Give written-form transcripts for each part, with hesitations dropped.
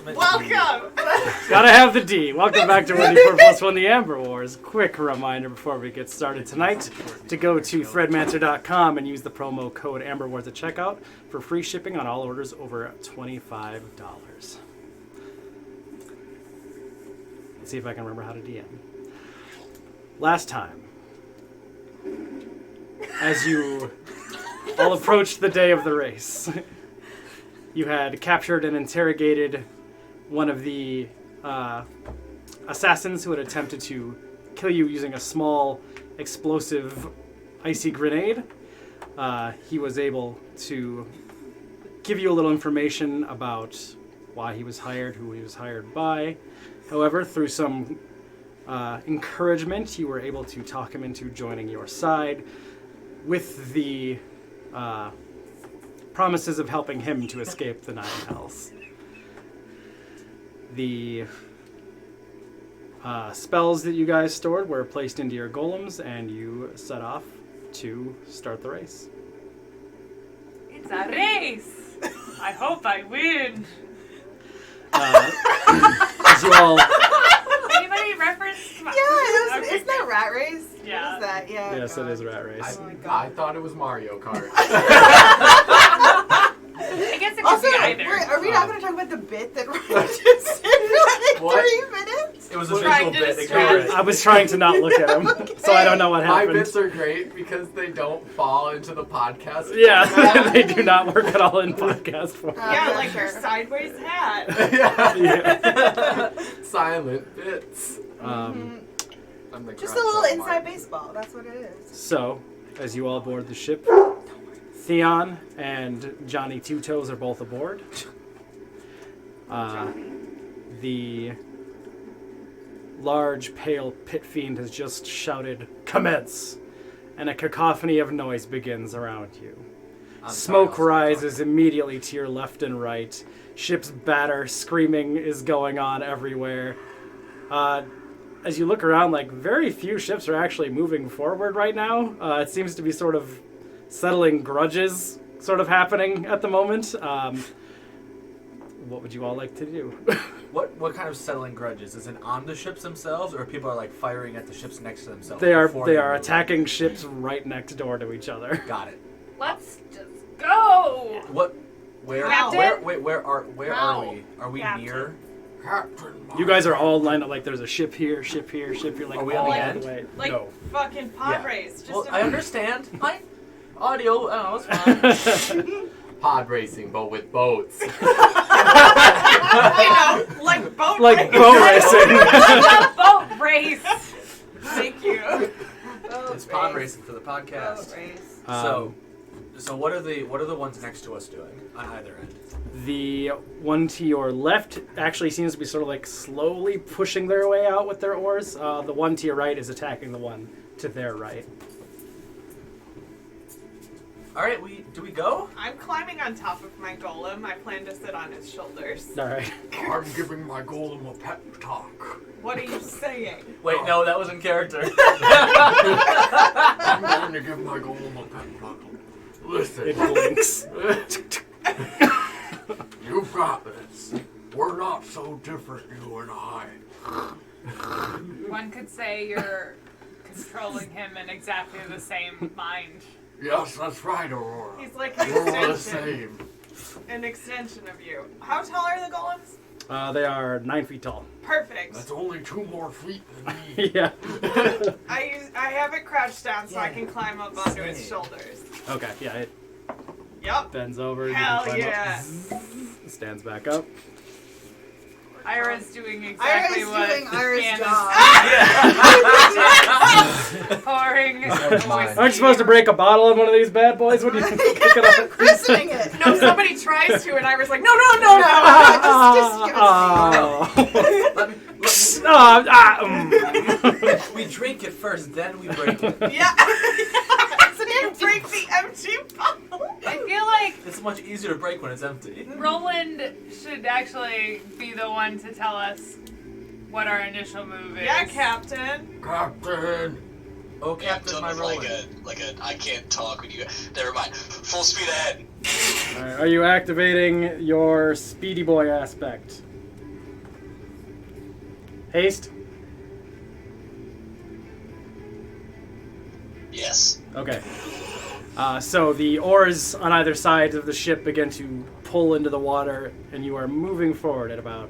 meant Welcome! Gotta have the D. Welcome back to 24+1 The Amber Wars. Quick reminder before we get started tonight to go to threadmancer.com and use the promo code AmberWars at checkout for free shipping on all orders over $25. Let's see if I can remember how to DM. Last time, as you all approached the day of the race, you had captured and interrogated one of the assassins who had attempted to kill you using a small explosive icy grenade. He was able to give you a little information about why he was hired, who he was hired by. However, through some encouragement, you were able to talk him into joining your side with the promises of helping him to escape the Nine Hells. The spells that you guys stored were placed into your golems, and you set off to start the race. It's a race! I hope I win! As you all... Anybody reference? Yeah, Okay, isn't that Rat Race? Yeah. What is that? Yeah. Yes, it is Rat Race. I thought it was Mario Kart. I guess it could Also, be either. are we not going to talk about the bit that Ryan just did for like 3 minutes? It was a Trying visual to bit. distract. I was trying to not look at him, so I don't know what My happened. bits are great because they don't fall into the podcast. Yeah, they do not work at all in podcast form. Yeah, Yeah, like sure. your sideways hat. Yeah. Silent bits. I'm the Just a crotch little of inside Mark. baseball. That's what it is. So, as you all board the ship, Theon and Johnny Two Toes are both aboard. The large, pale pit fiend has just shouted, "Commence!" and a cacophony of noise begins around you. Smoke rises immediately to your left and right. Ship's batter, screaming is going on everywhere. As you look around, like, very few ships are actually moving forward right now. It seems to be sort of settling grudges sort of happening at the moment. What would you all like to do? What kind of settling grudges? Is it on the ships themselves, or people are like firing at the ships next to themselves? They are before they move? are attacking ships right next door to each other. Got it. Let's just go! What? Where? Captain? Where are No. we? Are we Captain. near? You guys are all lined up like there's a ship here, ship here, ship here, like Are we all on the the end? way. Like No. fucking pod Yeah. race. Just Well, a- I understand. My audio, it's fine. Pod racing, but with boats. you know, like boat Like race. boat racing. Boat race. Thank you. It's pod racing for the podcast. Boat race. So what are the ones next to us doing on either end? The one to your left actually seems to be sort of like slowly pushing their way out with their oars. The one to your right is attacking the one to their right. All right, do we go? I'm climbing on top of my golem. I plan to sit on his shoulders. All right. I'm giving my golem a pep talk. What are you saying? Wait, no, that was in character. I'm going to give my golem a pep talk. Listen, It blinks. you've got this. We're not so different, you and I. One could say you're controlling him in exactly the same mind. Yes, that's right, Aurora. He's like an We're all the extension. same. An extension of you. How tall are the golems? They are 9 feet tall. Perfect. That's only 2 more feet than me. Yeah. I have it crouched down so I can climb up onto his shoulders. Okay, yeah, it Yup. bends over. Hell you can climb yeah. up. Stands back up. Ira's doing exactly Ira's what doing Ira's Dan job. is pouring. mind. Aren't you supposed to break a bottle on one of these bad boys when you pick it up? Christening it. No, somebody tries to, and I was like, no. Just give it to me. Let me, we drink it first, then we break it. Yeah. So you break the empty bottle. I feel like It's much easier to break when it's empty. Roland should actually be the one to tell us what our initial move is. Yeah, Captain. Captain! Oh, Yeah, I'm Captain, done my with rolling. like a I can't talk when you. Never mind. Full speed ahead. Alright, are you activating your speedy boy aspect? Haste? Yes. Okay. So the oars on either side of the ship begin to pull into the water, and you are moving forward at about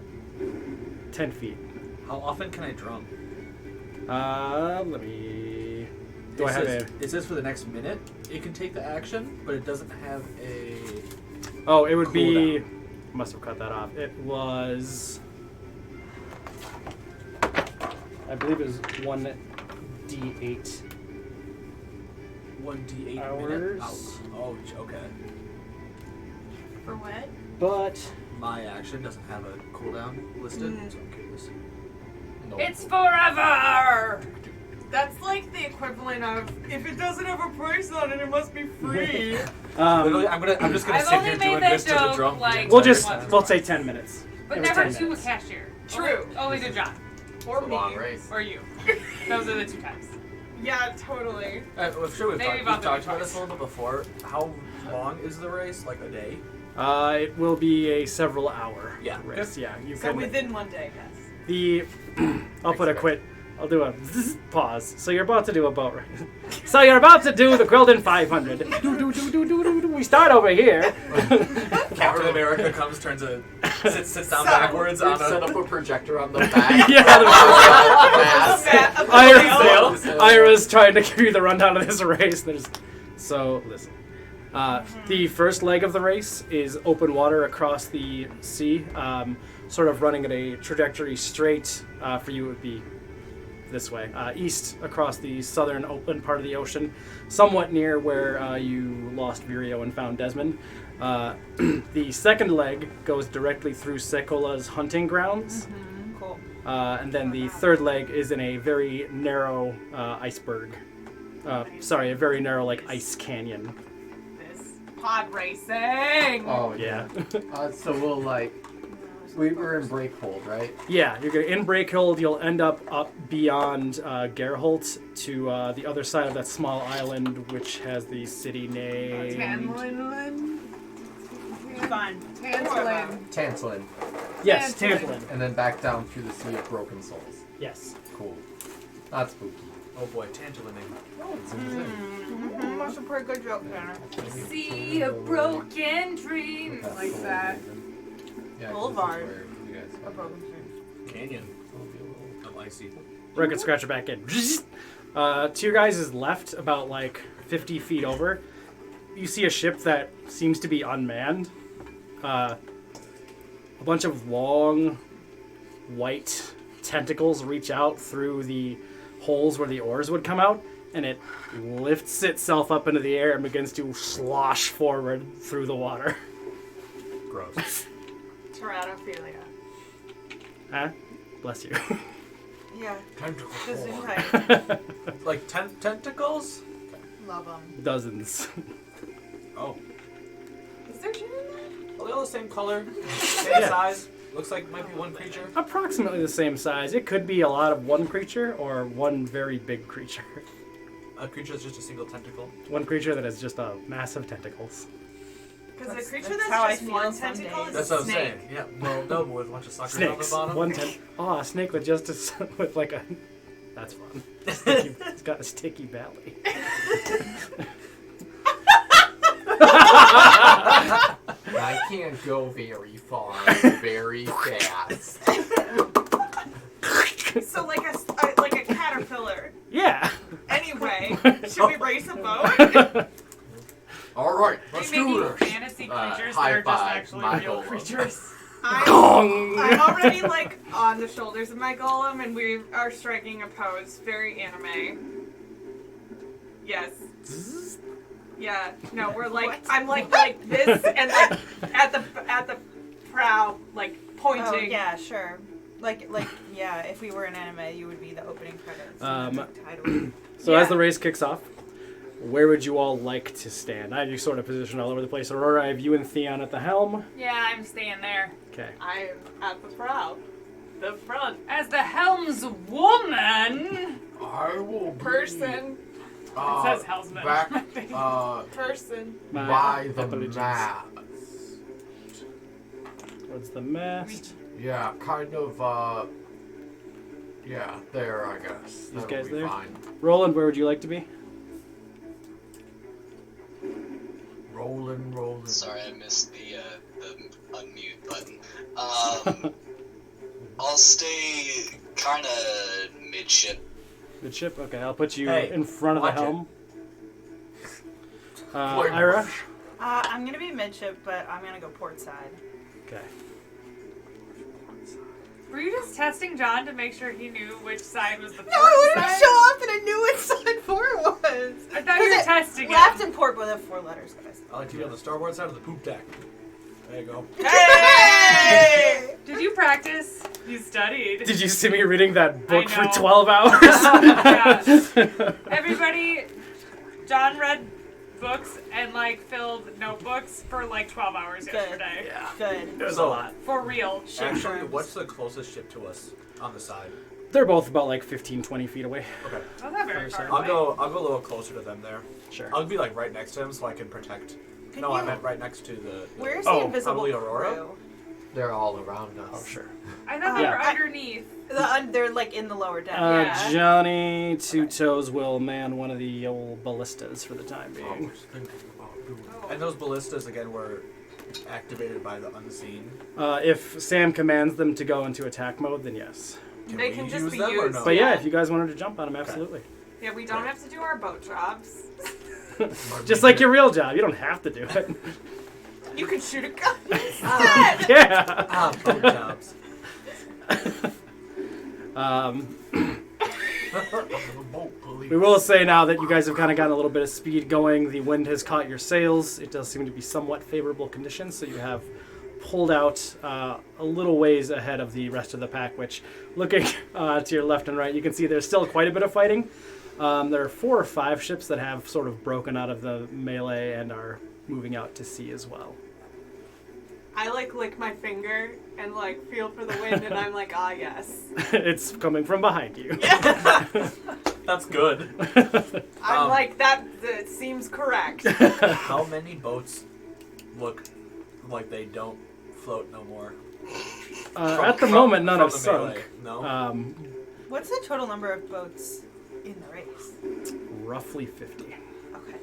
10 feet. How often can I drum? Let me... Do I have a... It says for the next minute it can take the action, but it doesn't have a... Oh, it would be... cooldown. Must have cut that off. It was... I believe it was 1d8. 1d8 Hours? minute? Oh, okay. For what? But... My action doesn't have a cooldown listed, so I'm curious. No. It's forever! That's like the equivalent of if it doesn't have a price on it, it must be free. Literally, I'm just gonna I've sit only here made doing that this to the joke, drum. like, We'll the entire just... time. We'll say 10 minutes. But It was never 10 to a minutes. cashier. True. Only to John. Or It's a me. long race. Or you. Those are the two times. Yeah, totally. I'm sure we've Maybe talked about about this a 35. little bit before. How long is the race? Like a day? It will be a several hour Yeah. race. Yeah, you So can... within one day, yes. The... I'll put a quit... I'll do a pause. So you're about to do a boat race. So you're about to do the Quilden 500. We start over here. Captain America comes, sits down So- backwards on Set a... up a projector on the back. Yeah. Ira's trying to give you the rundown of this race. So listen. The first leg of the race is open water across the sea, sort of running at a trajectory straight. For you, it would be this way, east across the southern open part of the ocean, somewhat near where you lost Virio and found Desmond. The second leg goes directly through Sekola's hunting grounds. Cool. And then the third leg is in a very narrow iceberg. Sorry, a very narrow ice canyon. This pod racing! Oh, Yeah. So we'll, we were in Breakhold, right? Yeah, you're gonna in Breakhold. You'll end up beyond Gerholt to the other side of that small island, which has the city name. Fun. Tantalin. Yes, Tamplin. And then back down through the Sea of Broken Souls. Yes. Cool. Not spooky. Oh boy, tantalizing. It's insane. That's a pretty good joke, Tanner. See a broken dream. Like that. Yeah, 'cause Boulevard. this is where you guys A broken dream. Canyon will be a little- of icy. Record scratcher back in. To your guys' left, about 50 feet over, you see a ship that seems to be unmanned. A bunch of long, white tentacles reach out through the holes where the oars would come out, and it lifts itself up into the air and begins to slosh forward through the water. Gross. Teratophilia. Huh? Bless you. Yeah. Tentacle The Zoom form. type. Like tentacles? Love them. Dozens. Oh. Is there shit in there? Are they all the same color? Same Yeah. size? Looks like might be one creature. Approximately the same size. It could be a lot of one creature or one very big creature. A creature is just a single tentacle. One creature that has just massive tentacles. Because the That's- creature that's that's, how I just feel one some tentacle days. is That's a what I'm snake. saying. Yeah, well, no, with a bunch of suckers Snakes. on the bottom. A snake with just with a. That's fun. It's got a sticky belly. I can't go very far, very fast. So like a caterpillar. Yeah. Anyway, should we race a boat? All right, let's Are you do making this. fantasy creatures high that are just five, actually my real golem. creatures? I'm already on the shoulders of my golem, and we are striking a pose, very anime. Yes. Yeah. No, we're I'm like this, and at the prow, pointing. Oh, yeah, sure. Yeah, if we were in anime, you would be the opening credits. Title. So as the race kicks off, where would you all like to stand? I have you sort of positioned all over the place. Aurora, I have you and Theon at the helm. Yeah, I'm staying there. Okay. I'm at the prow. The front. As the helm's woman! I will be, Person. It says helmsman. back Person. by the apologies. mast. Towards the mast. Yeah, kind of Yeah, there, I guess. These That'll guys be there? fine. Roland, where would you like to be? Rolling. Sorry, I missed the unmute button. I'll stay kind of midship. Midship? Okay, I'll put you Hey, in front of the watch it. helm. Wait, Ira? I'm gonna be midship, but I'm gonna go port side. Okay. Were you just testing John to make sure he knew which side was the No, port I wanted side? to show off that I knew which side 4 was. I thought you were testing Left it. and port both have 4 letters, guys. I like to be on the starboard side of the poop deck. There you go. Hey! Did you practice? You studied. Did you see me reading that book for know. 12 hours? Yeah. Everybody, John read books and like filled notebooks for like 12 hours Good. yesterday. Yeah. Good. It was a lot. For real. Actually, terms. what's the closest ship to us on the side? They're both about like 15, 20 feet away. Okay. That's not very far I'll away. go a little closer to them there. Sure. I'll be like right next to him so I can protect. Can No, I you- meant right next to the Where's Oh, the invisible probably Aurora? crew? They're all around us. Oh, sure. I thought they Yeah. were underneath. They're like in the lower deck. Yeah. Johnny Two Toes will man one of the old ballistas for the time I being. was thinking about doing And those ballistas again were activated by the unseen. If Sam commands them to go into attack mode, then yes. They we can just use be them or used. no? But yeah, Yeah. if you guys wanted to jump on them, absolutely. Yeah, we don't have to do our boat jobs. Just like your real job, you don't have to do it. You can shoot a gun. Yeah. Boat jobs. the boat police. We will say now that you guys have kind of gotten a little bit of speed going. The wind has caught your sails. It does seem to be somewhat favorable conditions, so you have pulled out a little ways ahead of the rest of the pack, which, looking to your left and right, you can see there's still quite a bit of fighting. There are 4 or 5 ships that have sort of broken out of the melee and are moving out to sea as well. I like lick my finger and like feel for the wind, and I'm like, ah, yes. It's coming from behind you. That's good. I'm like, that seems correct. How many boats look like they don't float no more? At the moment, none have from the sunk. melee. No. What's the total number of boats in the race? Roughly 50. Okay,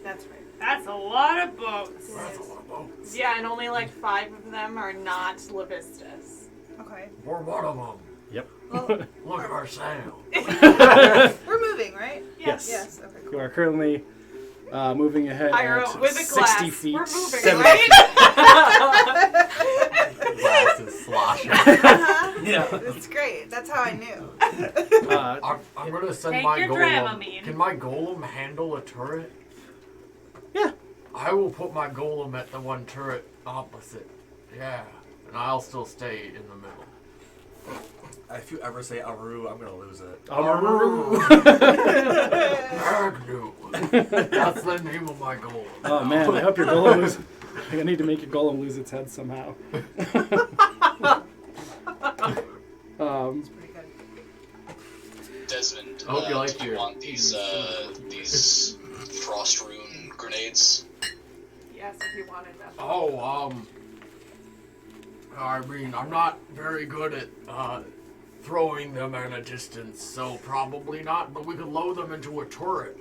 that's right. That's a lot of boats. That's a lot of boats. Yeah, and only like 5 of them are not Levistus. Okay. We're one of them. Yep. Well, Look at our sail. we're moving, right? Yes. Yes. Okay. You Cool. are currently moving ahead Ira, at with a 60 glass. feet. We're moving, 70 right? Glass is sloshing. Yeah. That's great. That's how I knew. I'm gonna send Take my your golem. Dramamine. Can my golem handle a turret? Yeah. I will put my golem at the one turret opposite. Yeah. And I'll still stay in the middle. If you ever say Aru, I'm gonna lose it. Agnew. That's the name of my golem. Oh man, I hope your golem loses. I think I need to make your golem lose its head somehow. Pretty good. Desmond, I hope you like do you your- want these frost rune grenades? Yes, if you wanted them. Oh, I mean, I'm not very good at throwing them at a distance, so probably not, but we could load them into a turret.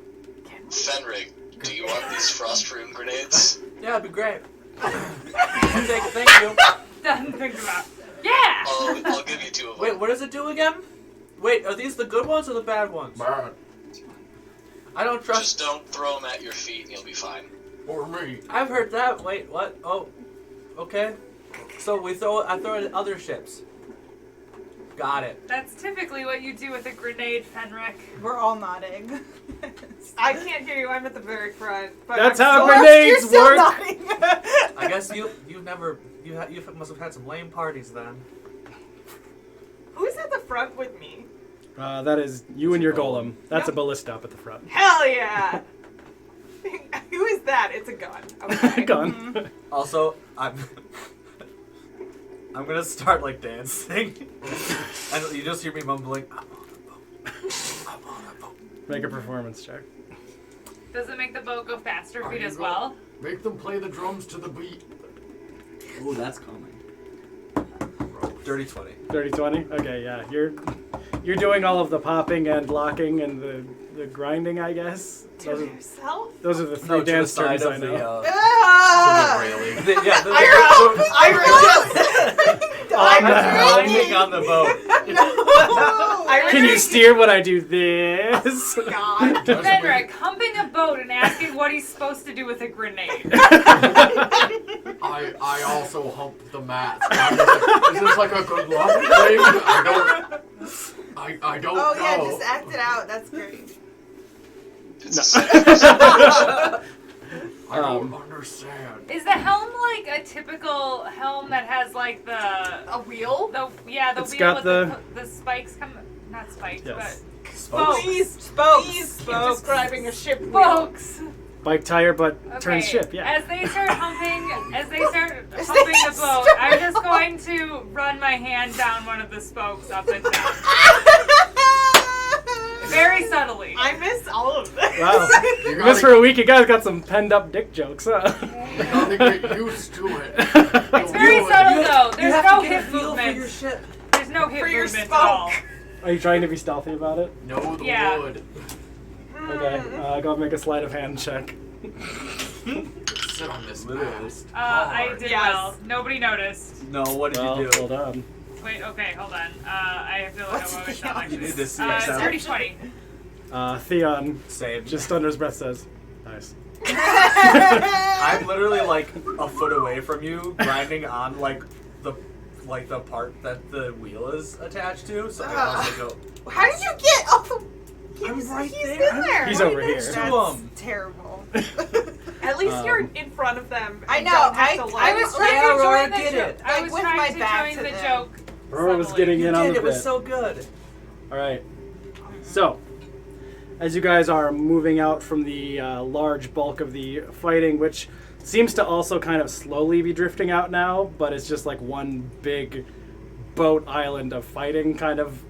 Fenrig, do you want these frost rune grenades? Yeah, it'd be great. Thank you. Doesn't think about. Yeah. I'll give you 2 of them. Wait, what does it do again? Wait, are these the good ones or the bad ones? Bad. I don't trust. Just don't throw them at your feet and you'll be fine. Or me. I've heard that. Wait, what? Oh, okay. So I throw it at other ships. Got it. That's typically what you do with a grenade, Fenric. We're all nodding. I can't hear you. I'm at the very front. But That's I'm how still- grenades You're still work. nodding. I guess you must have had some lame parties then. Who's at the front with me? That is you and your golem. That's Yep. a ballista up at the front. Hell yeah! Who is that? It's a gun. Okay. Gone. Also, I'm gonna start like dancing, and you just hear me mumbling. I'm on a boat. I'm on a boat. Make a performance check. Does it make the boat go faster Are feet you as go- well? Make them play the drums to the beat. Ooh, that's calming. Dirty 20. 30-20? Okay, yeah. You're doing all of the popping and locking and the grinding, I guess. To Those are, yourself? those are the three No, to the dance side terms I of know. the. Ah! Really? Yeah, On the helm. landing on the boat. Can you steer when I do this? God. Fenric humping a boat and asking what he's supposed to do with a grenade. I also hump the mats. Is this like a good luck thing? I don't Oh know. yeah, just act it out. That's great. I don't understand. Is the helm like a typical helm that has like A wheel? the It's wheel got with the spikes come not spikes Yes. but Spokes. Spokes. Keep describing a ship wheel. spokes. Bike tire, but Okay. turns ship, yeah. As they start humping the boat, I'm just going to run my hand down one of the spokes up and down. Very subtly. I miss all of this. Wow. You Just for a week, you guys got some penned up dick jokes, huh? gotta get used to it. It's very subtle though. You There's have no to get a hip feel for your movement. ship. There's no hip For your movement at all. spoke. Are you trying to be stealthy about it? Know the Yeah. wood. Okay, go make a sleight of hand check. Sit on this Literally. mast. I did Yes. well. Nobody noticed. No, what did Well, you do? hold on. Wait, okay, hold on. I have to look What's at what my sound like You need is. to see yourself. 30-20. Theon, Same. just under his breath, says, nice. I'm literally like a foot away from you, grinding on like the part that the wheel is attached to. So I also go. How did you get? Oh, I'm right he's there. in there. He's right over next here. to That's him. terrible. At least Um, you're in front of them. And I know, Don't have to I look. I was trying Yeah, to Aurora, join the get joke. it. I Like, was with trying my to back join to the them. joke. Aurora was subtly. getting You in on did. the It was bit. so good. Alright. So, as you guys are moving out from the large bulk of the fighting, which seems to also kind of slowly be drifting out now, but it's just like one big boat island of fighting kind of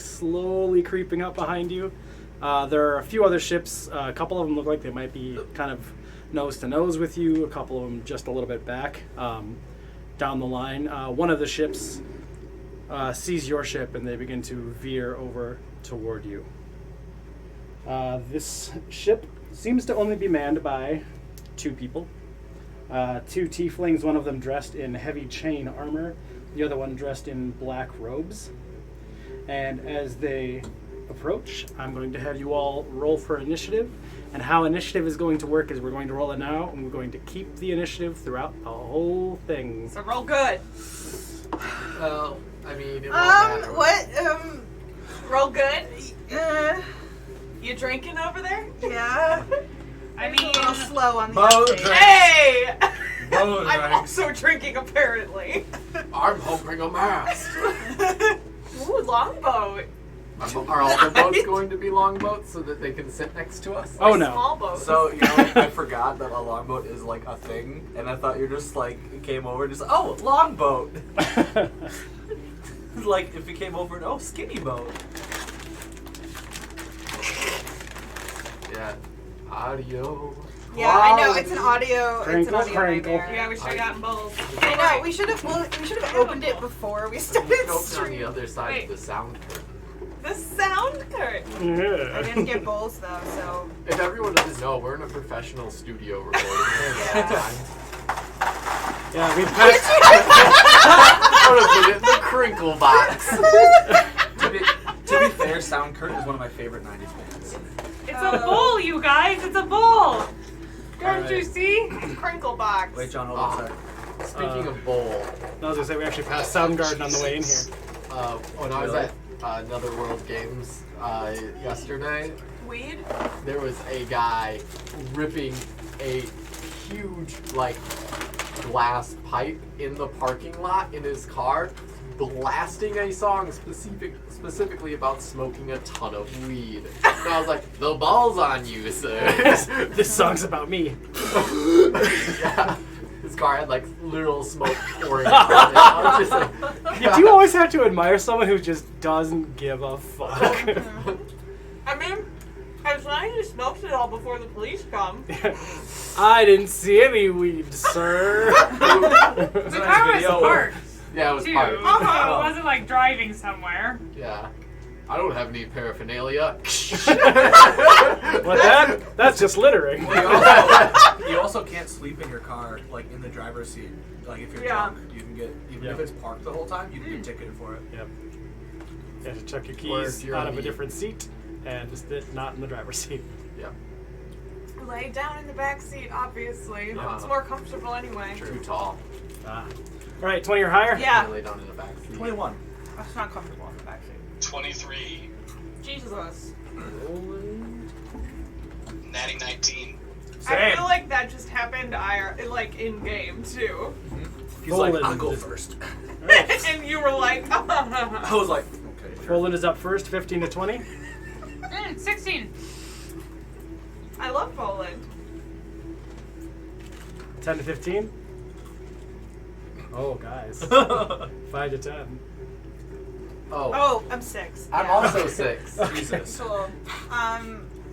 slowly creeping up behind you. There are a few other ships. A couple of them look like they might be kind of nose to nose with you. A couple of them just a little bit back down the line. One of the ships sees your ship and they begin to veer over toward you. This ship seems to only be manned by 2 people. 2 tieflings, one of them dressed in heavy chain armor, the other one dressed in black robes. And as they approach, I'm going to have you all roll for initiative. And how initiative is going to work is we're going to roll it now, and we're going to keep the initiative throughout the whole thing. So roll good. Well, I mean, it won't matter. What? Roll good. Uh, You drinking over there? yeah. I A mean, little slow on the Boat uptake. drink. Hey! Boat I'm drinks. also drinking apparently. I'm humping a mast. Ooh, longboat. Are all the boats going to be longboats so that they can sit next to us? Oh no. Small boat. So, you know, I forgot that a longboat is like a thing, and I thought you just like came over and just, oh, longboat. Like if you came over and, oh, skinny boat. Yeah. Audio. Yeah, I know. It's an audio. It's an Crinkle, audio crinkle. nightmare. yeah, we should have gotten both. I know. We should have opened it before we started Nope, on the streaming. other side Wait. of the sound curtain. The sound curtain. I didn't get bowls though, so If everyone doesn't know, we're in a professional studio recording. Yeah. Yeah, we passed. I'm gonna put it in the crinkle box. To be fair, Sound Curtain is one of my favorite 90s bands. it's a bull, you guys. It's a bull. Don't Alright. you see? Crinkle box. Wait, John, hold on a sec. Speaking of bowl, I was gonna say we actually passed Soundgarden on the way in here. when I was Really? at Netherworld Games yesterday, Weed. there was a guy ripping a huge glass pipe in the parking lot in his car, blasting a song specifically about smoking a ton of weed. And I was like, the ball's on you, sir. This song's about me. Yeah. His car had literal smoke pouring out of it. I was just like, You do always have to admire someone who just doesn't give a fuck. I mean, as long as he smokes it all before the police come. I didn't see any weed, sir. The car was video. parked, yeah, it was too. parked. So it wasn't like driving somewhere. Yeah. I don't have any paraphernalia. What that's just littering. You also can't sleep in your car, like in the driver's seat. Like if you're drunk, you can get even if it's parked the whole time, you can get ticketed for it. Yep. You have to check your Or keys if you're out on of a the- different seat and just not in the driver's seat. Yeah. Lay down in the back seat, obviously. Uh-huh. It's more comfortable anyway. Too tall. All right, 20 or higher. Yeah. Lay down in the back seat. 21. That's not comfortable in the back seat. 23. Jesus. Natty 19. I feel like that just happened like in game too. He's like, Roland I'll go is- first. And you were like, I was like, okay. Sure. Roland is up first, 15 to 20. 16. I love Poland. 10 to 15. Oh, guys. 5 to 10. Oh. Oh, I'm 6. I'm Yeah. also 6. Jesus. Cool.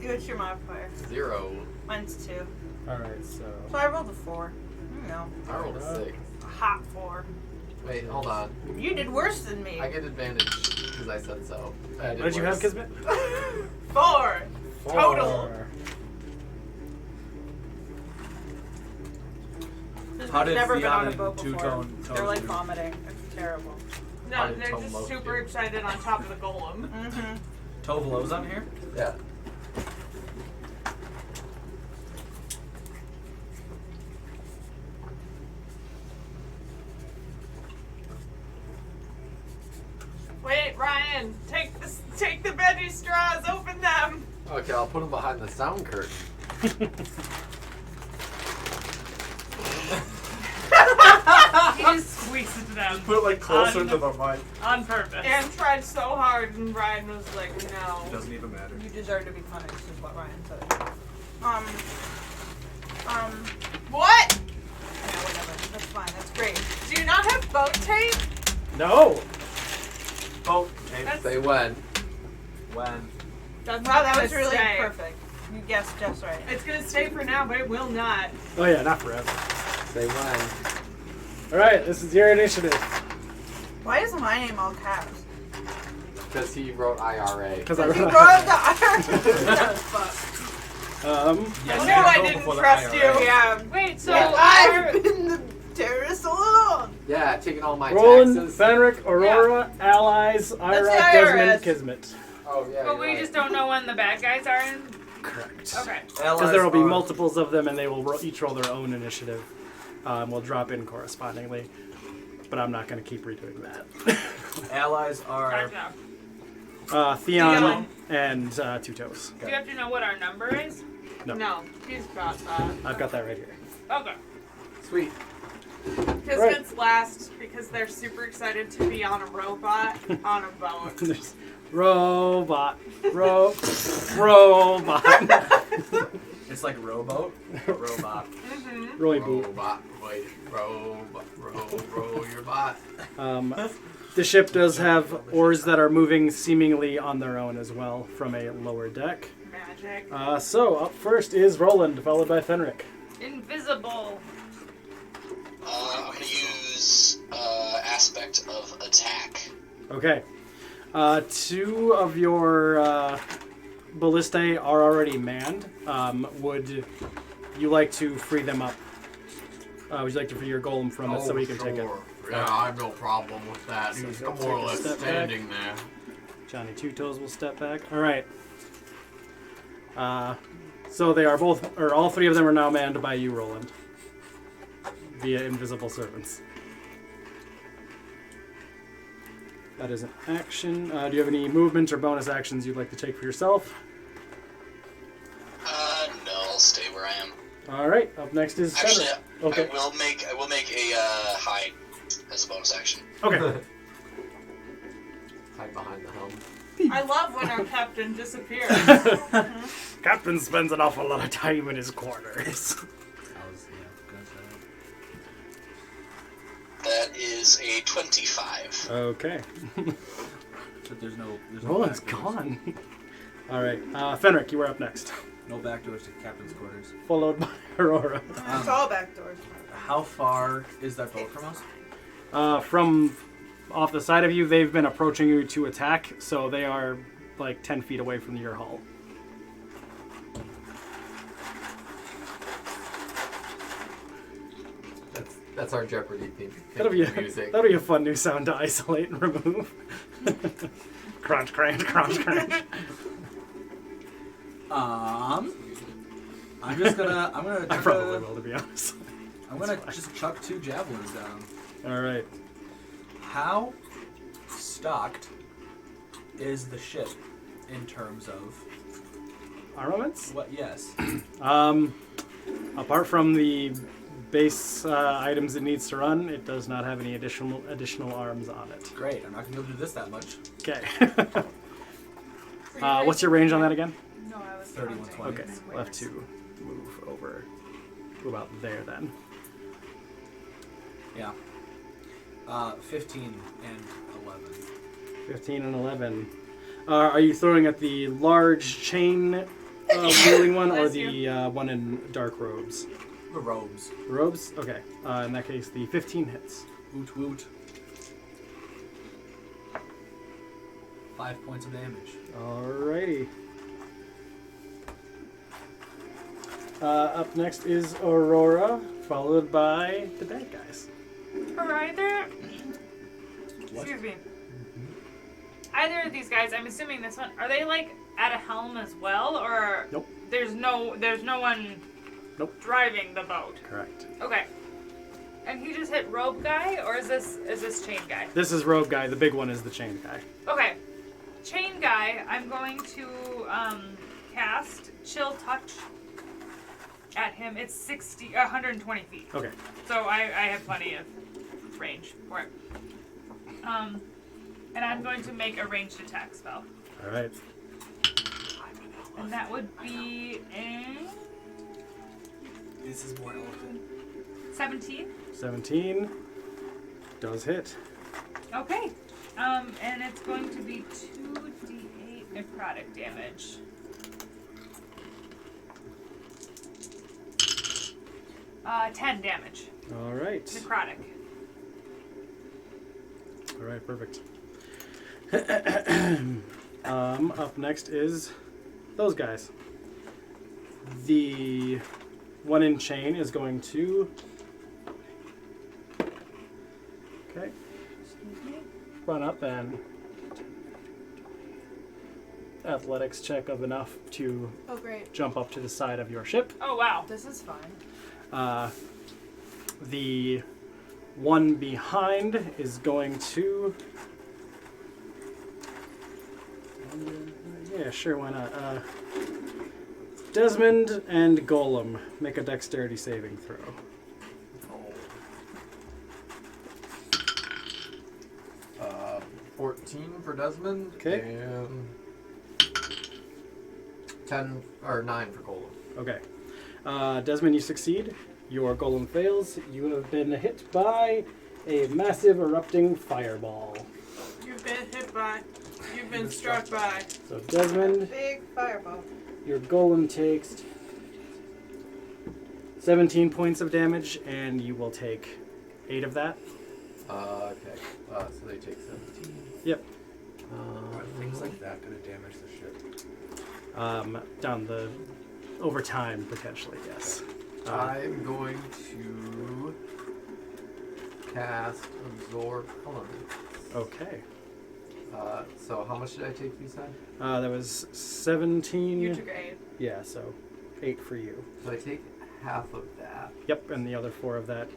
What's your modifier? 0. Mine's 2. All right, so. So I rolled a 4. No. I rolled a 6. A hot 4. Wait, hold on. You did worse than me. I get advantage because I said so. What did you have, Kismet? 4. Total. 4. How did never been Fiona on a and boat before. Two-Tone They're like do? vomiting. It's terrible. How No, did they're Tom just Lowe super do? excited on top of the golem. Mm-hmm. Tovolo's on here? Yeah. Wait, Ryan, take the veggie straws, open them. Okay, I'll put them behind the sound curtain. He just squeezed them Put it like closer to the mic. on purpose. And tried so hard, and Ryan was like, no. Doesn't even matter. You deserve to be punished, is what Ryan said. What? Yeah, whatever. That's fine. That's great. Do you not have boat tape? No. Oh, okay. That's, Say when. When? that's Wow, not that gonna was really stay. perfect. You guessed just right. It's gonna stay for now, but it will not. Oh, yeah, not forever. Say when. All right, this is your initiative. Why is my name all caps? Because he wrote IRA. Because I You wrote brought up the iron. Fuck. Yes, I knew you I go didn't before the trust you. IRA. Yeah. Wait, so I've been the terrorist all along. Yeah, taking all my Roland, taxes. Fenric, Aurora, allies, the Ira, IRS. Desmond, Kismet. Oh, yeah. but you're we right. just don't know when the bad guys are in. Correct. Okay. Because there will be Allies are- multiples of them, and they will each roll their own initiative. We'll drop in correspondingly, but I'm not going to keep redoing that. Allies are. Gotcha. Theon and Two Toes. Do you have to know what our number is? No. No, he's got that. I've got that right here. Okay. Sweet. Because Right. it's last because they're super excited to be on a robot on a boat. There's robot, robot, It's like rowboat, robot. Roy Boot. Robot, wait, row your bot. The ship does have oars that are moving seemingly on their own as well from a lower deck. Magic. So up first is Roland, followed by Fenric. Invisible. I'm gonna use aspect of attack. Okay. Two of your ballistae are already manned. Would you like to free them up? Would you like to free your golem from it so we can take it? Yeah, I have no problem with that. He's So more or take a less step standing there. Johnny Two Toes will step back. All right. So they are both, or all three of them are now manned by you, Roland, via invisible servants. That is an action. Do you have any movement or bonus actions you'd like to take for yourself? No, I'll stay where I am. All right. Up next is Actually, Fenric. Okay. I will make a hide as a bonus action. Okay. Hide behind the helm. I love when our captain disappears. Captain spends an awful lot of time in his quarters. That is a 25. Okay. But there's no Roland's back doors. gone. All right. Fenric, you are up next, No back doors to captain's quarters. followed by Aurora. It's all back doors. How far is that boat from us? From off the side of you. They've been approaching you to attack, so they are like 10 feet away from your hull. That's our Jeopardy theme. That'll be music. a fun new sound to isolate and remove. Crunch, crunch, crunch, crunch. I'm gonna. I probably will, to be honest. I'm gonna just chuck 2 javelins down. All right. How stocked is the ship in terms of Armaments? what? Yes. Apart from the base items it needs to run, it does not have any additional arms on it. Great. I'm not gonna be able to do this that much. Okay. What's your range on that again? No, I was 31, counting. 20. Okay, we'll have to move over to about there then. Yeah. 15 and 11. 15 and 11. Are you throwing at the large chain wheeling one or Bless the one in dark robes? The robes. Robes? Okay. In that case, the 15 hits. Woot woot. 5 points of damage. Alrighty. Up next is Aurora, followed by the bad guys. Are either... What? Excuse me. Either of these guys, I'm assuming this one, are they like at a helm as well, or Nope. there's no one Nope. driving the boat? Correct. Okay. And he just hit rope guy, or is this chain guy? This is robe guy. The big one is the chain guy. Okay. Chain guy, I'm going to cast chill touch at him. It's 120 feet. Okay. So I have plenty of range for it. And I'm going to make a ranged attack spell. All right. And that would be a This is more elephant. 17. 17 does hit. Okay. And it's going to be 2d8 necrotic damage. Uh, 10 damage. All right. Necrotic. All right. Perfect. Up next is those guys. The one in chain is going to. Okay. Run up and athletics check of enough to Oh, great. jump up to the side of your ship. Oh, wow. This is fine. The one behind is going to. Yeah, sure, why not? Desmond and Golem make a dexterity saving throw. 14 for Desmond. Okay. And 9 for Golem. Okay. Desmond, you succeed. Your Golem fails. You have been hit by a massive erupting fireball. You've been hit by. You've been struck by. So Desmond, Big fireball. your Golem takes 17 points of damage, and you will take 8 of that. Okay. So they take 17. Yep. Are things like that gonna damage the ship? Down the over time, potentially, yes. I'm going to cast Absorb Elements. Okay. So how much did I take, you said? That was 17. You took 8. Yeah, so 8 for you. So I take half of that. Yep, and the other 4 of that.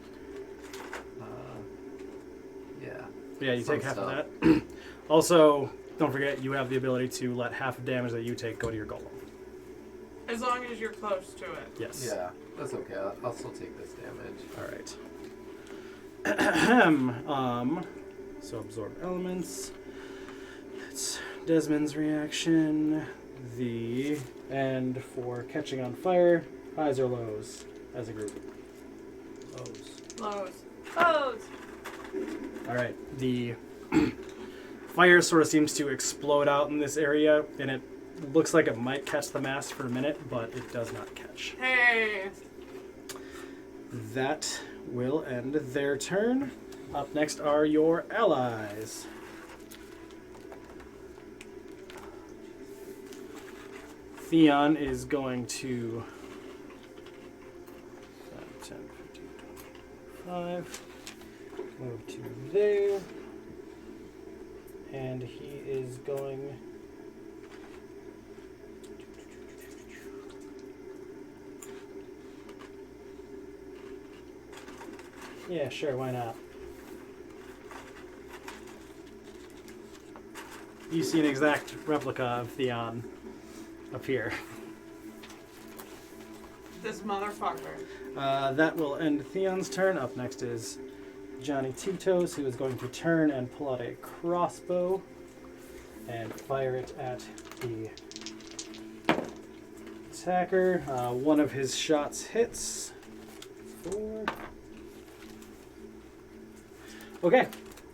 Yeah. Yeah, you Some take half stuff. of that. Also, don't forget you have the ability to let half the damage that you take go to your Golem. As long as you're close to it. Yes. Yeah, that's okay. I'll still take this damage. All right. So absorb elements. That's Desmond's reaction. And for catching on fire, highs or lows as a group. Lows. Close. All right. The fire sort of seems to explode out in this area, and it looks like it might catch the mast for a minute, but it does not catch. Hey. That will end their turn. Up next are your allies. Theon is going to 10, 15, 25, move to there, and he is going yeah, sure, why not? You see an exact replica of Theon appear. This motherfucker. That will end Theon's turn. Up next is Johnny Tito's, who is going to turn and pull out a crossbow and fire it at the attacker. One of his shots hits. 4. Okay.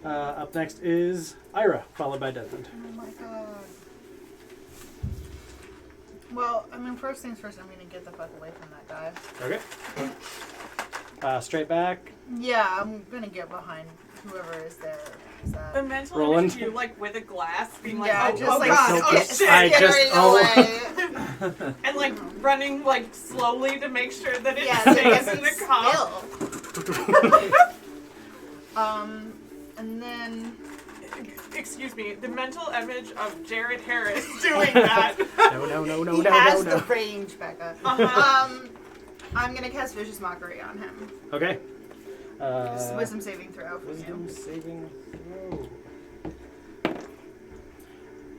Up next is Ira, followed by Desmond. Oh my god. Well, I mean, first things first, I'm gonna get the fuck away from that guy. Okay. Straight back. Yeah, I'm gonna get behind whoever is there. Is that... The mental Roland? image of you, like, with a glass, being like, Yeah, oh, just oh like god, oh shit. skittering away. And, like, running, like, slowly to make sure that it Yeah, stays in the cup. And then... Excuse me, the mental image of Jared Harris doing that. No, he has the range, Becca. Uh-huh. I'm gonna cast Vicious Mockery on him. Okay. Wisdom saving throw from Wisdom you. saving throw.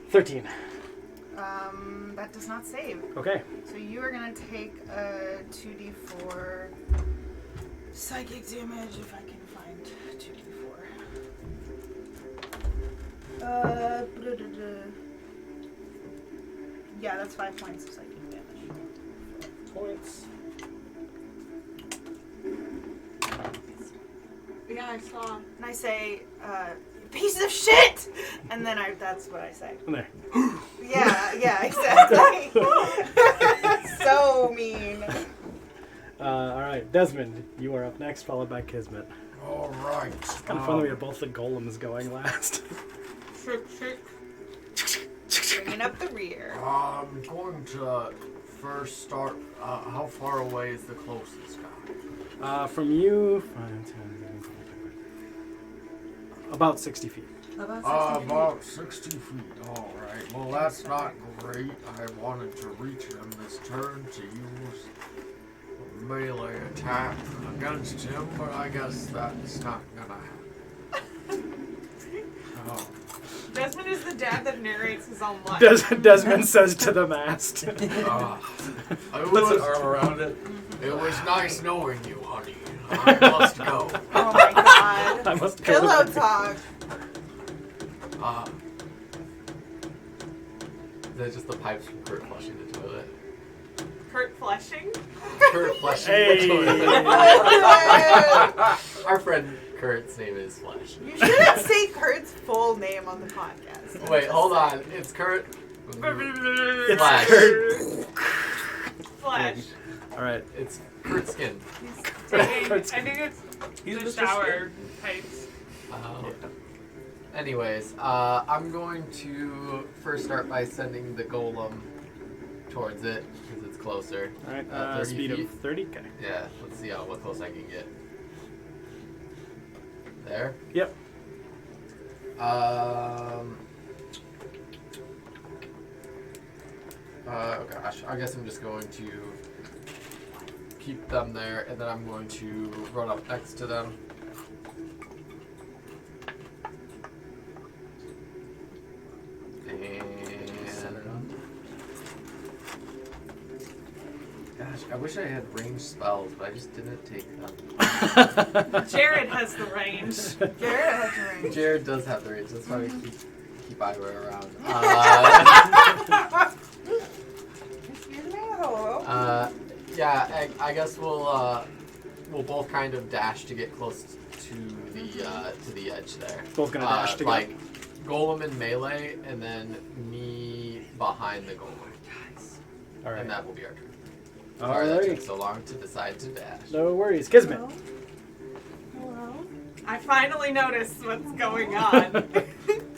13. That does not save. Okay. So you are gonna take a 2d4 psychic damage if I can find 2d4. Yeah, that's 5 points of psychic damage. Points. Yeah, I saw. And I say, piece of shit! And then that's what I say. There. Yeah, exactly. So mean. Alright, Desmond, you are up next, followed by Kismet. Alright. It's kind of fun that we have both the golems going last. Bringing up the rear. I'm going to first start. How far away is the closest guy? From you, 5, 10, 15, about 60 feet. About 60 feet. Alright. Well, that's not great. I wanted to reach him this turn to use a melee attack against him, but I guess that's not gonna happen. Desmond is the dad that narrates his own life. Desmond says to the mast. It Puts an was, arm around it. it was nice knowing you, honey. I must go. Oh my god. I must go. Pillow talk. Is that just the pipes from Kurt flushing the toilet? Kurt Flushing? Kurt flushing Hey. the toilet. Our friend Kurt's name is Flush. You shouldn't say Kurt's full name on the podcast. Wait, hold on. It's Kurt. It's Flash. Kurt. Flash. Alright. It's Kurt Skin. Taking, I think it's He's the Mr. shower pipes. Anyways, I'm going to first start by sending the golem towards it because it's closer. Alright, 30 speed feet. of 30. Okay. Yeah, let's see what close I can get. There. Yep. Oh gosh, I guess I'm just going to keep them there, and then I'm going to run up next to them. And gosh, I wish I had ranged spells, but I just didn't take them. Jared has the range. Jared has the range. Jared does have the range. That's why we keep Ira around. Excuse me? Hello? Yeah, I guess we'll both kind of dash to get close to the edge there. Both gonna dash together. Like golem in melee, and then me behind the golem. Alright. And that will be our turn. Sorry that took Alrighty. so long to decide to dash. No worries. Kismet. Hello? I finally notice what's going on.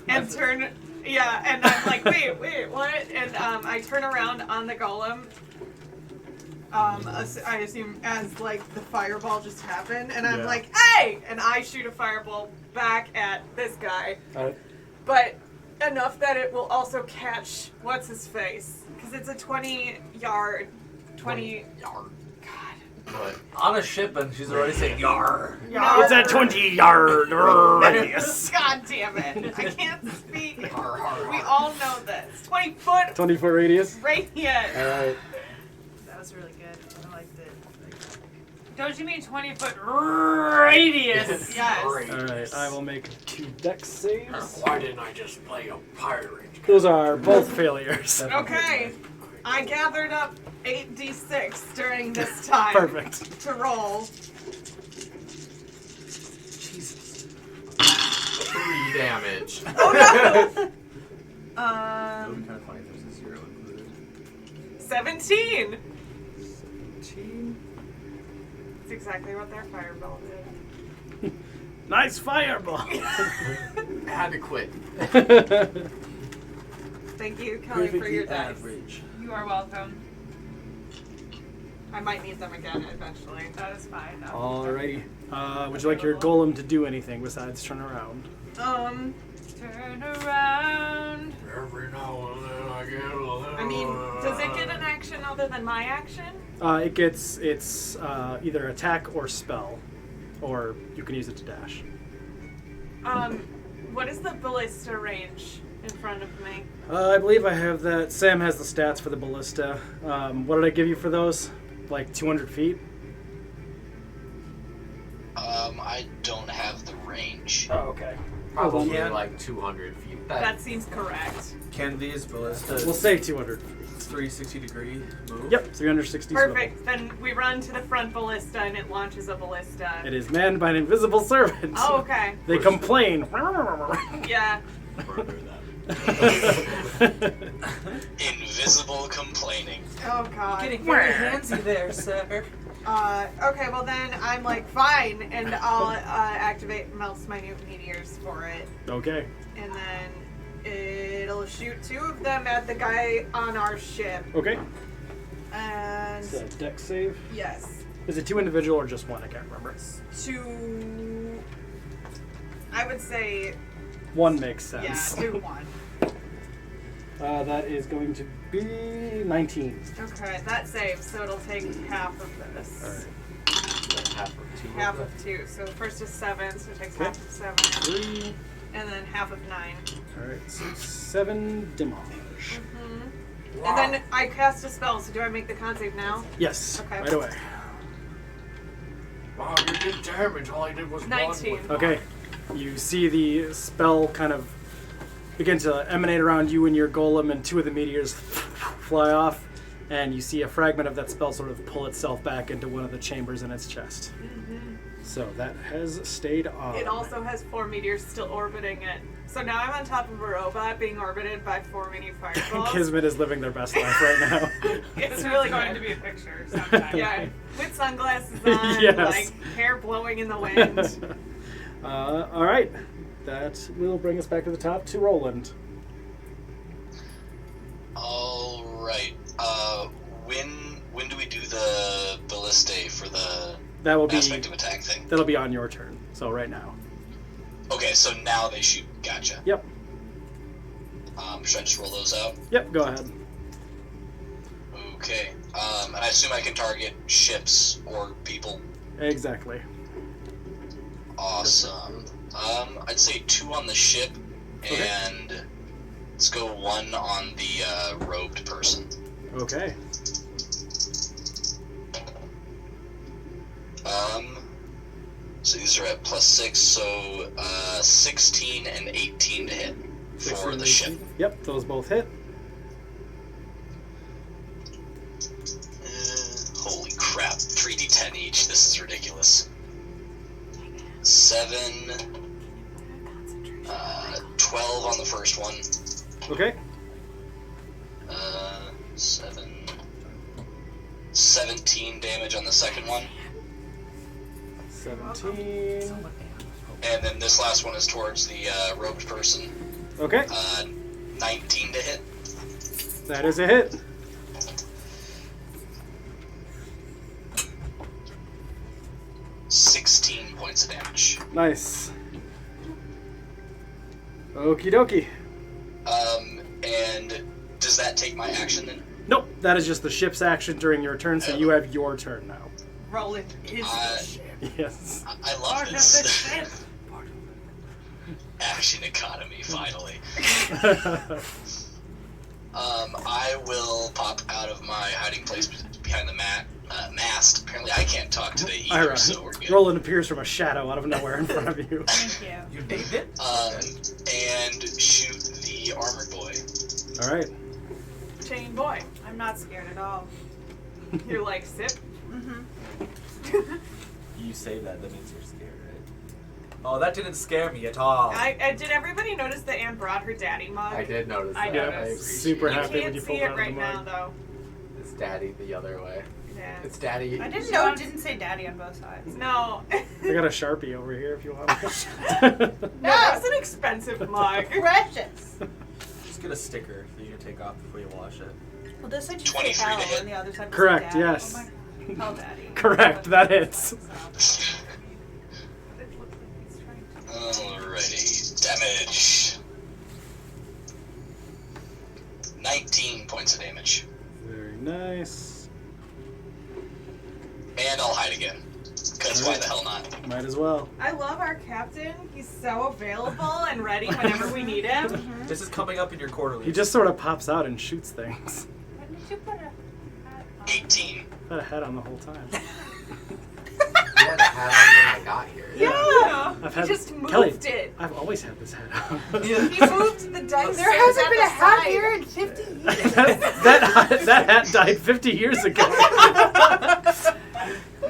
And turn, yeah, and I'm like, wait, what? And I turn around on the golem. I assume as like the fireball just happened, and I'm Yeah. like, hey! And I shoot a fireball back at this guy. Alright. But enough that it will also catch what's his face. Because it's a 20 yard. yard. God. But On a ship, and she's already saying yar. It's a 20-yard radius. God damn it. I can't speak. har, har, We har. all know this. 20 foot 20-foot radius. radius. Alright. That was really good. I liked it. Don't you mean 20-foot radius? Yes. Alright, I will make 2 dex saves. Why didn't I just play a pirate? Those are both failures. Okay. I gathered up 8d6 during this time Perfect. to roll. Jesus. 3 damage. Oh no! It would be kind of funny if there's a 0 included. 17. 17. That's exactly what their fireball did. Nice fireball. I had to quit. Thank you, Kelly, for your dice. average. You are welcome. I might need them again eventually. That is fine. Alrighty. Would you like your golem to do anything besides turn around? Turn around. Every now and then I get a little. I mean, does it get an action other than my action? It gets its either attack or spell, or you can use it to dash. What is the ballista range in front of me? I believe I have that. Sam has the stats for the ballista. What did I give you for those? Like 200 feet? I don't have the range. Oh, okay. Probably Yeah. like 200 feet. That seems correct. Can these ballistas We'll say 200 feet. 360-degree move? Yep, 360 Perfect. Then we run to the front ballista and it launches a ballista. It is manned by an invisible servant. Oh, okay. They complain. Yeah. Further that. Invisible complaining. Oh god. Getting very handsy there, sir. Okay, well then I'm like, fine, and I'll activate Melt's Minute Meteors for it. Okay. And then it'll shoot 2 of them at the guy on our ship. Okay. And Is that a dex save? yes, Is it 2 individual or just 1? I can't remember. 2. I would say, 1 makes yeah, sense. 2 1. That is going to be 19. Okay, that saves, so it'll take half of this. Alright. Half of 2. So the first is 7, so it takes Okay. half of 7. 3. And then half of 9. Alright, so 7 damage. Mm-hmm. And then I cast a spell, so do I make the con save now? Yes, Okay. right away. Wow, you did damage. All I did was 19. run with Okay. You see the spell kind of begin to emanate around you and your golem, and 2 of the meteors fly off, and you see a fragment of that spell sort of pull itself back into one of the chambers in its chest. So that has stayed on. It also has 4 meteors still orbiting it. So now I'm on top of a robot being orbited by 4 mini fireballs. Kismet is living their best life right now. It's Really going to be a picture sometime. Yeah, with sunglasses on, Yes. like hair blowing in the wind. All right. That will bring us back to the top to Roland. All right. When do we do the ballistae for the That will be aspect of attack thing? that'll be on your turn. So right now. Okay, so now they shoot. Gotcha. Yep. Should I just roll those out? Yep. Go ahead. Okay. And I assume I can target ships or people. Exactly. Awesome. I'd say 2 on the ship, Okay. and let's go 1 on the robed person. Okay. So these are at +6, so 16 and 18 to hit for the ship. Yep. Those both hit. Holy crap, 3d10 each. This is ridiculous. 7, 12 on the first one. Okay. 17 damage on the second one. 17. And then this last one is towards the robed person. Okay. 19 to hit. That is a hit. $16 points of damage. Nice. Okie dokie. And does that take my action then? Nope, that is just the ship's action during your turn, so you have your turn now. Roland is the ship. Yes. I love Part of the this. ship. Action economy, finally. I will pop out of my hiding place behind the mast. Apparently I can't talk today either, Ira, so we're good. Roland appears from a shadow out of nowhere in front of you. Thank you. You named it? And shoot the armored boy. All right. Chain boy. I'm not scared at all. You're like, sip. You say that means you're scared, right? Oh, that didn't scare me at all. Did everybody notice that Anne brought her daddy mug? I did notice I that. Yeah, noticed. super You happy when can't you see pulled it out of the right now, mug. though. It's daddy the other way. Yeah. It's daddy. I didn't know it didn't say daddy on both sides. No. I got a Sharpie over here if you want it. No, that's an expensive mug. Precious. Just get a sticker that you can take off before you wash it. Well, this side just say 23 to hell, hit. and the other side was Correct, daddy. yes. Oh my God. Hell daddy. Correct, that hits. Alrighty. Damage. 19 points of damage. Very nice. And I'll hide again. Because why the hell not? Might as well. I love our captain. He's so available and ready whenever we need him. This is coming up in your quarterly. He just sort of pops out and shoots things. When did you put a hat on? 18. Had a hat on the whole time. He had a hat on when I got here. Yeah. I've He had just moved Kelly, it. I've always had this hat on. He moved the dice. There hasn't been a hat here in 50 years. that hat died 50 years ago.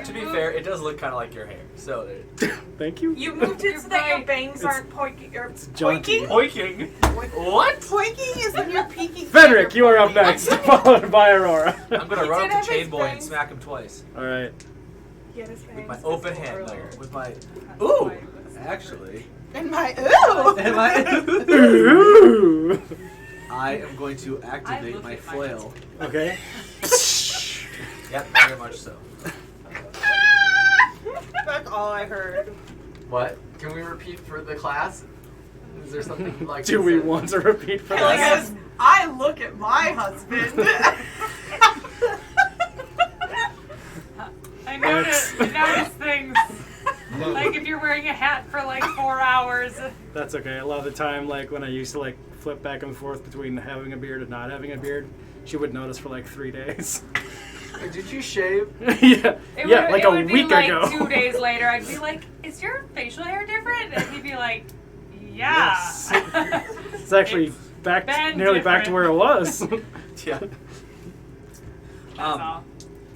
To be fair, it does look kind of like your hair. So, Thank you. You moved it so that your right. bangs aren't pointing. jaunty. Pointing? oinking. What? Poinking is when you're peeking. Fenric, you are up next, followed by Aurora. I'm gonna He run did up have to Chain his Boy and bangs. smack him twice. All right. Get his With bangs my open a little hand, earlier. though. With my. That's Ooh! why it was- Actually. And my ooh. Am I? Ooh. I am going to activate look my at my flail. Okay. Yep, very much so. That's all I heard. What? Can we repeat for the class? Is there something you'd like Do to we say? want to repeat for Kelly that? goes, I look at my husband. I notice things. Like if you're wearing a hat for like 4 hours. That's okay. A lot of the time, like when I used to like flip back and forth between having a beard and not having a beard, she would notice for like 3 days. Hey, did you shave? Yeah, It yeah, would, like it a would week be like ago. 2 days later, I'd be like, "Is your facial hair different?" And he'd be like, "Yeah." Yes. It's actually It's back, been nearly back to where it was. Yeah. That's all.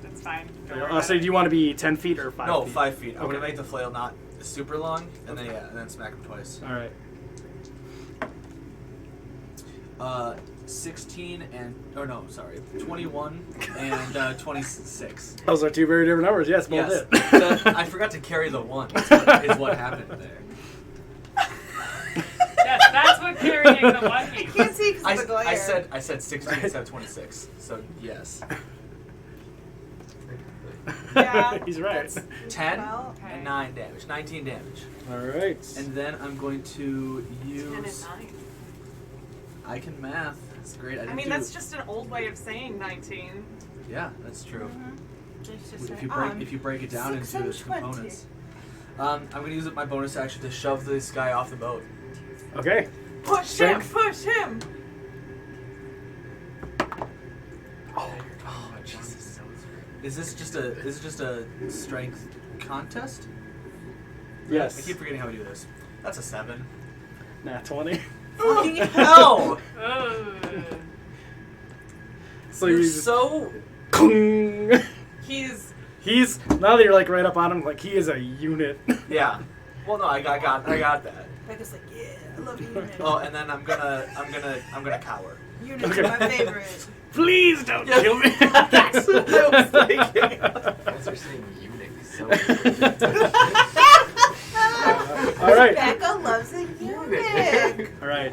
That's fine. Don't worry about So it. do you want to be 10 feet or 5 No, feet? 5 feet. I'm Okay. gonna make the flail not super long, and then and then smack him twice. All right. 16 and 21 and 26. Those are two very different numbers. Yes, both Yes, did. I forgot to carry the one. Is what happened there. Yes, that's what carrying the one means. Can't see because of the glare. I said 16 instead of 26. So yes, Yeah. He's right. That's 10 well, and 9 damage, 19 damage, All right. and then I'm going to 10 and use. 9. I can math. That's great. I didn't mean, do- that's just an old way of saying 19. Yeah, that's true. Just to If say, you break it down 6 into and its 20. components. I'm gonna use my bonus action to shove this guy off the boat. Okay. Push Strength. him! Push him! Oh Jesus! Is this just a strength contest? Yes. I keep forgetting how we do this. That's a 7. Nat 20. Fucking hell! Oh. So You're you just. so. He's. He's now that you're like right up on him, like he is a unit. Yeah. Well, no, I got that. Becca's like, yeah, I love unit. Oh, and then I'm gonna cower. Unit's Okay. my favorite. Please don't kill me. That's what I was thinking. You guys are saying eunuch so weird. All right.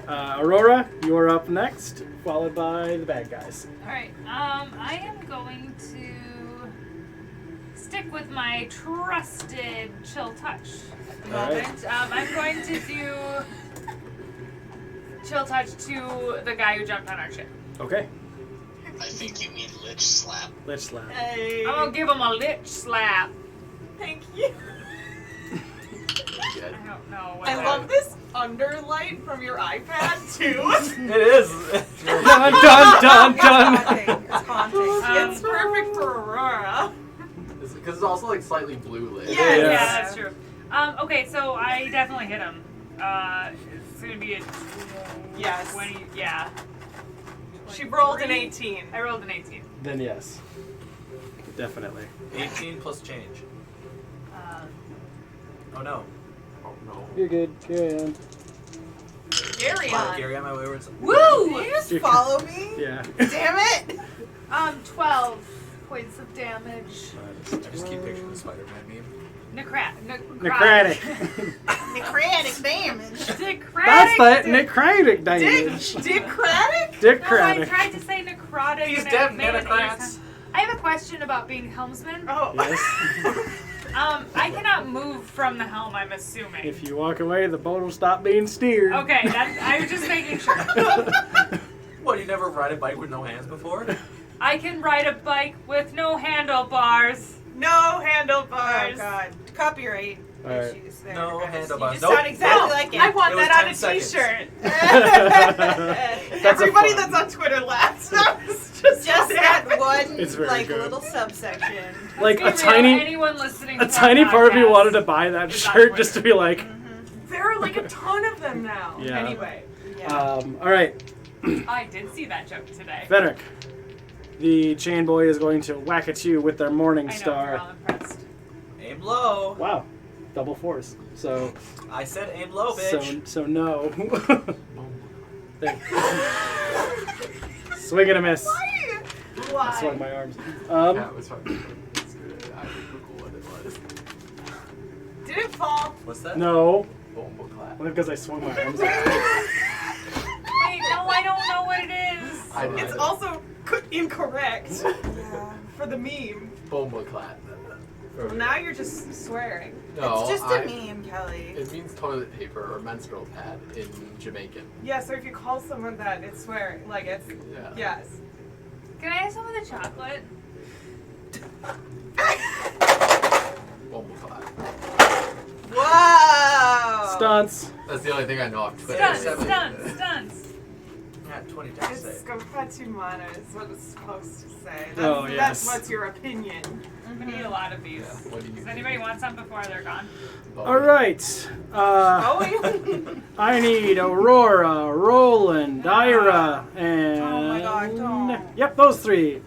Aurora, you're up next, followed by the bad guys. Alright, I am going to stick with my trusted chill touch at the Alright. moment. I'm going to do chill touch to the guy who jumped on our ship. Okay. I think you mean Lich Slap. Lich slap. Hey. I'm gonna give him a lich slap. Thank you. I don't know what I that love this underlight from your iPad too. It is. Dun dun dun dun. It's haunting. It's perfect for Aurora. Because it's also like slightly blue lit. Yeah, Yes. yeah, that's true. Okay, so I definitely hit him. It's gonna be a Yes. 20. Yeah. She rolled an 23. 18. I rolled an 18. Then yes. Definitely. 18 plus change. Oh no. Oh no. You're good. Carry on. Gary Wow, on. Gary, on my wayward. Did Woo! you just follow me? Yeah. Damn it! 12 points of damage. I just keep picturing the Spider-Man meme. Necrotic. Necrotic damage. That's that Dick. necrotic damage. Dickraddick? No, I Necrotic. tried to say necrotic. He's and dead, it made an Necrats. ace. I have a question about being helmsman. Oh. Yes. I cannot move from the helm, I'm assuming. If you walk away, the boat will stop being steered. Okay, I was just making sure. What, you never ride a bike with no hands before? I can ride a bike with no handlebars. No Oh handlebars. god. Copyright Alright. issues there. No guys. handlebars. You just Nope. sound exactly No, like it. I want It was that on 10 a seconds. t-shirt. That's a Everybody fun. that's on Twitter laughs. That was just Just that one, It's very like, good. little subsection. Like Let's a be real, tiny, anyone listening a to tiny our part of you podcast wanted to buy that is on shirt just to Twitter. be like, There are like a ton of them now. Yeah. Anyway. Yeah. all right, I did see that joke today. Fenric. The chain boy is going to whack at you with their morning I know, star. we're all impressed. Aim low. Wow, double force. So, I said aim low, bitch. so no. There. Swing and a miss. I swung my arms. Yeah, it was fine. It's good. I would Google what it was. Did it fall? What's that? No, Bomba clap. only because I swung my arms. Wait, no, I don't know what it is. I It's did. also incorrect Yeah. for the meme. Bomba clap. Well, now you're just swearing. No, It's just I- a meme, Kelly. It means toilet paper or menstrual pad in Jamaican. Yeah, so if you call someone that, it's swearing. Like, it's. Yeah. Yes. Can I have some of the chocolate? Bomba clap. Whoa! Stunts. That's the only thing I know off Twitter. Stunts. Yeah, 20 dex It's save. Scopatumana is what it's supposed to say. That's, Oh, yes. That's what's your opinion. I'm gonna eat a lot of these. Yeah, what do you Does anybody want some before they're gone? All right. Oh, I need Aurora, Roland, Ira, and Oh my God, don't. Yep, those three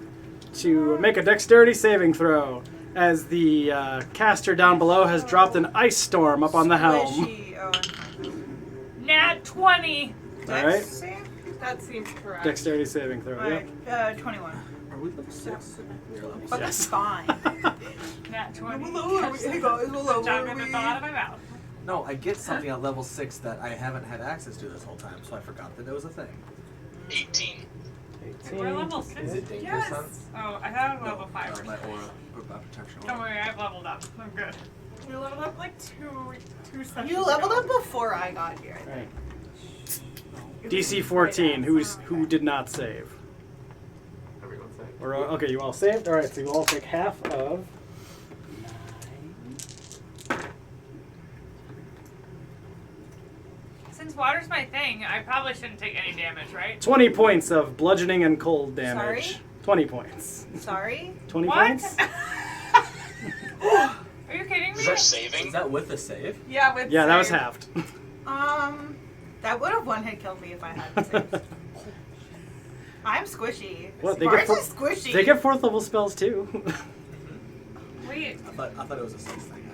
to make a dexterity saving throw. As the caster down below has dropped an ice storm up on the helm. Squishy. Oh, I'm Nat 20. All right, save? that seems correct. dexterity saving throw. Alright, Yep. 21. Are we level 6? We're level But Yes. that's fine. Nat 20. Hey guys, we'll Chop in the bottom of my mouth. No, I get something on level 6 that I haven't had access to this whole time, so I forgot that it was a thing. 18. We're level 6. Is it danger Yes. sense? Oh, I thought it was level 5 or my something. aura protection. Don't worry, I've leveled up. I'm good. We leveled up like two sessions You leveled ago. up before I got here. I think. Right. DC 14. Who did not save? Everyone say. Or okay, you all saved. All right, so you all take half of 9. Since water's my thing, I probably shouldn't take any damage, right? 20 points of bludgeoning and cold damage. Sorry? 20 points. Sorry? 20 What? points? Are you kidding me? For Is saving? that with the save? Yeah, with Yeah, that was save. halved. That would have one hit killed me if I had to. I'm squishy. What, they Bards get are four- squishy. They get 4th level spells too. Wait, I thought it was a 6 thing.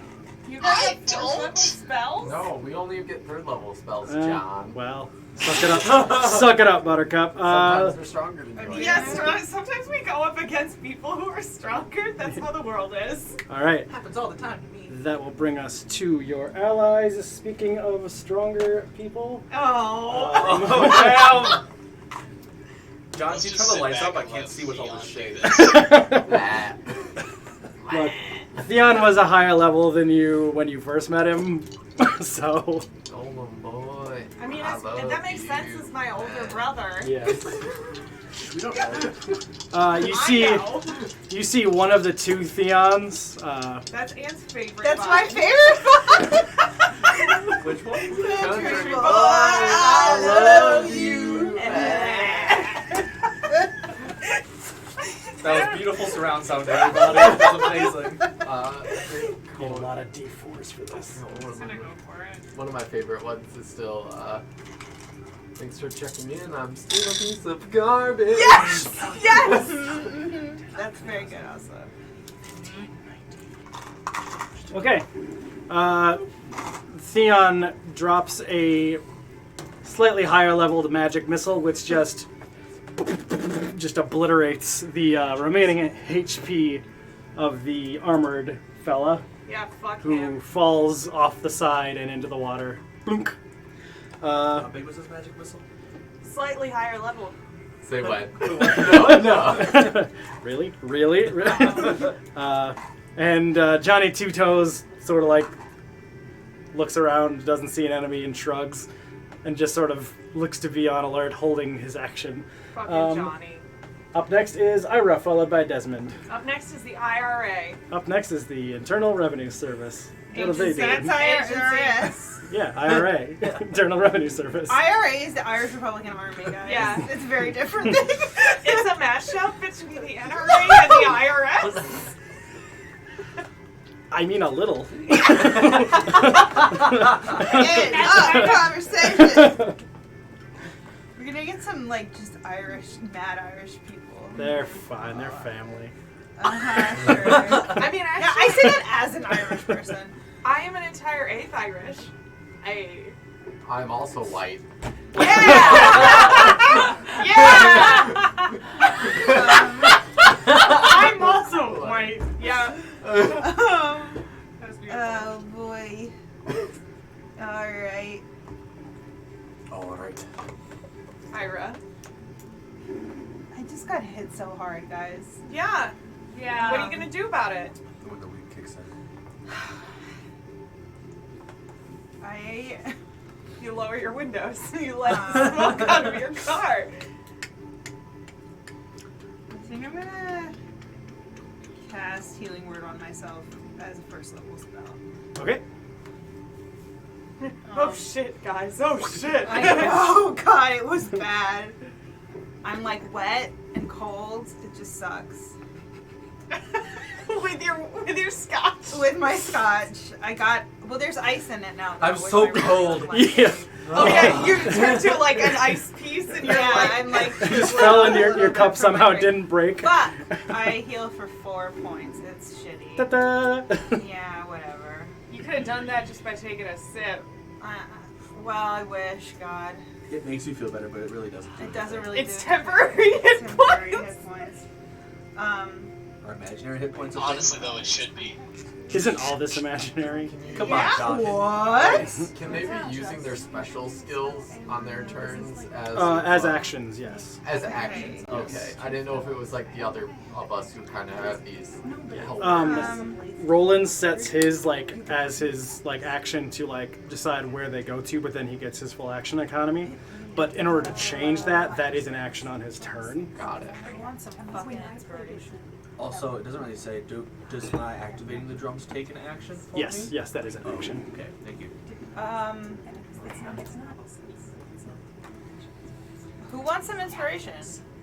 you I got don't. spells? No, we only get third level spells, Uh, John. well, suck it up. Suck it up, Buttercup. Sometimes we're stronger than you. Yes, sometimes we go up against people who are stronger. That's how the world is. All right. Happens all the time to me. that will bring us to your allies. Speaking of stronger people. Oh, damn! John, Let's if you just turn the sit lights back up, I and can't let see with all this Theon shade. do this. Look, Theon was a higher level than you when you first met him, so Golem boy. I mean, I love that makes sense you, as my older man. brother. yes. We don't know. You see one of the two Theons. That's Anne's favorite. That's bug. my favorite one. Which one? Country boy, boy, I love you. That was beautiful surround sound, everybody. That was amazing. Get a lot of D4s for this. I'm gonna go for it. One of my favorite ones is still, thanks for checking in. I'm still a piece of garbage. Yes! Yes! That's very good also. Okay. Theon drops a slightly higher leveled magic missile, which just obliterates the remaining HP of the armored fella, Yeah, fuck who him. falls off the side and into the water. Boonk. How big was this magic missile? Slightly higher level. Say what? No. Really? Really? And Johnny Two Toes sort of like looks around, doesn't see an enemy, and shrugs, and just sort of looks to be on alert, holding his action. Fucking Johnny. Up next is Ira, followed by Desmond. Up next is the IRA. Up next is the Internal Revenue Service. What do they That's do? IRS. Yeah, IRA, Internal Revenue Service. IRA is the Irish Republican Army, guys. Yeah. It's a very different thing. It's a mashup between the NRA and the IRS. I mean, a little. End of conversation. We're gonna get some, like, just mad Irish people. They're fine. They're family. Sure. I mean, actually, Yeah, I say that as an Irish person. I am an entire eighth Irish. I'm also white. Yeah! I'm also white. Yeah. That's beautiful. Oh boy. Alright. Alright. Ira. I just got hit so hard, guys. Yeah. Yeah. What are you gonna do about it? When the weed kicks in. You lower your windows. You let the smoke out of your car. I think I'm gonna cast Healing Word on myself as a first level spell. Okay. Oh shit, guys. Oh shit. Oh god, it was bad. I'm like wet and cold. It just sucks. with your scotch. With my scotch, there's ice in it now. though, I'm which so I really cold. don't like. Yeah. Oh yeah, you turn to like an ice piece and you're Yeah, like, I'm like. You just fell and your cup somehow didn't break. But I heal for 4 points. It's shitty. Ta-da. Yeah, whatever. you could have done that just by taking a sip. Well, I wish, God. It makes you feel better, but it really doesn't. It doesn't really It's do temporary hit temporary points. hit points. Or imaginary hit points. Honestly, though, it should be. Isn't all this imaginary? Come Yeah, on, John. what? Can they be using their special skills on their turns As actions, yes. As actions. Okay. Okay. I didn't know if it was like the other of us who kind of have these. Roland sets his as his action to decide where they go to, but then he gets his full action economy. But in order to change that is an action on his turn. Got it. I want some fucking inspiration. Also, it doesn't really say, does my activating the drums take an action for Yes, me? yes, that is an action. Okay, thank you. Who wants some inspiration?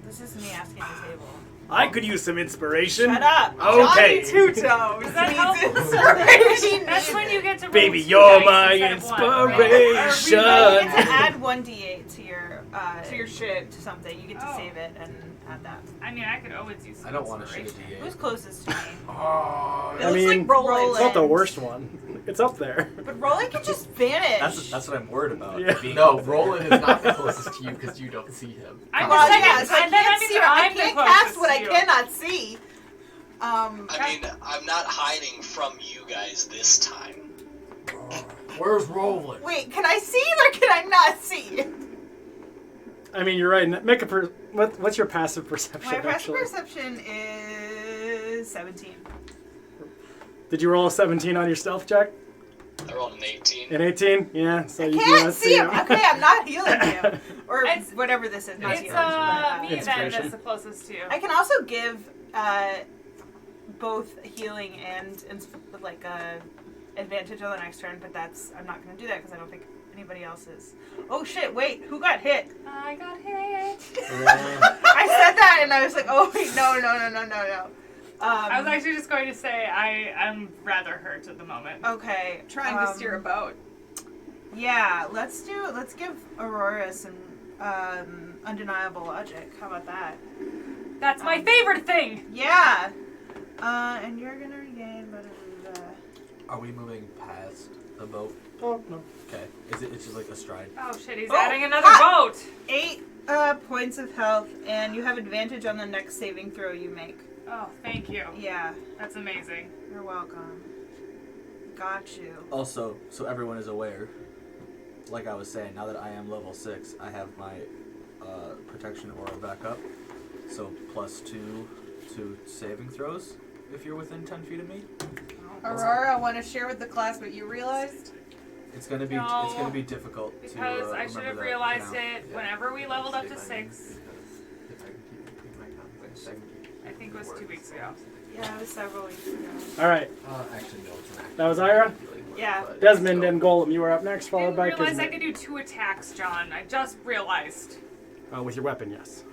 This is me asking the table. I could use some inspiration. Shut up. Okay. Johnny Two Toes Does that help? needs inspiration. That's when you get to roll Baby, 2 you're dice my instead of 1, right? inspiration. You get to add 1d8 to your To your shit. to something. You get to Oh. save it and add that. I mean, I could always use some I don't want to shoot a inspiration. Who's D8. closest to me? Oh, It I looks mean, like Roland. It's not the worst one. It's up there. But Roland can just vanish. That's what I'm worried about. Yeah. being no, up there. Roland is not the closest to you because you don't see him. I'm Well, just yeah, saying, so I and then that can't means see. I I'm the can't closest cast what to I you. cannot see. I mean, I'm not hiding from you guys this time. Where's Roland? Wait, can I see or can I not see? I mean, you're right. Make a what's your passive perception? My passive actually? perception is 17. Did you roll a 17 on your stealth check? I rolled an 18. An 18? Yeah. So you do Can't not see him. Okay, I'm not healing him. Or It's- whatever this is. Not It's healing. me then Inspiration. that's the closest to you. I can also give both healing and advantage on the next turn, but I'm not going to do that because I don't think anybody else is. Oh shit! Wait, who got hit? I got hit. I said that and I was like, oh wait, no. I was actually just going to say I'm rather hurt at the moment. Okay. Trying to steer a boat. Yeah, let's give Aurora some undeniable logic. How about that? That's my favorite thing. Yeah. And you're gonna regain, but Are we moving past the boat? Oh no. Okay. It's just like a stride? Oh shit, he's Oh, adding another boat. 8 points of health, and you have advantage on the next saving throw you make. Oh, thank you. Yeah, That's amazing. you're welcome. Got you. Also, so everyone is aware, like I was saying, now that I am level 6, I have my protection aura back up. So +2 to saving throws if you're within 10 feet of me. Aurora, I want to share with the class what you realized. It's gonna be No, it's gonna be difficult Because to I should remember have that realized for now. it whenever we leveled up to 6. If I can keep it between my conflicts, I can keep it I think it was 2 weeks ago. Yeah, it was several weeks ago. All right. Actually, no, it's an That was Ira? Yeah. Desmond and Golem, you are up next, I followed didn't by realize I Kismet. could do 2 attacks, John. I just realized. With your weapon, yes.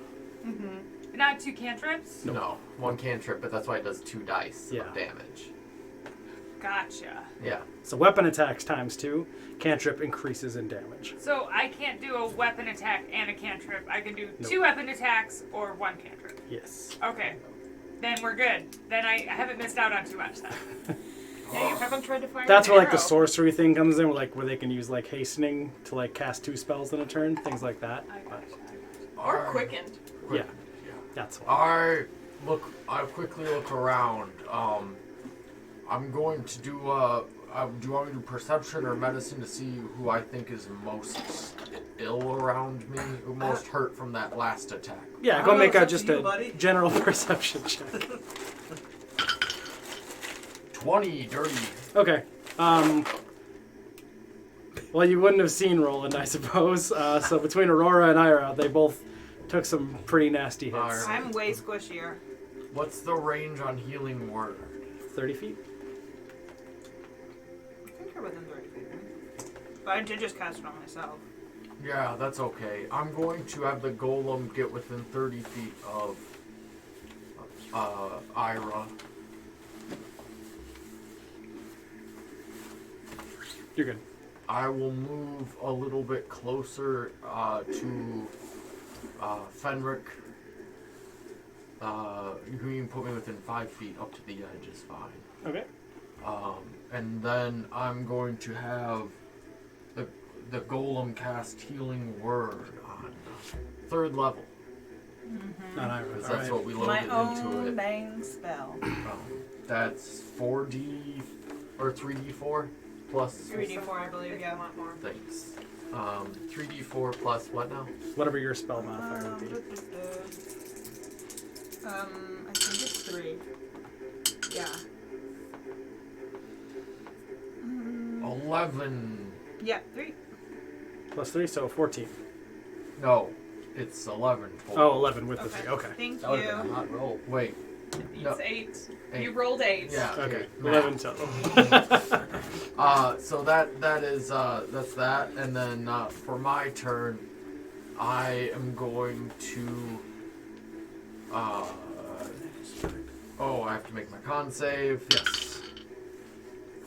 Mm-hmm. Not 2 cantrips? No, one cantrip, but that's why it does 2 dice Yeah. of damage. Gotcha. Yeah. So weapon attacks ×2. Cantrip increases in damage. So I can't do a weapon attack and a cantrip. I can do Nope. 2 weapon attacks or 1 cantrip. Yes. Okay. Then we're good. Then I haven't missed out on too much then. Yeah, you haven't tried to fire That's an where like the arrow. sorcery thing comes in, where they can use like hastening to like cast 2 spells in a turn, things like that. I gotcha. Or quickened. Yeah, that's why. I quickly look around. I'm going to do do you want me to do perception or medicine to see who I think is most ill around me, who most hurt from that last attack? Yeah, I go don't know, make it's a up to just you, a buddy. general perception check. 20, dirty. Okay. Well, you wouldn't have seen Roland, I suppose. So between Aurora and Ira, they both took some pretty nasty hits. Alright. I'm way squishier. What's the range on healing word? 30 feet. I think you're within 30 feet. Right? But I did just cast it on myself. Yeah, that's okay. I'm going to have the golem get within 30 feet of Ira. You're good. I will move a little bit closer to Fenric. You can put me within 5 feet up to the edge is fine. Okay. And then I'm going to have the golem cast healing word on 3rd level. Not Ira. Because All that's right. what we My loaded into own it. bang spell. That's 4D or 3D4 plus 3d4, I believe, yeah. Thanks. 3D4 plus what now? Whatever your spell modifier would be. I think it's 3. Yeah. 11. Yeah, 3. Plus 3, so 14. No, it's 11 total. Oh, 11 with the 3. Okay. Thank That would have been you. a hot roll. Wait. It's No. 8. 8. You rolled 8. Yeah. Okay. math. 11 total. So that is that's that, and then for my turn, I am going to. Oh, I have to make my con save. Yes.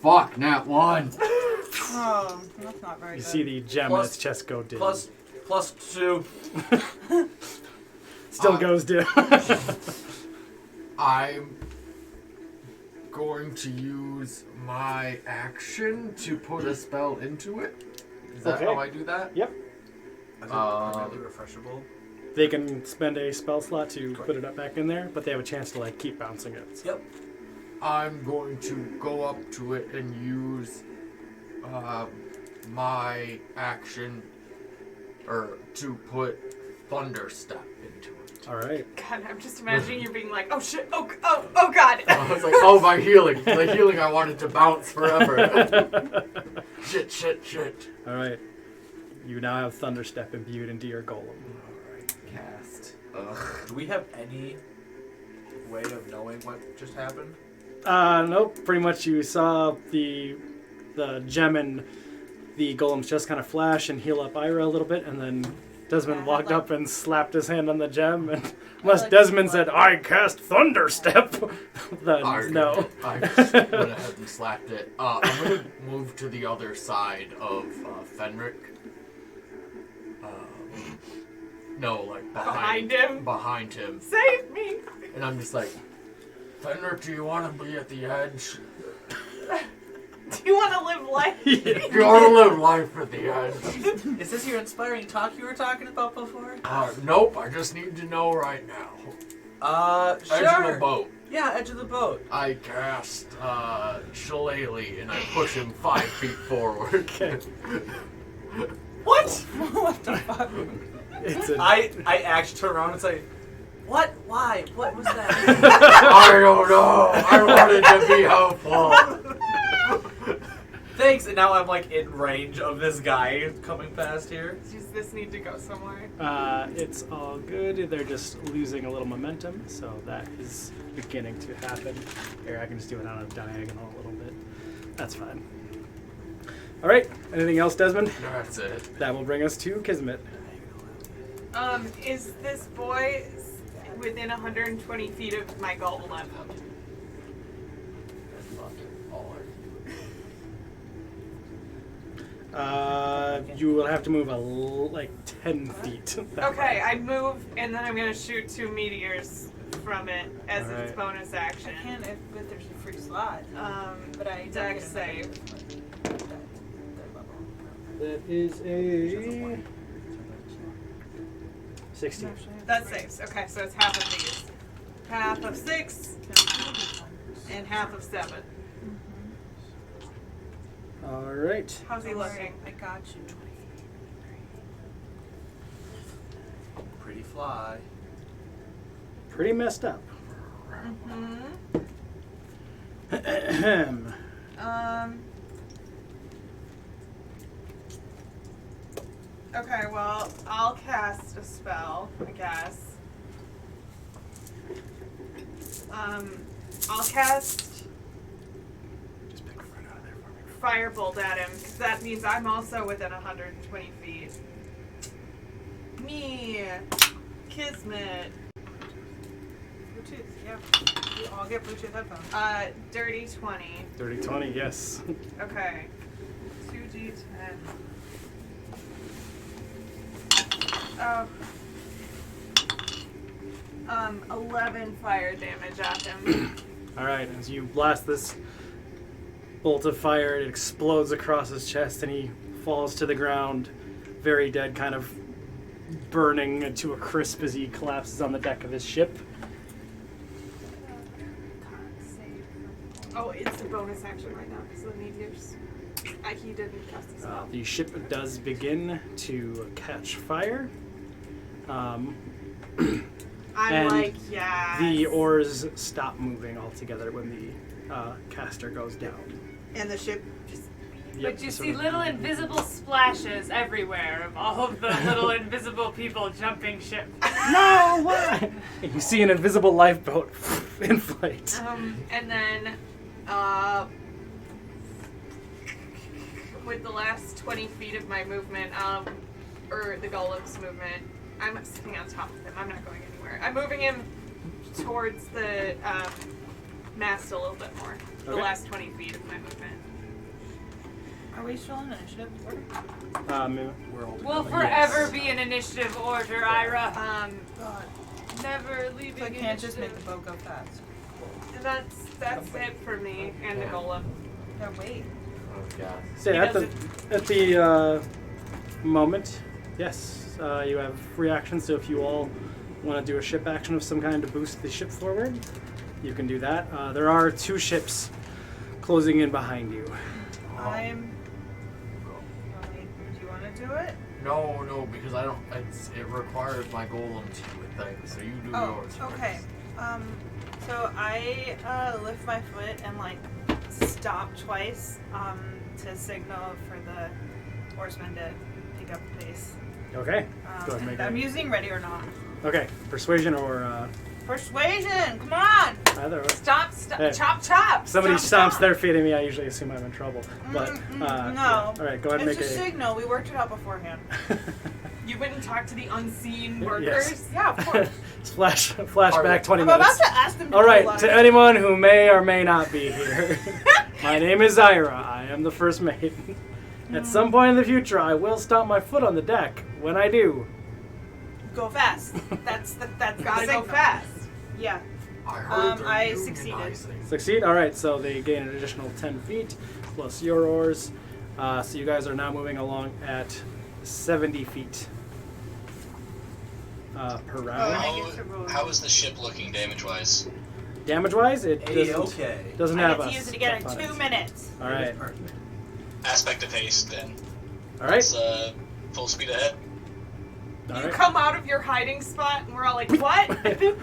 Fuck, nat 1. Oh, that's not very You good. see the gem in Plus- its chest go dim. +2. Still goes dim. I'm going to use my action to put a spell into it. Is that Okay. how I do that? Yep. Is it Um, primarily refreshable? They can spend a spell slot to put it up back in there, but they have a chance to like keep bouncing it. So. Yep. I'm going to go up to it and use my action to put Thunder Step into it. All right. God, I'm just imagining you being like, oh shit, oh God. I was like, oh, my healing. The healing I wanted to bounce forever. Shit. All right. You now have Thunder Step imbued into your golem. Alright, cast. Do we have any way of knowing what just happened? Nope. Pretty much you saw the gem and the golems just kind of flash and heal up Ira a little bit, and then Desmond walked up and slapped his hand on the gem, and unless Desmond said, I cast Thunder Step, then no. I just went ahead and slapped it. I'm going to move to the other side of Fenric. No, like Behind him? Behind him. Save me! And I'm just like, Fenric, do you want to be at the edge? Do you want to live life? You want to live life at the edge? Is this your inspiring talk you were talking about before? Nope, I just need to know right now. Sure. Edge of the boat. Yeah, edge of the boat. I cast Shillelagh and I push him 5 feet forward. Okay. What? What the fuck? It's a, I actually turn around and say, what? Why? What was that? I don't know. I wanted to be helpful. Thanks. And now I'm like in range of this guy coming past here. Does this need to go somewhere? it's all good. They're just losing a little momentum, so that is beginning to happen. Here, I can just do it on a diagonal a little bit. That's fine. All right. Anything else, Desmond? That's it. That will bring us to Kismet. Is this boy within 120 feet of my golem? You will have to move like 10 feet. Okay, I move, and then I'm going to shoot 2 meteors from it as All its right. bonus action. I can if there's a free slot. But I don't Dex get save. their level. That is a 16. That saves. Okay, so it's half of these. Half of 6 and half of 7. All right. How's he looking? I got you. 20. Pretty fly. Pretty messed up. Mm-hmm. Okay, well, I'll cast a spell, I guess. I'll cast Just pick a friend out of there for me. Firebolt at him, because that means I'm also within 120 feet. Me, Kismet. Bluetooth, yeah. We all get Bluetooth headphones. Dirty 20. Dirty 20, yes. Okay. 2d10. Oh. 11 fire damage at him. All right, as you blast this bolt of fire, it explodes across his chest, and he falls to the ground, very dead, kind of burning to a crisp as he collapses on the deck of his ship. Oh, it's a bonus action right now because of the meteors. He didn't cast a spell. The ship does begin to catch fire. I'm and like, yeah. The oars stop moving altogether when the caster goes down. And the ship just... Yep, But you sort see of- little invisible splashes everywhere of all of the little invisible people jumping ship. No, what? You see an invisible lifeboat in flight. And then, with the last 20 feet of my movement, or the golem's movement, I'm sitting on top of him. I'm not going anywhere. I'm moving him towards the mast a little bit more. The Okay. last 20 feet of my movement. Are we still in initiative order? We're all Will together. forever be an initiative order, Ira. God. Never leaving So I can't just make the initiative. boat go fast. And that's it for me and the golem. No, wait. Oh, God. So He at the moment, Yes, you have free actions, so if you all want to do a ship action of some kind to boost the ship forward, you can do that. There are 2 ships closing in behind you. I'm. Do you want to do it? No, because I don't. It requires my golem to do a thing, so you do yours. Okay. So I lift my foot and like stop twice to signal for the horsemen to pick up the pace. Okay. Go ahead and make I'm it. using ready or not. Okay, persuasion or Persuasion! Come on! either way. Stop, Hey. chop, chop. Somebody stop, stomps their feet at me, I usually assume I'm in trouble. But, no. yeah. All right, go ahead and It's make a signal. We worked it out beforehand. You went and talked to the unseen Yes. workers. Yeah, of course. Flashback 20 I'm about minutes. to ask them to All do right, a lot to of- anyone who may or may not be here, my name is Zyra. I am the first mate. At some point in the future, I will stomp my foot on the deck. When I do, Go fast. That's Gotta the go signal. fast. Yeah. I heard they're I unionizing. succeeded. succeed. All right, so they gain an additional 10 feet plus your oars. So you guys are now moving along at 70 feet per round. I get to roll. How is the ship looking damage-wise? Damage-wise, it doesn't, A-okay. doesn't I have get a to use it again in stuff on 2 it. minutes. All right, Aspect of haste, then. all right, It's full speed ahead. all You right. come out of your hiding spot, and we're all like, "What?" It's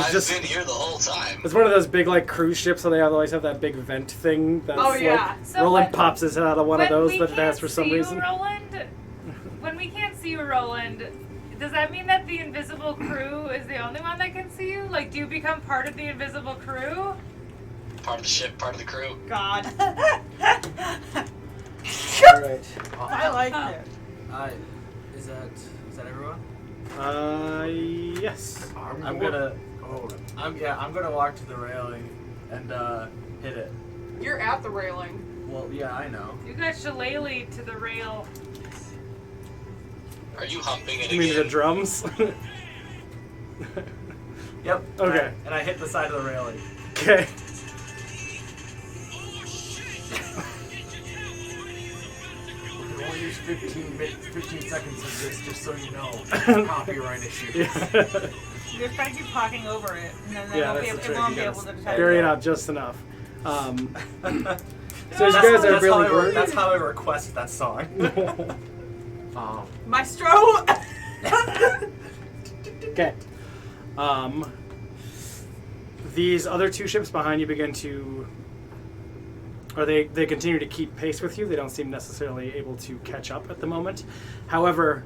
I've just- been here the whole time. It's one of those big like cruise ships, so they always have that big vent thing. That's Oh, yeah. like So Roland when- pops his head out of one of When those we that it has can't for some see reason. You, Roland, when we can't see you, Roland, does that mean that the invisible crew is the only one that can see you? Like, do you become part of the invisible crew? Part of the ship, part of the crew. God. All right. I like it. Is that everyone? Yes. I'm gonna walk to the railing and hit it. You're at the railing. Well, yeah, I know. You got shillelagh to the rail. Are you humping it You mean the again? drums? Yep. Okay. And I hit the side of the railing. Okay. We can only use 15 seconds of this, just so you know. Copyright issues. Yeah. You just gotta keep talking over it, and then Yeah, they that's won't the be, trick. it won't You be gotta able to detect bury it it. out just enough. So you That's guys how- are that's really how I worried. That's how I request that song. Maestro. Okay. These other 2 ships behind you begin to, or they continue to keep pace with you. They don't seem necessarily able to catch up at the moment. However,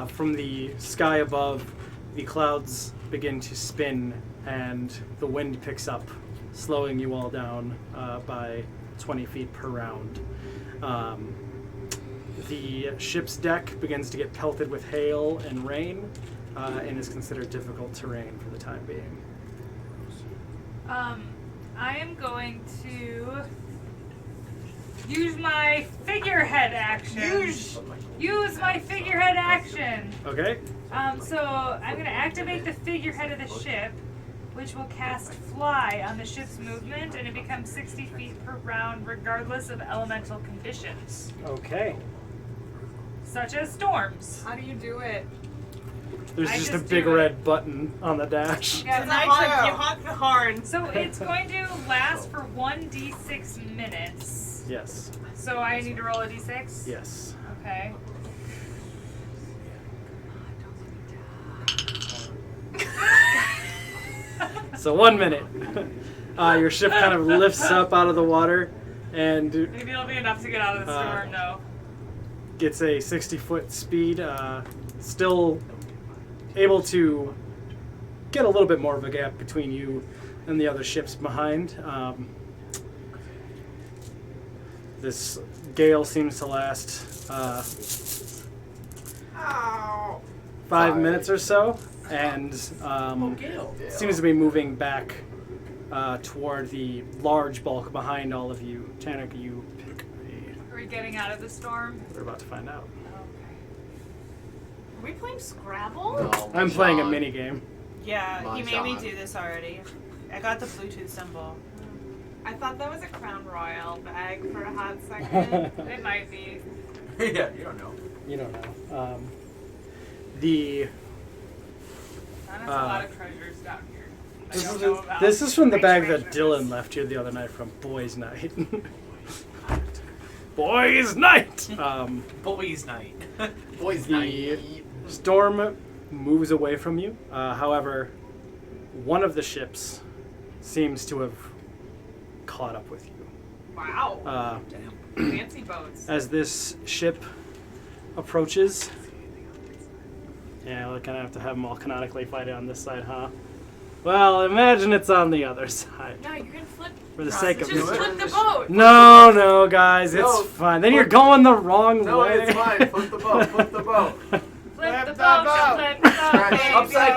from the sky above, the clouds begin to spin and the wind picks up, slowing you all down by 20 feet per round. The ship's deck begins to get pelted with hail and rain, and is considered difficult terrain for the time being. I am going to use my figurehead action. Use my figurehead action. Okay. So I'm going to activate the figurehead of the ship, which will cast Fly on the ship's movement, and it becomes 60 feet per round regardless of elemental conditions, Okay. such as storms. How do you do it? There's I just a just big do it. red button on the dash. Yeah, You it's honk the horn. So it's going to last for 1d6 minutes. Yes. So I need to roll a d6? Yes. Okay. So 1 minute. Your ship kind of lifts up out of the water and Maybe it'll be enough to get out of the storm, no. gets a 60-foot speed. Still able to get a little bit more of a gap between you and the other ships behind. This gale seems to last Ow. 5 minutes or so, and seems to be moving back toward the large bulk behind all of you. Tanika, you pick a... Are we getting out of the storm? We're about to find out. Okay. Are we playing Scrabble? No, I'm playing a Mahjong. mini game. Yeah, he made me Mahjong. do this already. I got the Bluetooth symbol. I thought that was a Crown Royal bag for a hot second. It might be. Yeah, you don't know. You don't know. The That's a lot of treasures down here. I this don't is, know about this is from the great bag that treasures. Dylan left you the other night from Boys' Night. Boys' Night. Boys' night. Boys, The night. storm moves away from you. However, one of the ships seems to have caught up with you. Wow. Damn. Fancy boats. As this ship approaches, yeah, we're gonna have to have them all canonically fight it on this side, huh? Well, imagine it's on the other side. No, you can flip. For the sake of Just it. flip the boat. No, guys, it's No. fine. Then you're going the wrong No, way. it's fine. Flip the boat. Flip the boat. Flip the boat, flip the boat. Scratch.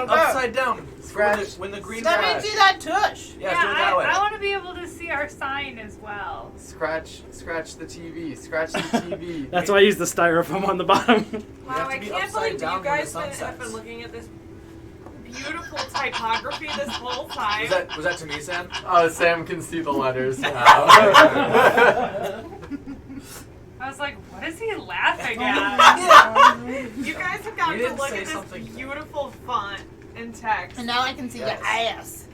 Upside down. Scratch. When the green Let me flash. do that tush. Yeah, Yeah, do it that way. I want to be able to see our sign as well. Scratch the TV. Scratch the TV. That's why I use the styrofoam on the bottom. Wow, have to I be can't upside believe down you when the guys sun have been sets. looking at this beautiful typography this whole time. Was that to me, Sam? Oh, Sam can see the letters now. I was like, what is he laughing at? You guys have gotten You to didn't look say at this something. beautiful font and text. And now I can see Yes. your ass.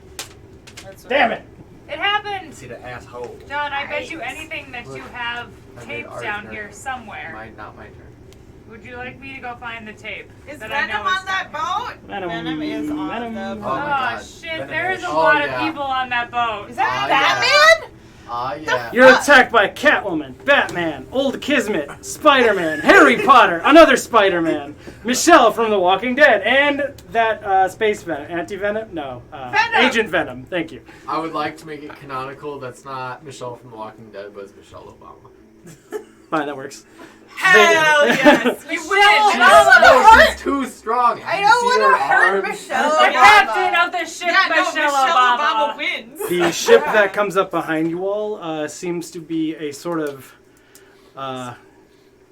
That's what Damn it! It happened. See the asshole. John, I bet you anything that you have I made taped art down here. here somewhere. Not my turn. Would you like me to go find the tape? Is that I know Venom is on that down here? boat? Venom is on Venom. the Oh boat. my Oh, God. shit, Venom there's is- a Oh, lot yeah. of people on that boat. Is that yeah. Batman? Yeah. You're attacked by Catwoman, Batman, Old Kismet, Spider-Man, Harry Potter, another Spider-Man, Michelle from The Walking Dead, and that Space Venom, Anti-Venom? No, Venom! Agent Venom. Thank you. I would like to make it canonical. That's not Michelle from The Walking Dead, but it's Michelle Obama. Fine, that works. Hell yes! You Shit, win! No, she's too strong. I You don't see want her to hurt arms? Michelle The Obama. captain of the ship, Yeah, no, Michelle Obama Obama. wins. The ship that comes up behind you all seems to be a sort of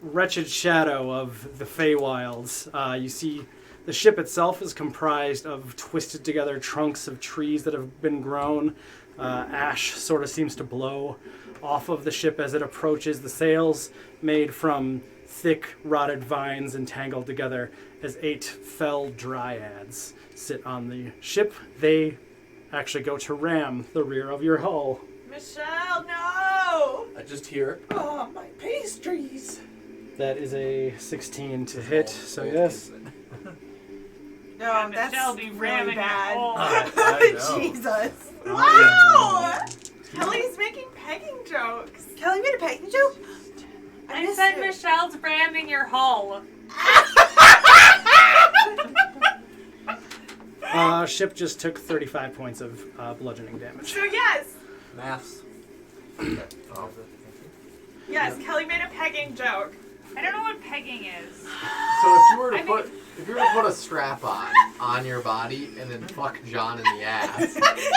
wretched shadow of the Feywilds. You see the ship itself is comprised of twisted together trunks of trees that have been grown. Ash sort of seems to blow off of the ship as it approaches. The sails made from thick rotted vines entangled together as 8 fell dryads sit on the ship. They actually go to ram the rear of your hull. Michelle, no! I just hear. Oh, my pastries. That is a 16 to hit, so yes. No, Yeah, that's Michelle be really ramming bad. your hole. I know. Jesus. Wow! Kelly's making pegging jokes. Kelly made a pegging joke? I missed said it. Michelle's ramming your hull. Ship just took 35 points of bludgeoning damage. So yes, Maths. yes, Kelly made a pegging joke. I don't know what pegging is. So if you were to I mean- put a strap on your body and then fuck John in the ass,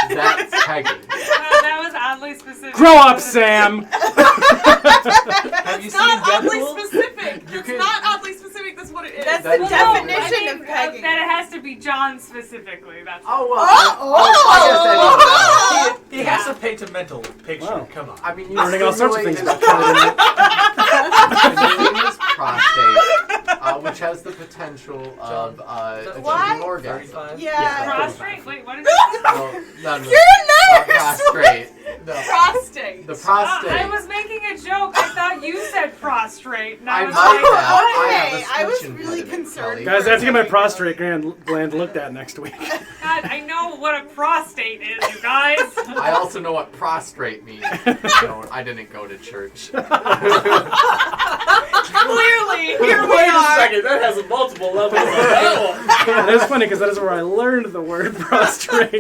that's pegging. That was oddly specific. Grow up, Sam! Have you It's seen not oddly Deadpool? specific. You It's can- not oddly specific. That's what it is. That's That the is definition I mean, of pegging. that it has to be John specifically. That's Oh well. Oh, I guess I He has to paint a mental picture. Wow. Come on. I mean, you Learning all sorts of things stimulate about his prostate, which has the potential of achieving What? orgasm. 35? Yeah. prostrate. Wait, what is it? Well, no, You're not nervous. prostrate. No, prostate. the prostate. I was making a joke. I thought you said prostrate, and I I was might like, have. what? I have a Okay, I was speech really impediment, concerned. Kelly. Guys, I have to get my prostrate gland looked at next week. God, I know what a prostate is, you guys. I also know what prostrate means. I didn't go to church. Clearly, here we Wait a are. second, that has multiple levels. That is funny because that is where I learned the word prostrate.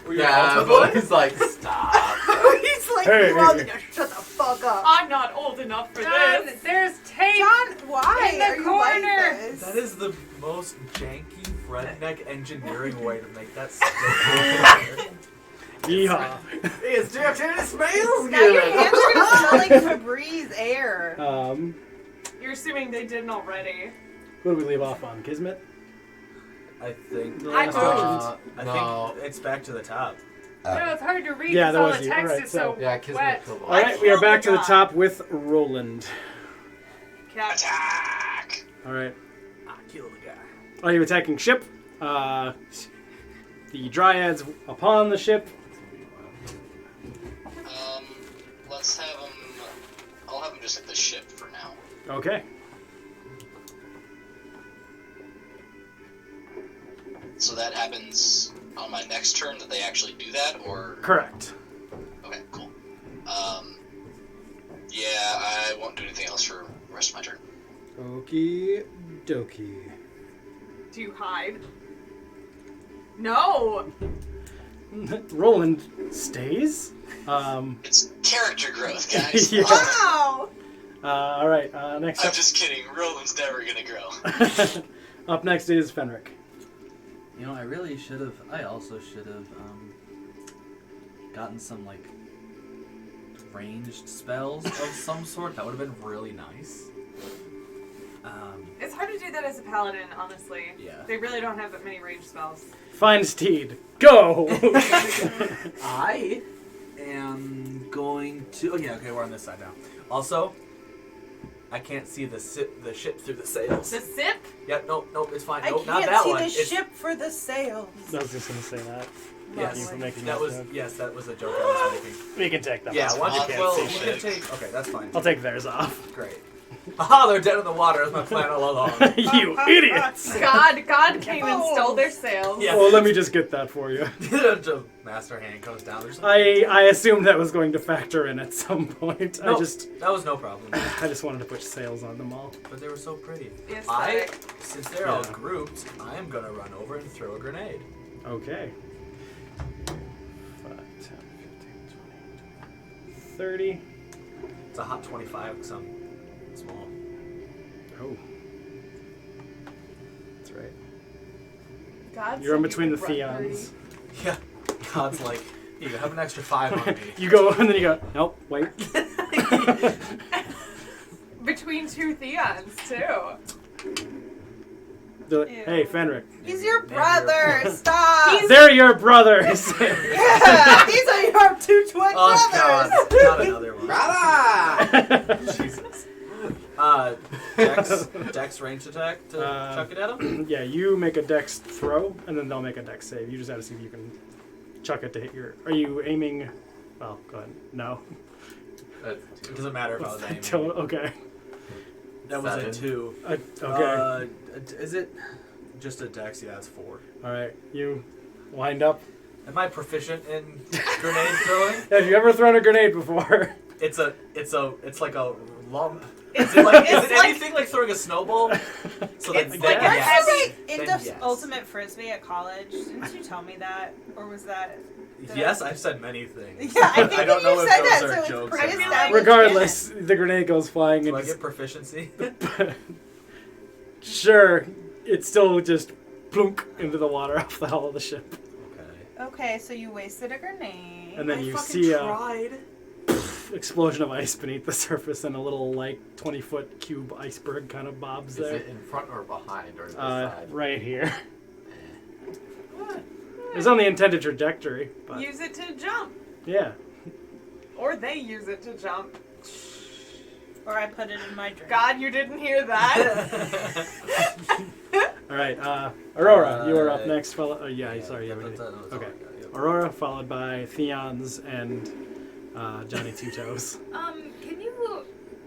Were you Yeah, multiple? but he's like, stop. He's like, Hey. you all need to shut the fuck up. I'm not old enough for John, this. there's tape. John, why In the are you corner. like this? That is the most janky redneck engineering way to make that stick. Yeehaw. It's Jack and it smells Now your good. hands are gonna smell like Febreze air. You're assuming they didn't already. What do we leave off on? Kismet? I think. The I last moved. options? I No. think it's back to the top. No, it's hard to read Yeah, because that all was the you. text Alright, is so Yeah, Kismet wet. killed Alright, we are killed back the to the guy. top with Roland. Catch. Attack! All right. Ah, kill the guy. Are you attacking ship? The dryads upon the ship. Let's have him. I'll have him just hit the ship for now. Okay. So that happens on my next turn that they actually do that, or Correct. okay, cool. Yeah, I won't do anything else for the rest of my turn. Okie dokie. Do you hide? No! Roland stays. It's character growth, guys. Yeah. Wow! All right. Next I'm up. just kidding. Roland's never gonna grow. Up next is Fenric. You know, I also should have gotten some, like, ranged spells of some sort. That would have been really nice. It's hard to do that as a paladin, honestly. Yeah. They really don't have that many range spells. Find Steed. Go! I am going to... Oh, yeah, okay, we're on this side now. Also, I can't see the ship through the sails. The sip? Yeah, nope, it's fine. I Nope, can't not that see one. the It's- ship for the sails. I was just gonna say that. Yes, You for making that was joke. yes, that was a joke I was making. We can take that. Yeah, one. once You fine. can't Well, see we shit. can take. Okay, that's fine. I'll take theirs off. Great. Aha, they're dead in the water. That's my plan all along. You idiots! God came and stole their sails. Yeah. Well, let me just get that for you. The master hand comes down. There's I assumed that was going to factor in at some point. no, I just no problem. wanted to put sails on them all. But they were so pretty. Yes, Since they're all Yeah. grouped, I am gonna run over and throw a grenade. Okay. 5, 10, 15, 20, 30. It's a hot 25 because I'm small. Oh. That's right. God You're in said between you the could run Theons. Yeah. God's like, you have an extra 5 on me. You go, and then you go, nope, wait. 30. Between two Theons, too. They're like, Ew. hey, Fenric. He's your brother. Stop. They're your brothers! Yeah, these are your two twin Oh brothers. God, not another one. Jesus. Dex range attack to chuck it at him? Yeah, you make a dex throw, and then they'll make a dex save. You just have to see if you can chuck it to hit your... Are you aiming... Well, go ahead. No. It doesn't matter if I was aiming. Okay. That was a 7. 2. Okay. Is it just a dex? Yeah, it's 4. Alright, you wind up. Am I proficient in grenade throwing? Have you ever thrown a grenade before? It's like a lump. It's Is it like it's like- anything like throwing a snowball? So It's then, like then weren't yes. you into Then yes. ultimate frisbee at college? Didn't you tell me that, or was that? Yes, I've said many things. Yeah, I think I don't that you know if said those that. are So it's jokes pretty or not. established Regardless, the grenade goes flying Do and I just... get proficiency? Sure, it's still just plunk into the water off the hull of the ship. Okay. Okay, so you wasted a grenade. And then I you fucking see a tried. explosion of ice beneath the surface and a little, like, 20-foot cube iceberg kind of bobs Is there. it in front or behind or this side? Right here. It's on the intended trajectory, but Use it to jump. yeah. Or they use it to jump. Or I put it in my drink. God, you didn't hear that. All right, Aurora, you are up Uh, next. Sorry, you have that's- anything. that's all Okay. I got, yeah. Aurora, followed by Theons and Johnny Two Toes. Can you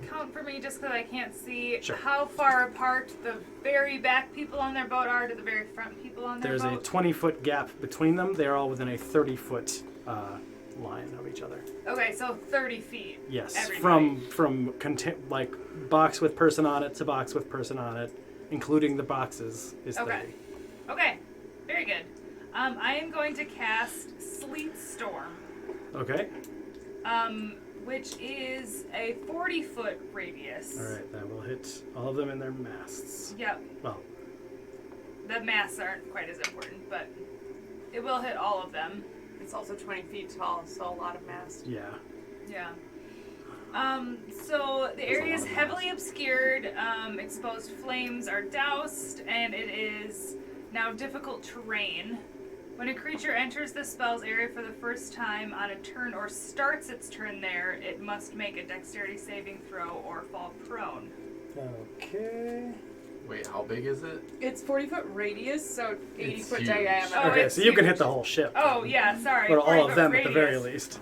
count for me, just because I can't see, Sure. how far apart the very back people on their boat are to the very front people on their There's a boat? 20-foot gap between them. They're all within a 30-foot line of each other. Okay, so 30 feet. Yes, Everybody. from like box with person on it to box with person on it, including the boxes, is Okay. 30. Okay, very good. I am going to cast Sleet Storm, Okay. which is a 40-foot radius. All right, that will hit all of them in their masts. Yep. Well, The masts aren't quite as important, but it will hit all of them. It's also 20 feet tall, so a lot of mast. yeah. Yeah. So the area is heavily obscured, exposed flames are doused, and it is now difficult terrain. When a creature enters the spell's area for the first time on a turn or starts its turn there, it must make a dexterity saving throw or fall prone. Okay. Wait, how big is it? It's 40-foot radius, so 80 It's foot huge. diameter. Oh, Okay, it's so you can hit huge. the whole ship. Oh, yeah, sorry. Or all 40 of foot them at the very radius. least.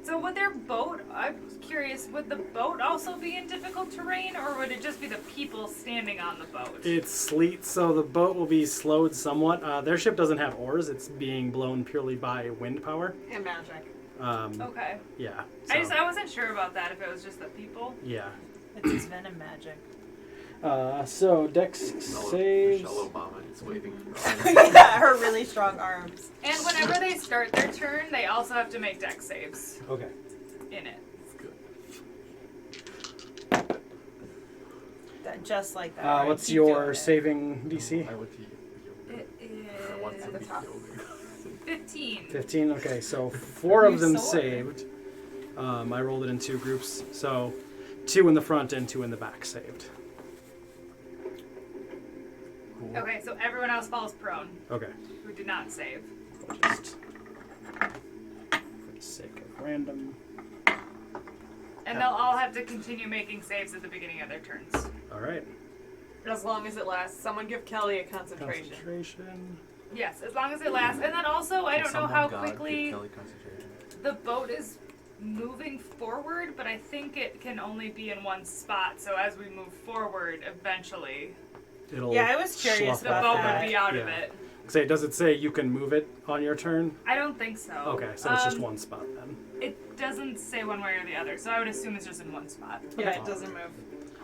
So would their boat, I'm curious, would the boat also be in difficult terrain, or would it just be the people standing on the boat? It's sleet, so the boat will be slowed somewhat. Their ship doesn't have oars. It's being blown purely by wind power. And magic. Okay. Yeah. I so, wasn't sure about that, if it was just the people. Yeah. It's his venom magic. So Dex saves. Michelle Obama is waving. Yeah, her really strong arms. And whenever they start their turn, they also have to make dex saves Okay. in it. Just like that. right? What's Keep your doing it. saving DC? I would be. It I want is to be yielding. 15. 15. Okay, so 4 of Your them sword. saved. I rolled it in 2 groups, so 2 in the front and 2 in the back saved. Cool. Okay, so everyone else falls prone Okay. who did not save. Just for the sake of random. And they'll all have to continue making saves at the beginning of their turns. All right. As long as it lasts. Someone give Kelly a concentration. Concentration. Yes, as long as it lasts. And then also, I don't know how quickly Kelly concentration. the boat is moving forward, but I think it can only be in one spot. So as we move forward, eventually, It'll Yeah, I was curious slough the about boat that. would be out of Yeah. it. Say, does it say you can move it on your turn? I don't think so. Okay, so it's just one spot then. It doesn't say one way or the other, so I would assume it's just in one spot. Yeah, it doesn't move.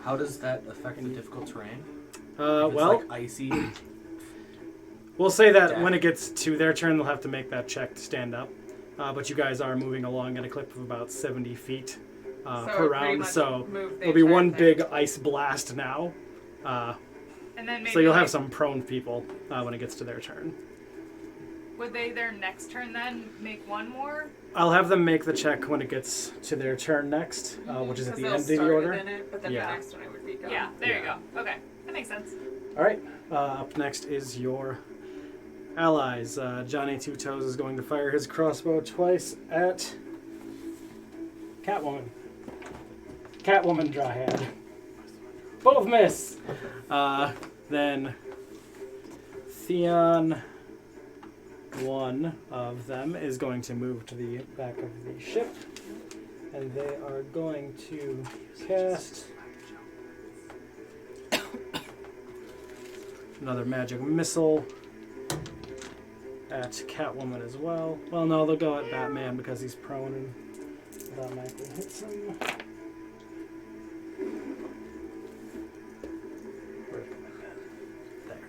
How does that affect the difficult terrain? If Well, it's like icy. we'll say that Yeah. when it gets to their turn, they'll have to make that check to stand up. But you guys are moving along at a clip of about 70 feet So per pretty round, much so move the there'll be entire one thing. big ice blast now. And then maybe So you'll like, have some prone people when it gets to their turn. Would they their next turn then make one more? I'll have them make the check when it gets to their turn next, which is at the Because end of they'll the start order. it in it, but then Yeah. the next one it would be gone. Yeah, there Yeah. you go. Okay, that makes sense. All right. Up next is your allies. Johnny Two Toes is going to fire his crossbow twice at Catwoman. Catwoman Dryad. Both miss. Then Theon, one of them, is going to move to the back of the ship, and they are going to cast another magic missile at Catwoman as well. Well, no, they'll go at Batman because he's prone and automatically hits him. Where's my pen? There.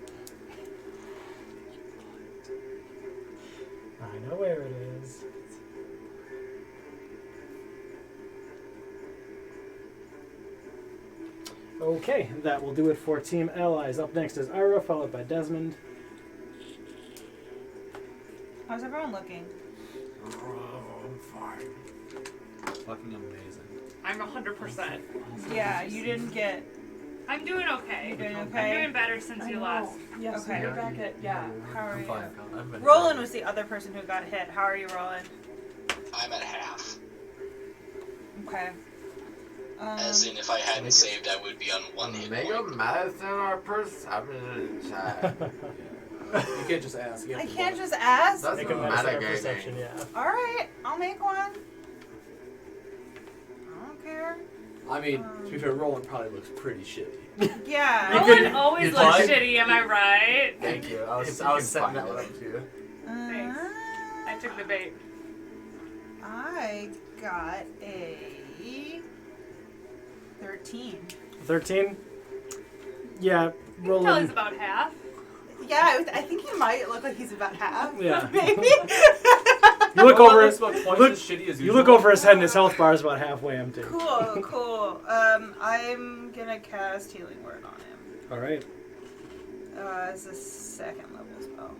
I know where it is. Okay, that will do it for Team Allies. Up next is Ira, followed by Desmond. How's everyone looking? I'm fine. Fucking amazing. I'm 100%. Yeah, you didn't get. I'm doing okay. You're doing I'm okay? doing better since you last. Yes, Okay. you're back at, yeah. How are I'm you? fine. I've been Roland was the other person who got hit. How are you, Roland? I'm at half. Okay. As in, if I hadn't saved, I would be on one hit Make a point. medicine or perception check. You can't just ask. You have I to can't roll. just ask. That's Make a medicine or metagaming. perception, yeah. Alright, I'll make one. I don't care. I mean, to be fair, Roland probably looks pretty shitty. Yeah. Roland always you'd looks like- shitty, am I right? Thank you. I was If you can setting find that one it. up to you. Thanks. I took the bait. I got a 13. 13? Yeah, You can tell he's Roland. about half. Yeah, I think he might look like he's about half. Yeah. Maybe. You look over Looks about twice look- as shitty as You usual. look over his head and his health bar is about halfway empty. Cool, cool. I'm gonna cast Healing Word on him. Alright. It's a second level spell.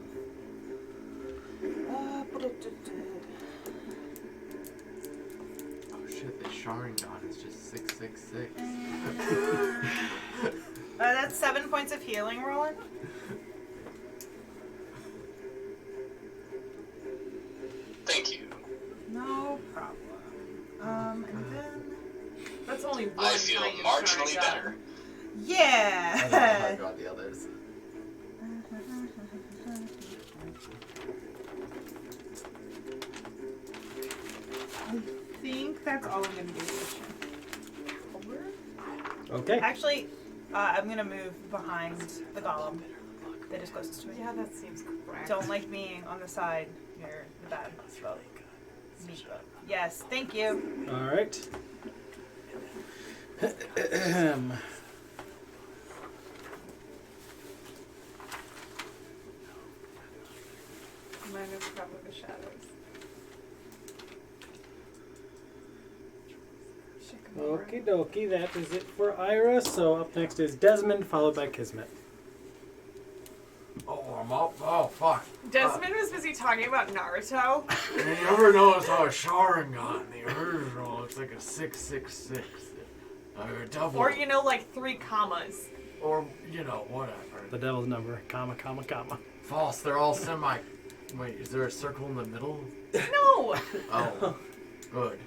Oh shit, the Sharingan is just 666. That's 7 points of healing, Roland. Thank you. No problem. And then That's only one. I feel feel like a marginally shotgun. better. I don't know how I Yeah. got the others. I think that's all I'm gonna do this turn. Okay. Actually, I'm gonna move behind the golem that is closest to me. Yeah, that seems correct. Don't like being on the side near the bad boat. Meat boat. Yes, thank you. All right. Mine is probably the shadows. Okie dokie, that is it for Ira. So up next is Desmond, followed by Kismet. Oh, I'm up. Oh, fuck. Desmond was busy talking about Naruto. You ever notice how a Sharingan, the original, it's like a 666. A double. Or, like 3 commas. Or, whatever. The devil's number, comma, comma, comma. False. They're all semi. Wait, is there a circle in the middle? No! Oh, good.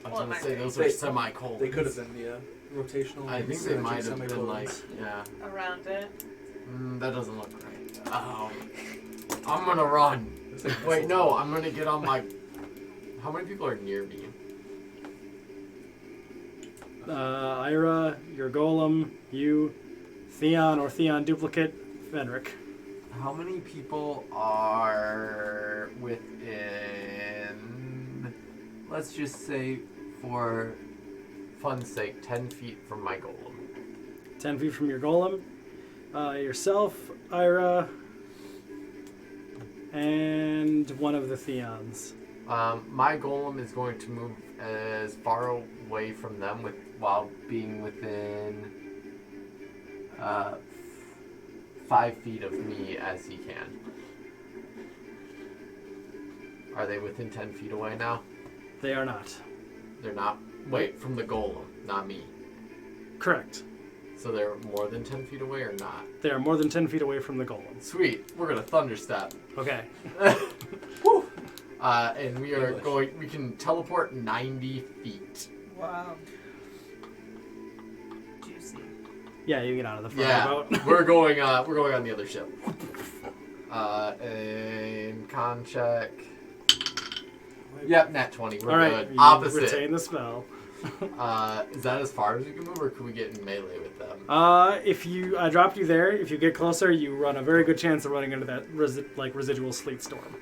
I was Well, it gonna might say be. those are semicolons. They could have been, yeah. Rotational. I think they might have been like, yeah. Around it. That doesn't look right. I'm gonna run. Wait, no, I'm gonna get on my. How many people are near me? Ira, your golem, you, Theon or Theon duplicate, Fenric. How many people are within, let's just say, for fun's sake, 10 feet from my golem? 10 feet from your golem. Yourself, Ira, and one of the Theons. My golem is going to move as far away from them while being within 5 feet of me as he can. Are they within 10 feet away now? They are not. They're not. Wait, from the golem, not me. Correct. So they're more than 10 feet away or not? They are more than 10 feet away from the golem. Sweet. We're gonna thunderstep. Okay. Woo! And we are English. we can teleport 90 feet. Wow. Juicy. Yeah, you get out of the front Yeah, of the boat. we're going on the other ship. And con check. Yep, nat 20. We're All right. good. You Opposite. retain the spell. Is that as far as we can move, or can we get in melee with them? If I dropped you there, if you get closer, you run a very good chance of running into that residual sleet storm.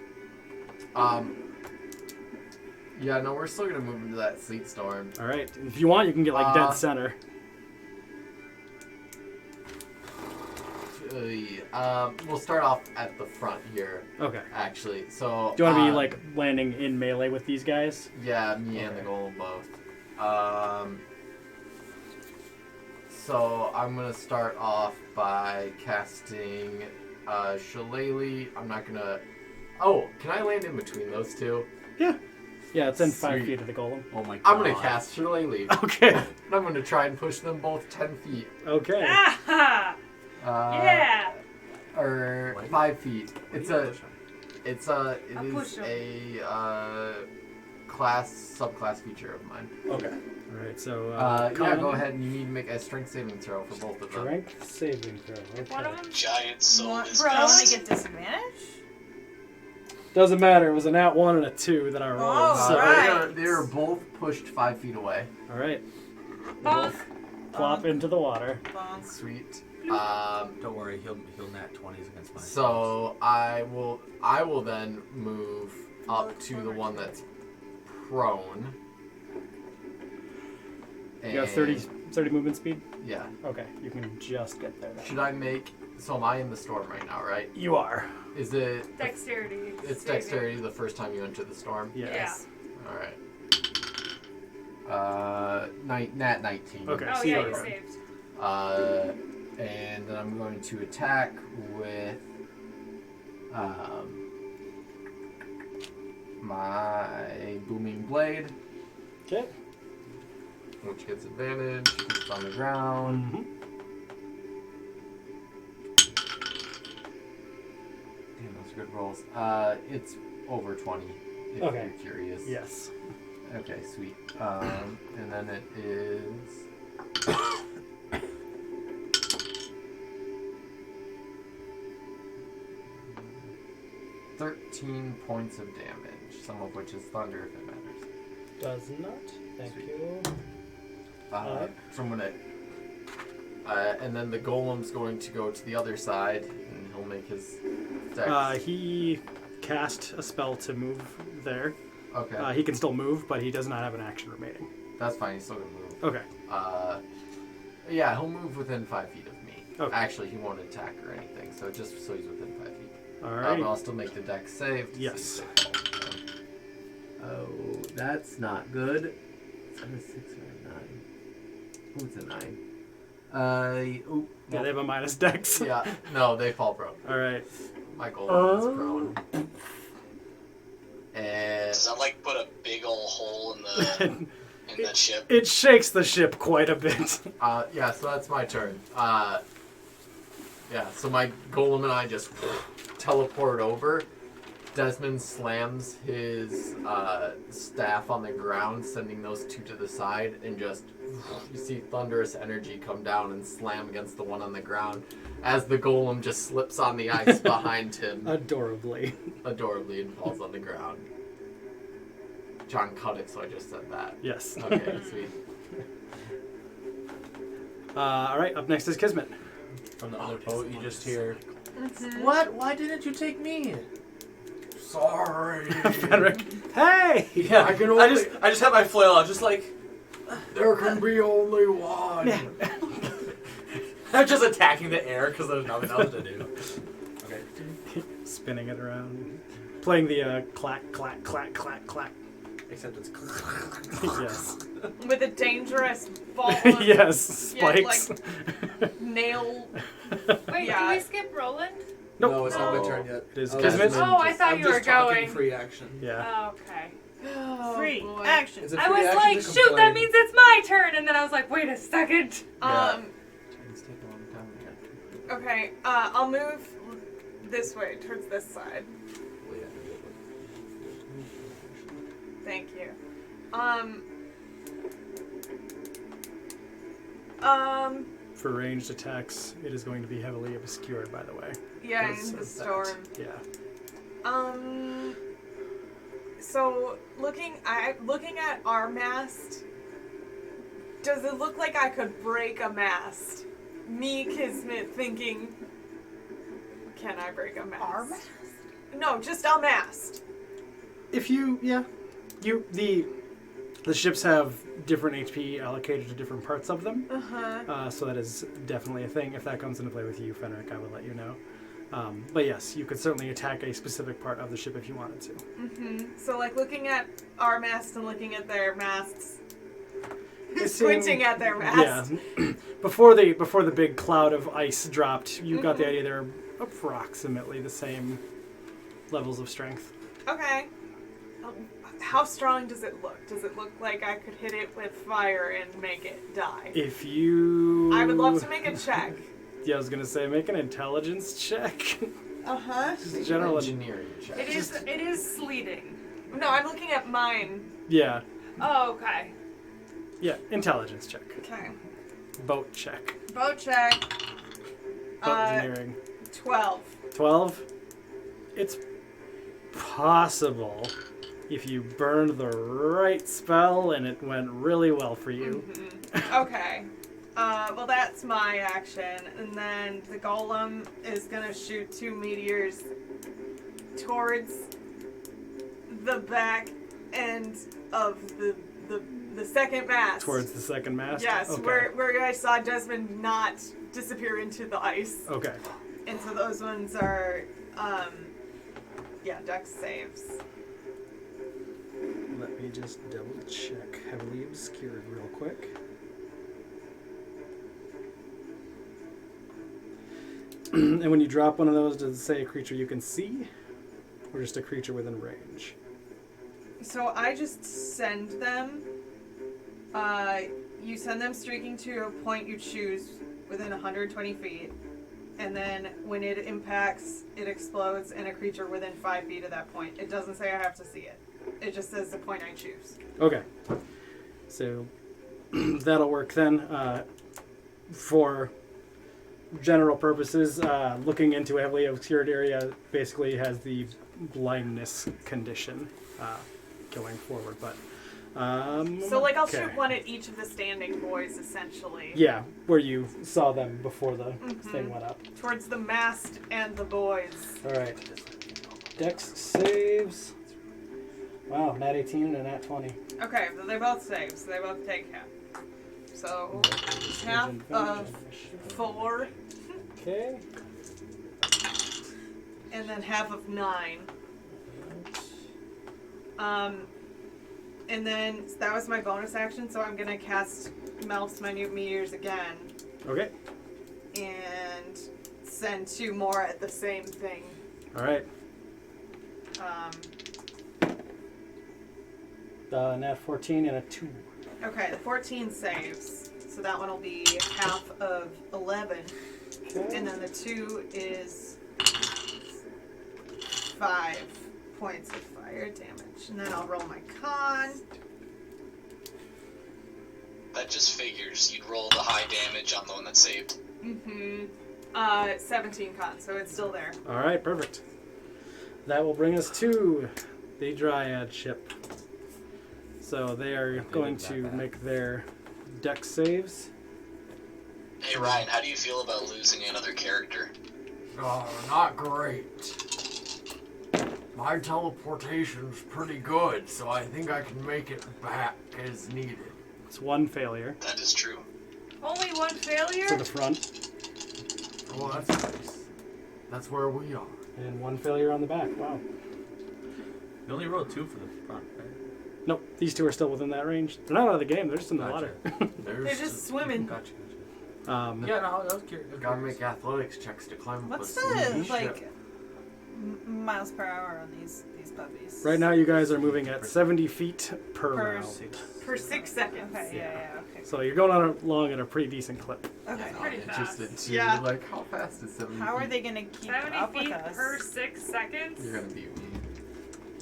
Yeah, no, we're still gonna move into that sleet storm. All right. If you want, you can get dead center. We'll start off at the front here, Okay. actually. So. Do you want to be landing in melee with these guys? Yeah, me and the golem both. So I'm gonna start off by casting Shillelagh. I'm not gonna. Oh, can I land in between those two? Yeah. Yeah, it's in 5 Sweet. feet of the golem. Oh my god. I'm gonna cast Shillelagh. Okay. And I'm gonna try and push them both 10 feet. Okay. Ah! Yeah! Or What? 5 feet. It is I'll push 'em. a subclass feature of mine. Okay. All right. So. Yeah, Colin, go ahead and you need to make a strength saving throw for both of them. Strength saving throw. One of Okay. them? Giant soul is Bro, I want beast. to get disadvantage? Doesn't matter. It was a nat 1 and a 2 that I rolled. Oh, so. right. They are both pushed 5 feet away. All right. Bonk. Plop into the water. Bonk. Sweet. Don't worry, he'll nat 20s against my So I will then move up to the one that's prone. You got 30 movement speed? Yeah. Okay. You can just get there. Then. Should I make? So am I in the storm right now? Right? You are. Is it? Dexterity. It's saving. dexterity the first time you enter the storm. Yes. All right. Nat 19. Okay. Oh, So yeah, you you are. saved. And then I'm going to attack with my booming blade, Okay. which gets advantage. It's on the ground. Mm-hmm. Damn, those are good rolls. It's over 20. If Okay. you're curious. Yes. Okay, sweet. And then it is 13 points of damage, some of which is thunder if it matters. Does not. Thank you. So I'm gonna, and then the golem's going to go to the other side, and he'll make his dex. He cast a spell to move there. Okay, He can still move, but he does not have an action remaining. that's fine. He's still gonna move. Okay. Yeah, he'll move within 5 feet of me. Okay. Actually, he won't attack or anything, so just so he's within 5 feet. All But right. I'll still make the dex save. Yes. Oh, that's not good. Is that a 6 or a 9? Oh, it's a 9. Yeah, they have a minus dex. Yeah, no, they fall prone. All right. My golem is prone. And Does that like put a big old hole in the in the ship? It shakes the ship quite a bit. yeah, so that's my turn. Yeah, so my golem and I just teleport over. Desmond slams his staff on the ground, sending those two to the side, and just you see thunderous energy come down and slam against the one on the ground as the golem just slips on the ice behind him Adorably. adorably and falls on the ground. John cut it, so I just said that. Yes. Okay, sweet. All right, up next is Kismet. From the other boat, you just hear, What? Why didn't you take me? Sorry. Fenric. Hey! yeah, I can I just have my flail out, just like, There can be only one. Yeah. I'm just attacking the air because there's nothing else to do. Okay. Spinning it around. Playing the clack, clack, clack, clack, clack. Except it's Yes. With a dangerous ball of Yes, Yeah, spikes. nail. Wait, Yeah. did we skip Roland? Nope. No, it's not No. my turn yet. It is I was Kismet. just- Oh, I thought I'm you were just talking going. free action. Yeah. Oh, okay. Oh, Free boy. action. It's a I free was action like, to shoot, complain. that means it's my turn. And then I was like, wait a second. Turns take a long time to get to. Okay, I'll move this way, towards this side. Thank you. For ranged attacks, it is going to be heavily obscured, by the way. Yeah, It in the says that. storm. Yeah. So looking at our mast, does it look like I could break a mast? Me, Kismet, thinking, can I break a mast? Our mast? No, just a mast. If you, the ships have different HP allocated to different parts of them. So that is definitely a thing. If that comes into play with you, Fenric, I will let you know. But yes, you could certainly attack a specific part of the ship if you wanted to. So like looking at our mast and looking at their masts. It Squinting seemed- at their mast. Yeah. before the big cloud of ice dropped, you got the idea they're approximately the same levels of strength. Okay. How strong does it look? Does it look like I could hit it with fire and make it die? If you... I would love to make a check. Yeah, I was gonna say, make an intelligence check. Uh-huh. Just general... Engineering check. It is sleeting. No, I'm looking at mine. Yeah. Oh, okay. Yeah, intelligence check. Okay. Boat check. Boat check. Boat engineering. 12. 12. It's possible if you burned the right spell and it went really well for you. Okay. Well, that's my action. And then the golem is going to shoot 2 meteors towards the back end of the second mast. Towards the second mast? Yes, Okay. where I saw Desmond not disappear into the ice. Okay. And so those ones are, dex saves. Let me just double check. Heavily obscured real quick. And when you drop one of those, does it say a creature you can see? Or just a creature within range? So I just send them. You send them streaking to a point you choose within 120 feet. And then when it impacts, it explodes, and a creature within 5 feet of that point. It doesn't say I have to see it. It just says the point I choose. Okay. So that'll work then. For general purposes, looking into a heavily obscured area basically has the blindness condition going forward. But So, like, I'll okay. shoot one at each of the standing boys, essentially. Yeah, where you saw them before the thing went up. Towards the mast and the boys. All right. Dex saves. Wow, nat 18 and a nat 20. Okay, so they both save, so they both take half. So, half of 4, Okay. and then half of 9. And then that was my bonus action, so I'm gonna cast Melf's Minute Meteors again Okay. and send 2 more at the same thing. All right. Nat 14 and a 2. Okay, the 14 saves, so that one will be half of 11, and then the 2 is 5 points of fire damage, and then I'll roll my con. That just figures. You'd roll the high damage on the one that saved. 17 con, so it's still there. All right, perfect. That will bring us to the Dryad ship. So they are going to make their dex saves. Hey Ryan, how do you feel about losing another character? Oh, not great. My teleportation's pretty good, so I think I can make it back as needed. It's 1 failure That is true. Only one failure? to the front Well, that's nice. That's where we are. and 1 failure on the back. Wow. You only rolled 2 for the front, right? Nope, these 2 are still within that range. They're not out of the game. They're just in the water. They're just swimming. Gotcha. Um, Yeah, no, I was curious. Gotta make athletics checks to climb up What's a swinging the like ship. miles per hour on these puppies? Right now, you guys are moving at 70 feet per Per round. For 6 seconds. Okay, yeah, okay. So you're going along at a pretty decent clip. Okay. Pretty fast. Interested too. Yeah. Like, how fast is 70 How are feet? they gonna keep 70 up with feet us? per 6 seconds? You're gonna be.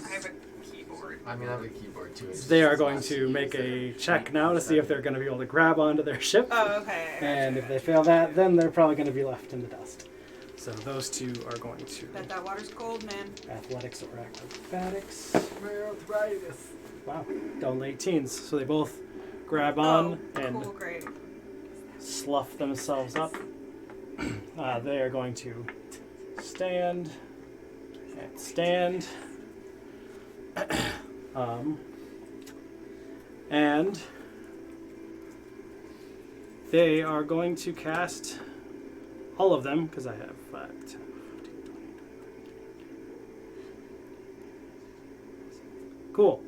I have a keyboard. I mean, I have a keyboard too. It's They just are going less to make a easier. check now to see if they're going to be able to grab onto their ship. Oh, okay. And if they fail that, then they're probably going to be left in the dust. So those 2 are going to Bet that water's cold, man. athletics or acrobatics. Arthritis. Wow, double 18s. So they both grab on Oh, and cool, great. slough themselves up. They are going to stand and stand. And they are going to cast all of them, because I have 5, 10, 15, 20. Cool.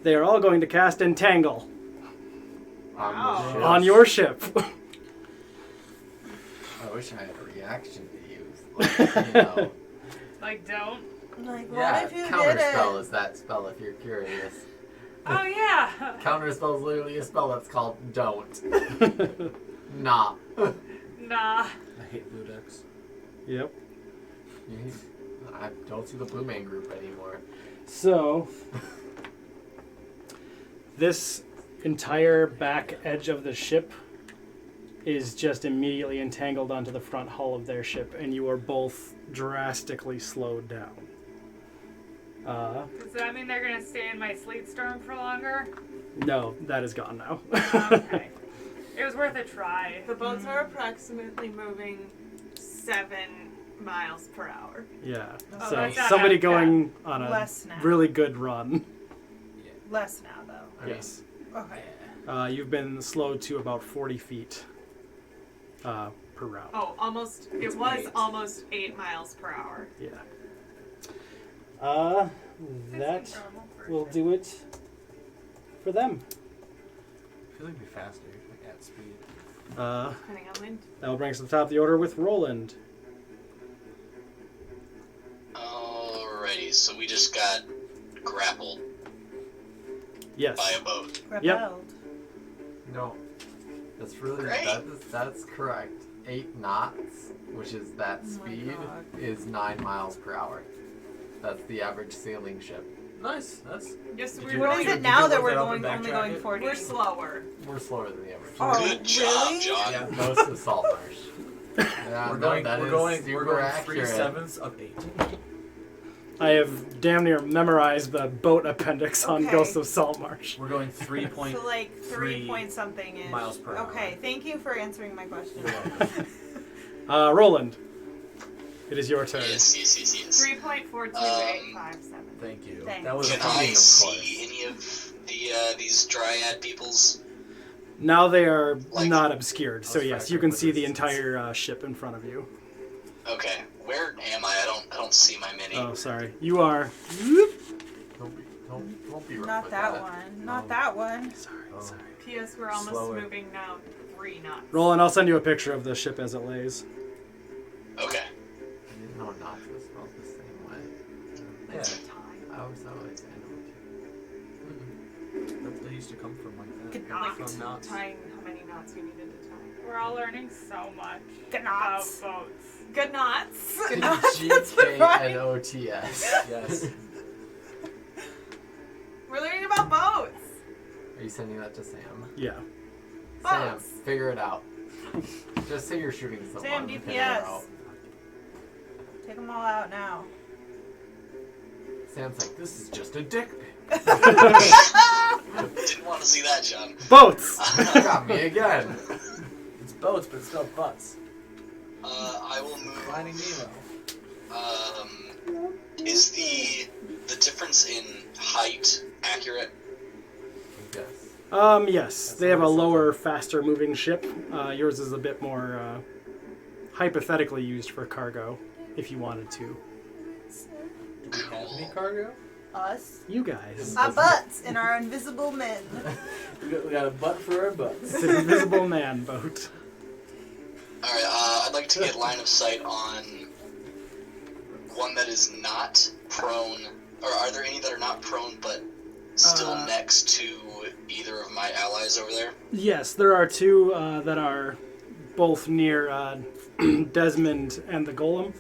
They are all going to cast Entangle Wow. on your ship. I wish I had a reaction to use. Like, you know. Like, don't? Like, what Yeah, if you counterspell did is that spell if you're curious. Oh, yeah. Counterspell is literally a spell that's called don't. Nah. Nah. I hate blue decks. Yep. I don't see the Blue Man Group anymore. So, this entire back edge of the ship is just immediately entangled onto the front hull of their ship, and you are both drastically slowed down. Does that mean they're gonna stay in my sleet storm for longer? No, that is gone now. Okay. It was worth a try. The boats are approximately moving 7 miles per hour. Yeah. Oh, So that's not somebody bad. going on a Less now. really good run. Less now, though. I mean, Yes. Okay. You've been slowed to about 40 feet per round. Oh, almost. It was almost 8 miles per hour. Yeah. This That is normal for will sure. do it for them. I feel like it'd be faster, like at speed. Depending on wind. That will bring us to the top of the order with Roland. Alrighty, so we just got grappled Yes. by a boat. Rebelled. no. That's really Great. that's correct. 8 knots, which is that Oh my speed, God. is 9 miles per hour. That's the average sailing ship. Nice. That's Yes, Did we're you- What going. is Did it you now look that we're that up going and only backtrack going it? 40? We're slower. We're slower than the average. Oh, Good job, really? John. Yeah, most of Salt Marsh. Yeah, we're no, going. that We're is going. super We're going accurate. 3/7 of 8. I have damn near memorized the boat appendix on Okay. Ghost of Saltmarsh. We're going 3.3 So like 3 point something ish. miles per hour. Okay, thank you for answering my question. Roland, it is your turn. Yes. 3.42857. Thank you. Thanks. That was Can funny, I of see course. any of these dryad peoples? Now they are Like- not obscured, so I was yes, you can factoring see with the this. entire ship in front of you. Okay, where am I? I don't see my mini. Oh, sorry. You are. Don't be rough Not with that one. Not Oh. that one. Sorry, Oh. sorry. P.S. We're almost Slower. moving now 3 knots. Roland, I'll send you a picture of the ship as it lays. Okay. I didn't know knots was spelled the same way. Yeah, I always thought it was NOT. they used to come from like that. Good Like From knots. tying how many knots you needed to tie. We're all learning so much Good about knots. boats. Good knots. Good knots. That's right. GKNOTS. Yes. We're learning about boats. Are you sending that to Sam? Yeah. Sam, Boats. figure it out. Just say you're shooting someone. Sam, and figure it DPS. out. Take them all out now. Sam's like, this is just a dick pic. Didn't want to see that, John. Boats! You got me again. It's boats, but still butts. I will move. Finding Nemo. Is the difference in height accurate? Yes. Yes. They have a lower, faster moving ship. Yours is a bit more hypothetically used for cargo, if you wanted to. Do we have any cargo? Us. You guys. Our butts and our invisible men. We got a butt for our butts. It's an invisible man boat. Alright, I'd like to get line of sight on one that is not prone, or are there any that are not prone but still next to either of my allies over there? Yes, there are two that are both near Desmond and the Golem. And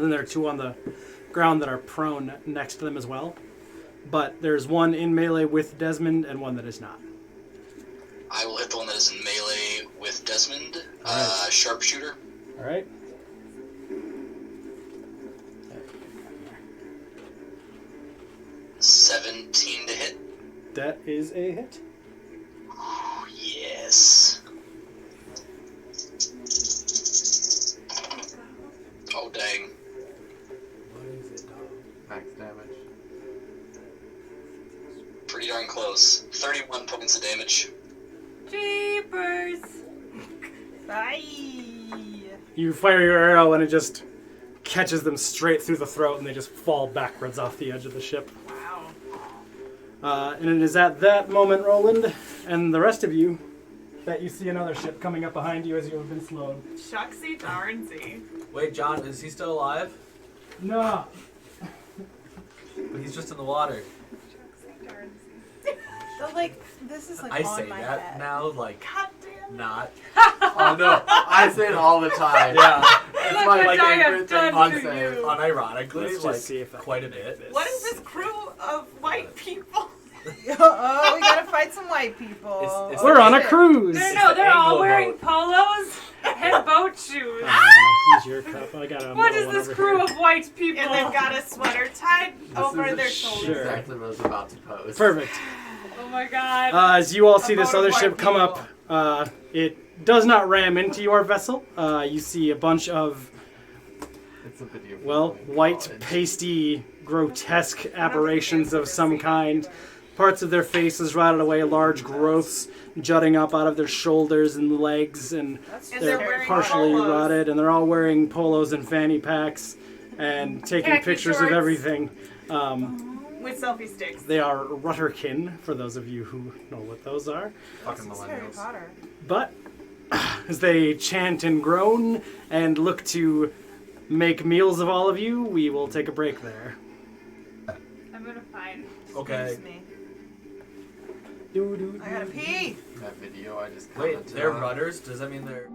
then there are two on the ground that are prone next to them as well. But there's one in melee with Desmond and one that is not. I will hit the one that is in melee with Desmond, Alright. sharpshooter. All right. 17 to hit. That is a hit. Yes. Oh dang. What is it, dog? Max damage. Pretty darn close. 31 points of damage. Jeepers! Bye. You fire your arrow and it just catches them straight through the throat and they just fall backwards off the edge of the ship. Wow. And it is at that moment, Roland, and the rest of you, that you see another ship coming up behind you as you have been slowed. Shucksy darnsy. Wait, John, is he still alive? No. But he's just in the water. So like, this is like I on say my that head. now, like, God damn. not. Oh no, I say it all the time. Yeah. It's Look my what I have favorite thing done to to say. you. Unironically, Let's just like, see if I quite a can bit. get What is this crew of white people? Oh, we gotta fight some white people. It's We're on a shit. cruise. No, they're all Anglo wearing boat. polos and boat shoes. Use your cup. I got a What little is one this over crew here. of white people? And they've got a sweater tied over their shoulders. Sure. Exactly what I was about to post. Perfect. Oh my god. As you all see this boat of other white ship come people. up, it does not ram into your vessel. You see a bunch of, It's a video. well, from white, college. pasty, grotesque aberrations of some kind. Parts of their faces rotted away, large growths jutting up out of their shoulders and legs, and And they're they're wearing partially polos. rotted, and they're all wearing polos and fanny packs and taking Khaki pictures shorts. of everything. With selfie sticks. They are Rutterkin, for those of you who know what those are. Fucking This is Harry millennials. Potter. But as they chant and groan and look to make meals of all of you, we will take a break there. I'm gonna find. Okay. Excuse me. I gotta pee. That video I just Wait, commented they're on. rudders? Does that mean they're...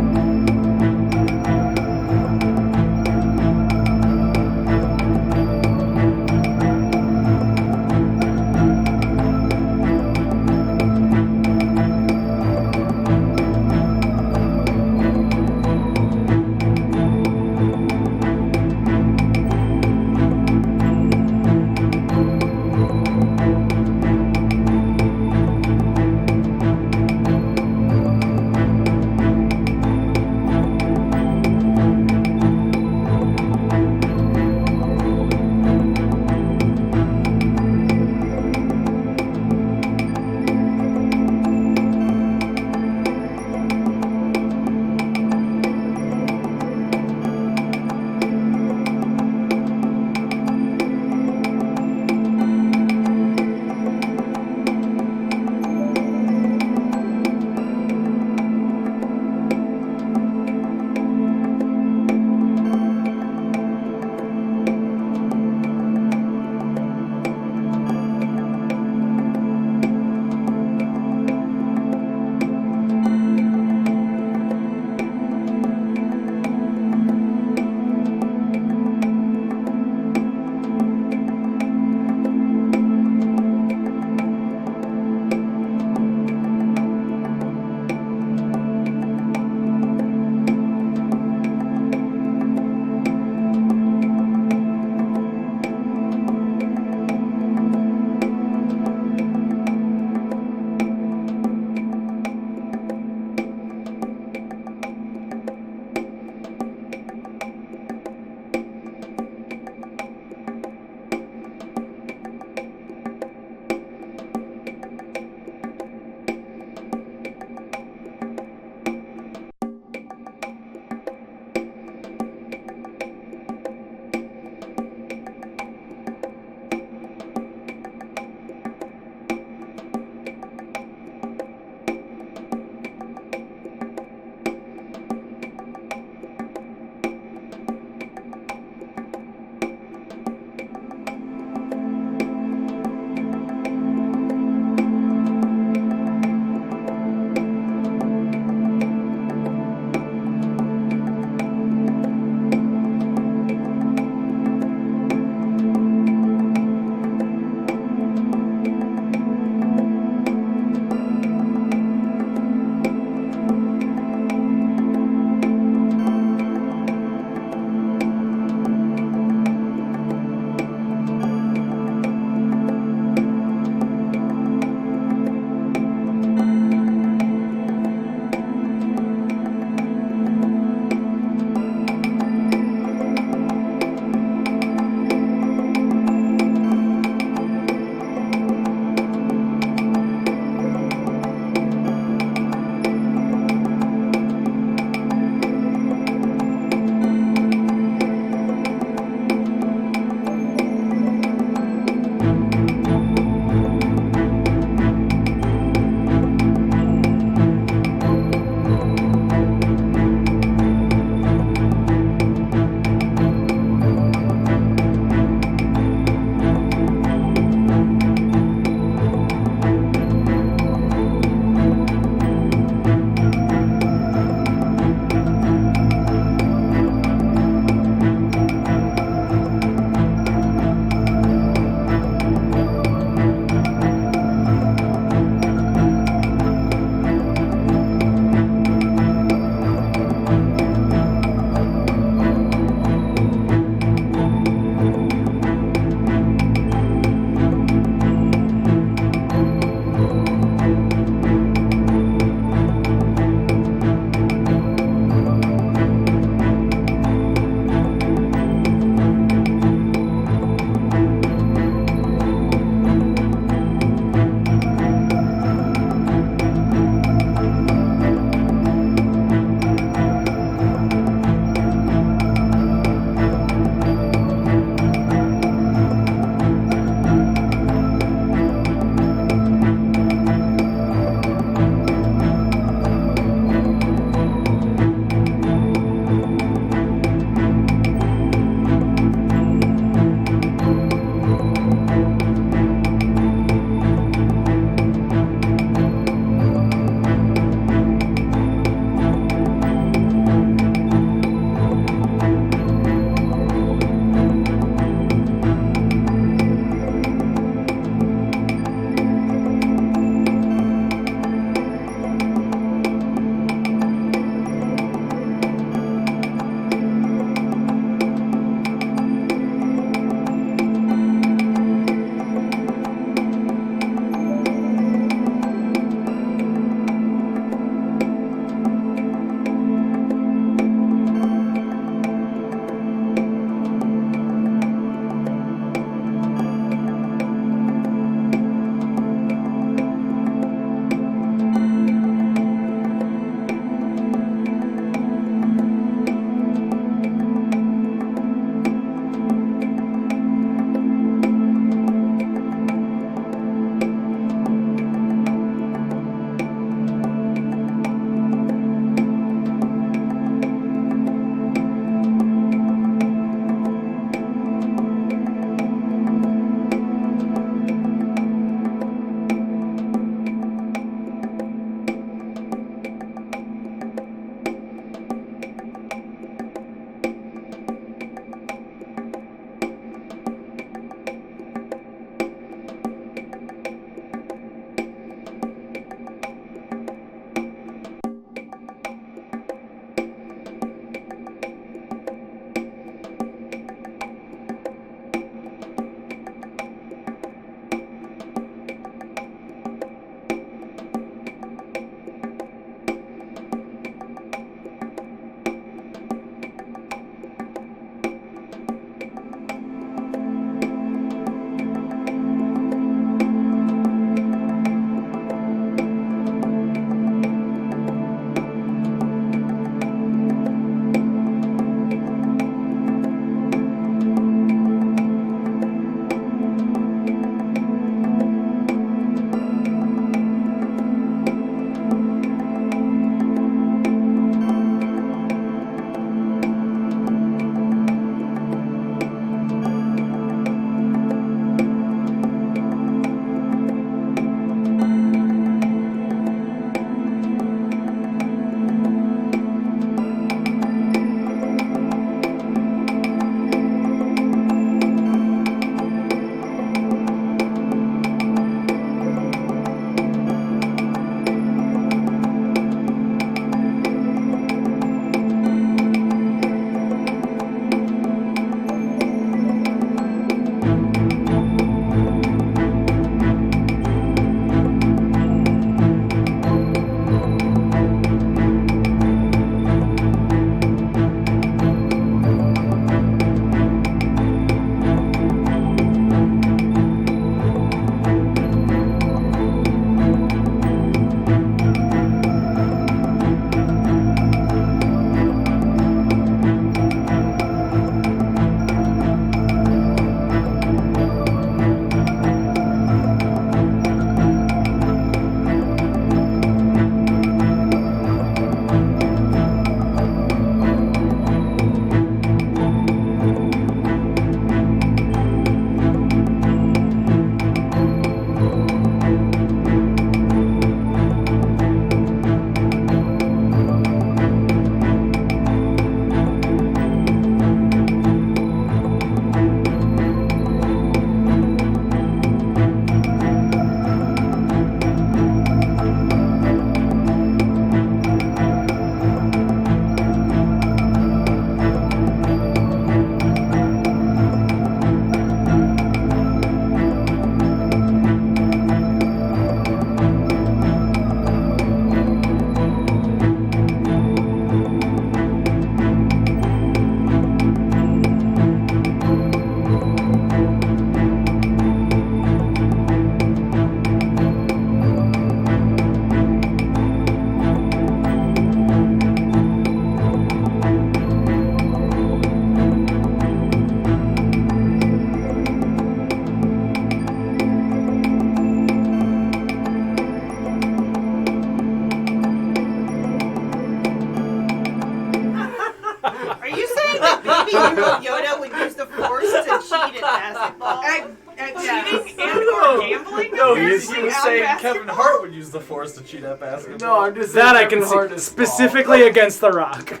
Kevin Hart would use the Force to cheat at basketball. No, I'm just That saying I can Kevin Hart see is specifically against the Rock.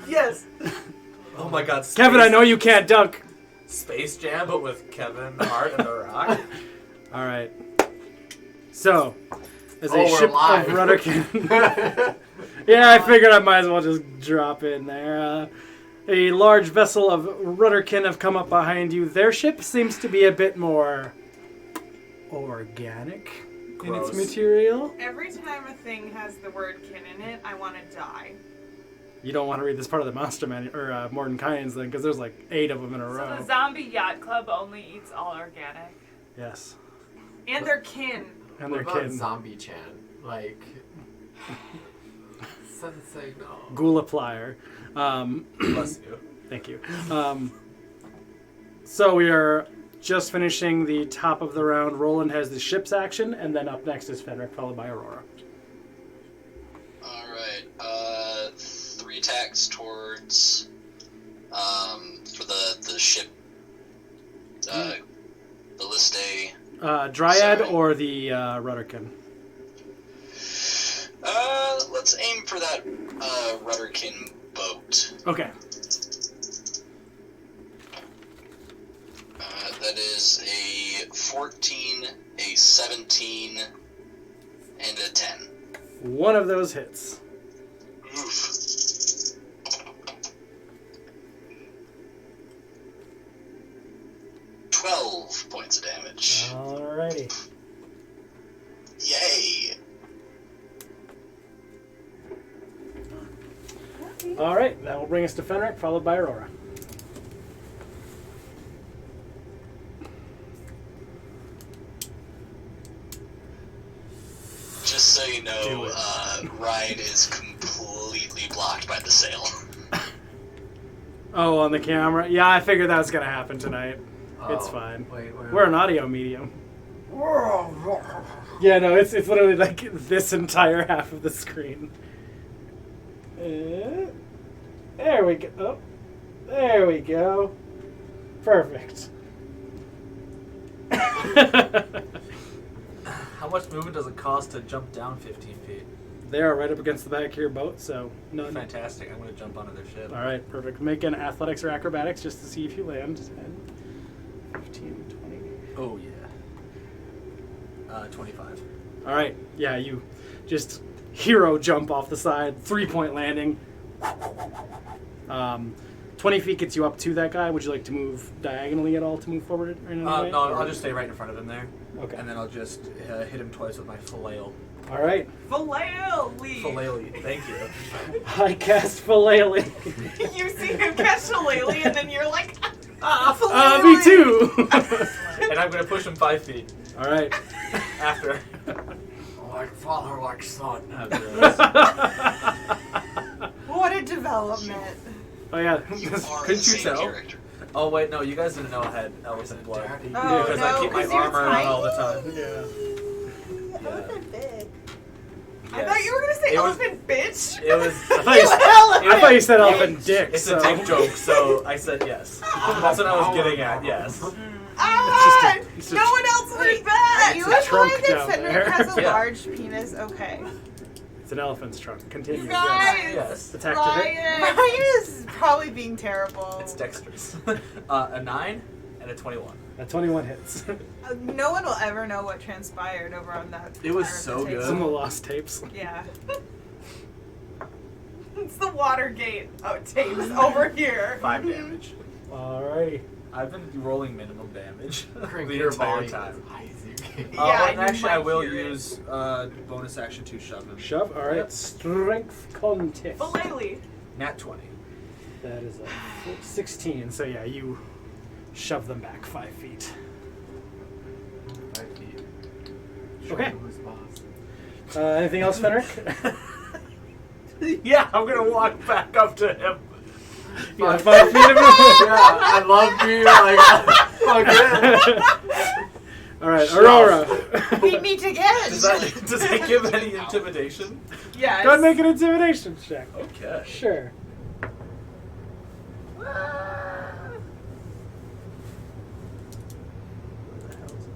Yes. Oh my God. Kevin, I know you can't dunk. Space Jam, but with Kevin Hart and The Rock. All right. So, as Oh, a we're ship live. of Rudderkin. Yeah, I figured I might as well just drop in there. A large vessel of Rudderkin have come up behind you. Their ship seems to be a bit more organic in its Gross. material. Every time a thing has the word kin in it, I want to die. You don't want to read this part of the Monster Manual or Mordenkainen's then, because there's like 8 of them in a So row. the zombie yacht club only eats all organic. Yes, And their kin. and What their about kid. Zombie-chan? Like... Sensei, no. Gula Plier. Bless you. Thank you. So we are just finishing the top of the round. Roland has the ship's action, and then up next is Fenric, followed by Aurora. Alright, 3 attacks towards, for the ship, Balliste. Dryad Sorry. or the Rudderkin? Let's aim for that, Rudderkin boat. Okay. That is a 14, a 17, and a 10. One of those hits. Oof. $12 points of damage. Alrighty. Yay! Alright, that will bring us to Fenric, followed by Aurora. Just so you Do know, it. Ryan is completely blocked by the sail. Oh, on the camera? Yeah, I figured that was going to happen tonight. It's Oh, fine. Wait, We're an audio medium. Yeah, no, it's literally like this entire half of the screen. There we go. Oh, there we go. Perfect. How much movement does it cost to jump down 15 feet? They are right up against the back of your boat, so none. Fantastic. I'm going to jump onto their ship. All right, perfect. Make an athletics or acrobatics just to see if you land. 10, 15, 20. Oh, yeah. 25. All right, yeah, you just hero jump off the side, 3-point landing. 20 feet gets you up to that guy. Would you like to move diagonally at all to move forward in any way? No, I'll just stay right in front of him there. Okay. And then I'll just hit him twice with my flail. All right. Filet-lee. Flail, thank you. I cast Philaele. You see him catch Filet-lee and then you're like, Me too. And I'm going to push him 5 feet All right. after. Like father, like son. What a development. Oh yeah. You are the Couldn't you same tell? character. Oh, wait, no, you guys didn't know I had elephant blood. Oh, Because no, I keep my 'cause you're armor on all the time. Yeah. Elephant big. I thought you were going to say It was- elephant bitch. It was. I thought you said elephant dick. It's so. a dick joke, so I said yes. That's what I was getting at, yes. Ah, it's a- no one else would bet. You a trunk imply that down Fenrir there. has a Yeah. large penis? Okay. It's an elephant's trunk. Continue. You Yes. guys. Yes. Attack to hit. Ryan. Mine is probably being terrible. It's dexterous. A 9 and a 21. That 21 hits. No one will ever know what transpired over on that. It was part of so the tape. good. Some of the lost tapes. Yeah. It's the Watergate tapes over here. 5 damage. Alrighty. I've been rolling minimum damage Crank the your entire volume time. as high as you can. Yeah, And you actually, I might will hear it. use bonus action to shove him. Shove. Alright. Yep. Strength contest. Filet-lee. Nat 20. That is a 16. So yeah, you shove them back 5 feet. 5 feet. Okay. Show who's boss. Anything else, Fenric? Yeah, I'm gonna walk back up to him. You got 5 feet of it? Yeah, I love being like, fuck it. Alright, Aurora. Beat me to get. Does that give any intimidation? Yes. Go ahead and make an intimidation check. Okay. Sure. What the hell is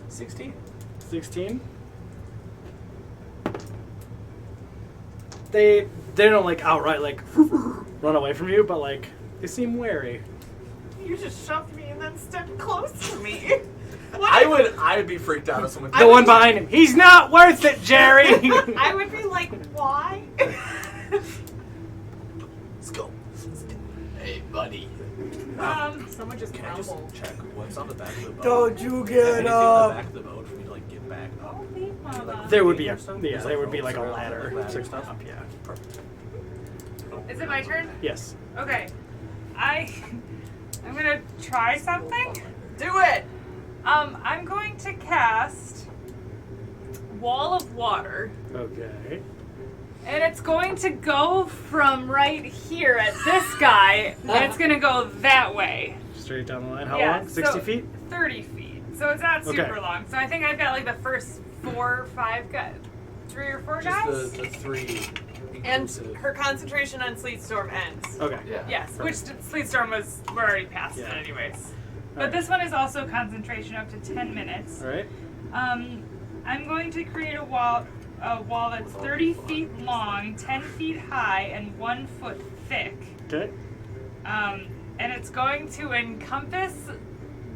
it? 16. 16. they don't like outright like run away from you, but like they seem wary. You just shoved me and then stepped close to me. I'd be freaked out if someone. The one behind him. He's not worth it, Jerry. I would be like, why? Let's go. Hey, buddy. Someone just Can I just grumbled. check what's on the back of the boat? Don't you Is get there anything on up? the back of the boat for me to like get back up? Oh, leave Mama. There would be Or something? yeah, Just, there like, would be like a ropes around, ladder like, to stuff. up. Yeah. Perfect. Is it my turn? Yes. Okay. I'm gonna try something. Do it! I'm going to cast Wall of Water. Okay. And it's going to go from right here at this guy, and it's going to go that way. Straight down the line. How Yeah, long? 60 so- feet? 30 feet. So it's not super Okay. long. So I think I've got like the first 4 or 5 guys. 3 or 4 guys? Just the 3 And inclusive. her concentration on Sleet Storm ends. Okay. Yeah. Yes, which Sleet Storm we're already past Yeah. it anyways. But Alright. this one is also concentration up to 10 minutes. All right. I'm going to create a wall that's 30 feet long, 10 feet high, and 1 foot thick. Okay. And it's going to encompass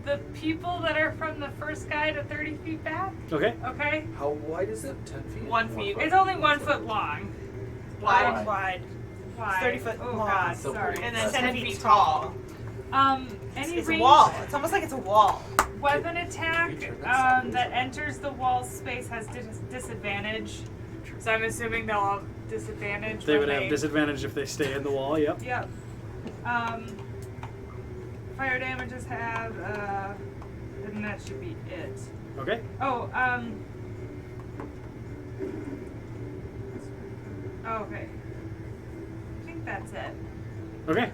the people that are from the first guy to 30 feet back. Okay. Okay? How wide is it? 10 feet. 1 feet. It's only 1 foot long. Wide. Wide. Wide. 30 foot Oh long. God, So sorry. pretty. And then That's 10 10 feet feet tall. Any It's a range wall. It's almost like it's a wall. weapon attack that enters the wall space has disadvantage. So I'm assuming they'll have disadvantage. They when would have disadvantage if they stay in the wall. Yep. Yep. Fire damages have, and that should be it. Okay. Oh, okay. I think that's it. Okay.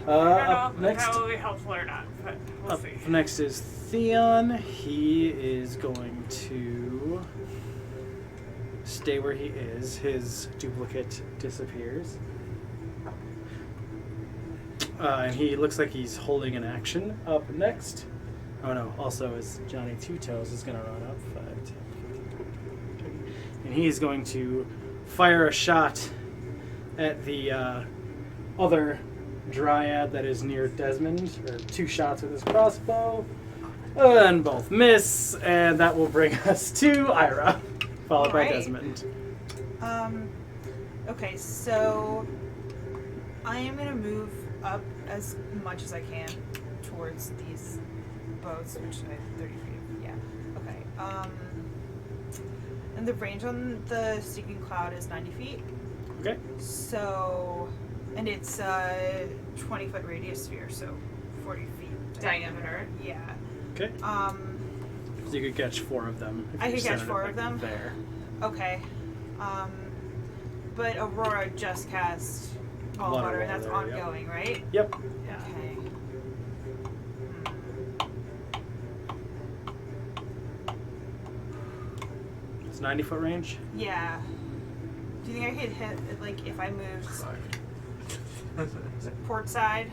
I don't Up know if next. that will be helpful or not, but we'll Up see. next is Theon. He is going to stay where he is. His duplicate disappears. And he looks like he's holding an action. Up next. Oh no, also is Johnny Two Toes is going to run up. 5, 10, 15, 20. And he's going to fire a shot at the other dryad that is near Desmond, or 2 shots with his crossbow, and both miss, and that will bring us to Ira, followed by Alright. Desmond. Okay, so I am gonna move up as much as I can towards these boats, which I 30 feet. Yeah. Okay. And the range on the stinking cloud is 90 feet. Okay. So, and it's a 20-foot radius sphere, so 40 feet Diameter. Yeah. Okay. So you could catch 4 of them. If I you could catch centered it, 4 like, of them? There. Okay. But Aurora just cast Wall of Water Water, and wall that's there, yep. ongoing, right? Yep. Okay. It's 90-foot range. Yeah. Do you think I could hit, like, if I moved port side?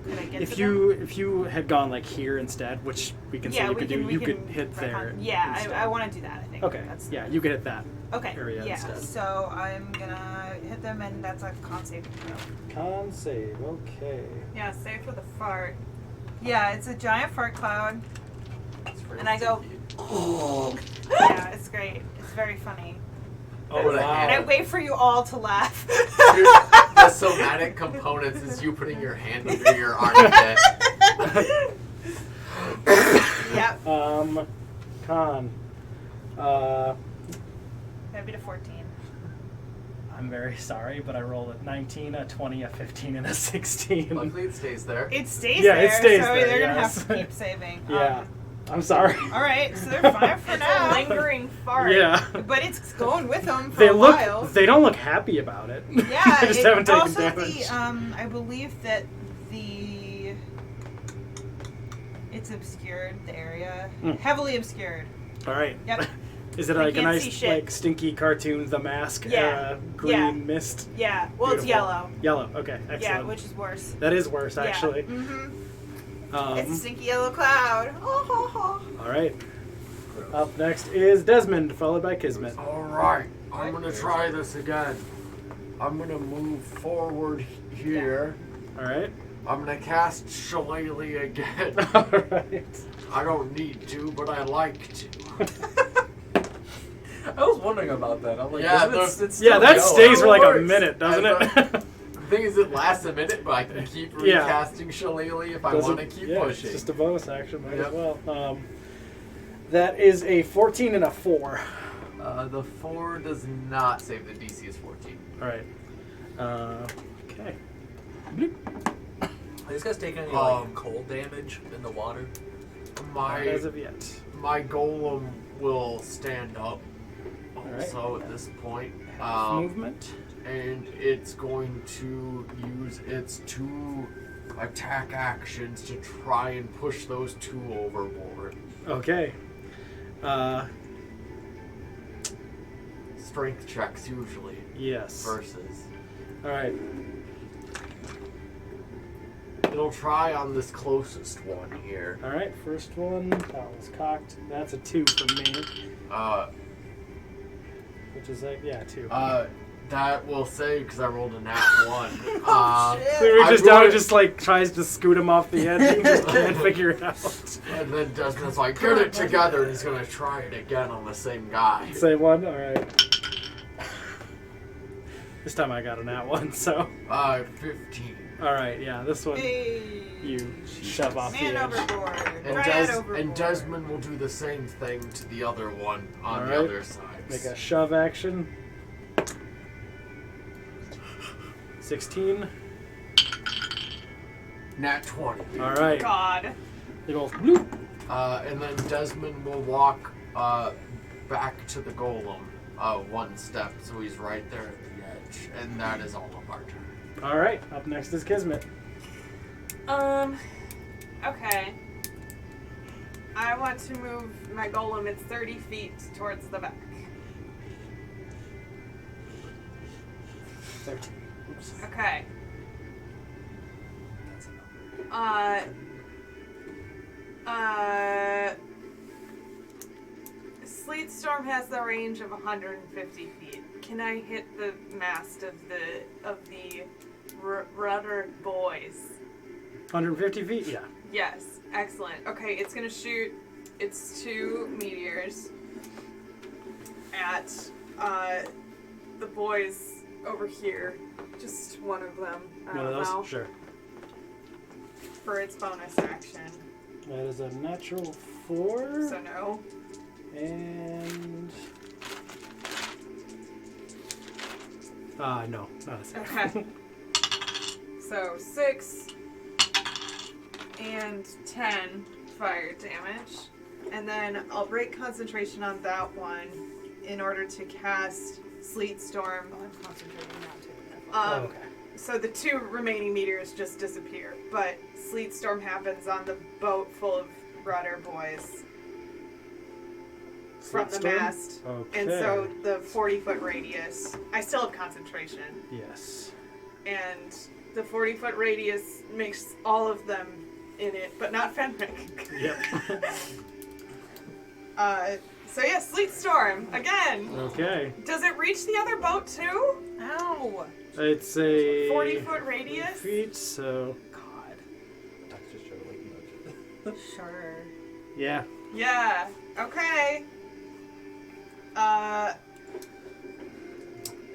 Could I get If to you had gone like here instead, which we can say you could do, you could hit there. Yeah, instead. I want to do that, I think. Okay. That's Yeah, you could hit that. Okay, area yeah. instead. So I'm gonna hit them, and that's a con saving throw. Con save. Okay. Yeah, save for the fart. Yeah, it's a giant fart cloud. And I go, Oh. yeah, it's great. It's very funny. Oh, wow. And I wait for you all to laugh. The somatic components is you putting your hand under your armpit. Yep. Con. That'd be to 14. I'm very sorry, but I rolled a 19, a 20, a 15, and a 16. Luckily it stays there. It stays Yeah, there, it stays so there, they're gonna yes. have to keep saving. Yeah. I'm sorry. All right, so they're fine for It's a now. lingering fart. Yeah. But it's going with them for They a look. while. They don't look happy about it. Yeah, they just it, haven't taken also damage. the I believe that it's obscured, the area, heavily obscured. All right. Yep. Is it I like a can't see nice, shit. like stinky cartoon, The Mask Yeah. era, green Yeah. mist? Yeah, well, it's Beautiful. yellow. Yellow. Okay, excellent. Yeah, which is worse. That is worse, actually. Yeah. Mm-hmm. Um, It's a stinky yellow cloud. Oh, ho, ho. all right. Up next is Desmond, followed by Kismet. Alright. I'm gonna try this again. I'm gonna move forward here. All right. I'm gonna cast Shillelagh again. All right. I don't need to, but I like to. I was wondering about that. I'm like, Yeah, it's Yeah, still that going. stays for like a works. minute, doesn't And it? The thing is, it lasts a minute, but I can keep Yeah. recasting Shillelagh if I Does want to it- keep yeah, pushing. It's just a bonus action, might as Yep. well. That is a 14 and a 4. The 4 does not save. The DC is 14. All right. Okay. Are these guys taking any cold damage in the water? Not as My of yet. my golem will stand up right. also at this point. Half movement. And it's going to use its 2 attack actions to try and push those 2 overboard. Okay. Strength checks usually Yes. versus. All right. It'll try on this closest one here. All right. First one. That was cocked. That's a 2 for me. Which is like 2. That will save because I rolled a nat 1. We were I just down rolled- and just like tries to scoot him off the edge and just can't figure it out. And then Desmond's like, get it together, and he's gonna try it again on the same guy. Say one. All right. This time I got a nat 1, so. 15. All right. Yeah. This one Hey. you shove off Man the edge. overboard. And, Right overboard. and Desmond will do the same thing to the other one on the Alright. other side. Make a shove action. 16. Nat 20. All right. God. It goes bloop. And then Desmond will walk back to the golem 1 step, so he's right there at the edge. And that is all of our turn. All right. Up next is Kismet. Okay. I want to move my golem. It's 30 feet towards the back. 13. Oops. Okay. Sleet Storm has the range of 150 feet. Can I hit the mast of the rudder boys? 150 feet. Yeah. Yes. Excellent. Okay, it's gonna shoot its 2 meteors at the boys over here. Just one of them. I One don't of know. those. Sure. For its bonus action. That is a natural 4. So no. And. No. Not a 6. Okay. So 6 and 10 fire damage. And then I'll break concentration on that one in order to cast Sleet Storm. I'm concentrating now too. Oh, okay. So the 2 remaining meteors just disappear, but Sleet Storm happens on the boat full of rudder boys from the Sleet storm? mast. Okay. And so the 40-foot radius, I still have concentration, Yes. and the 40-foot radius makes all of them in it, but not Fenric. Yep. So yeah, Sleet Storm, again. Okay. Does it reach the other boat too? Ow! It's a 40-foot radius? feet, so God. Sure. yeah. Yeah. Okay.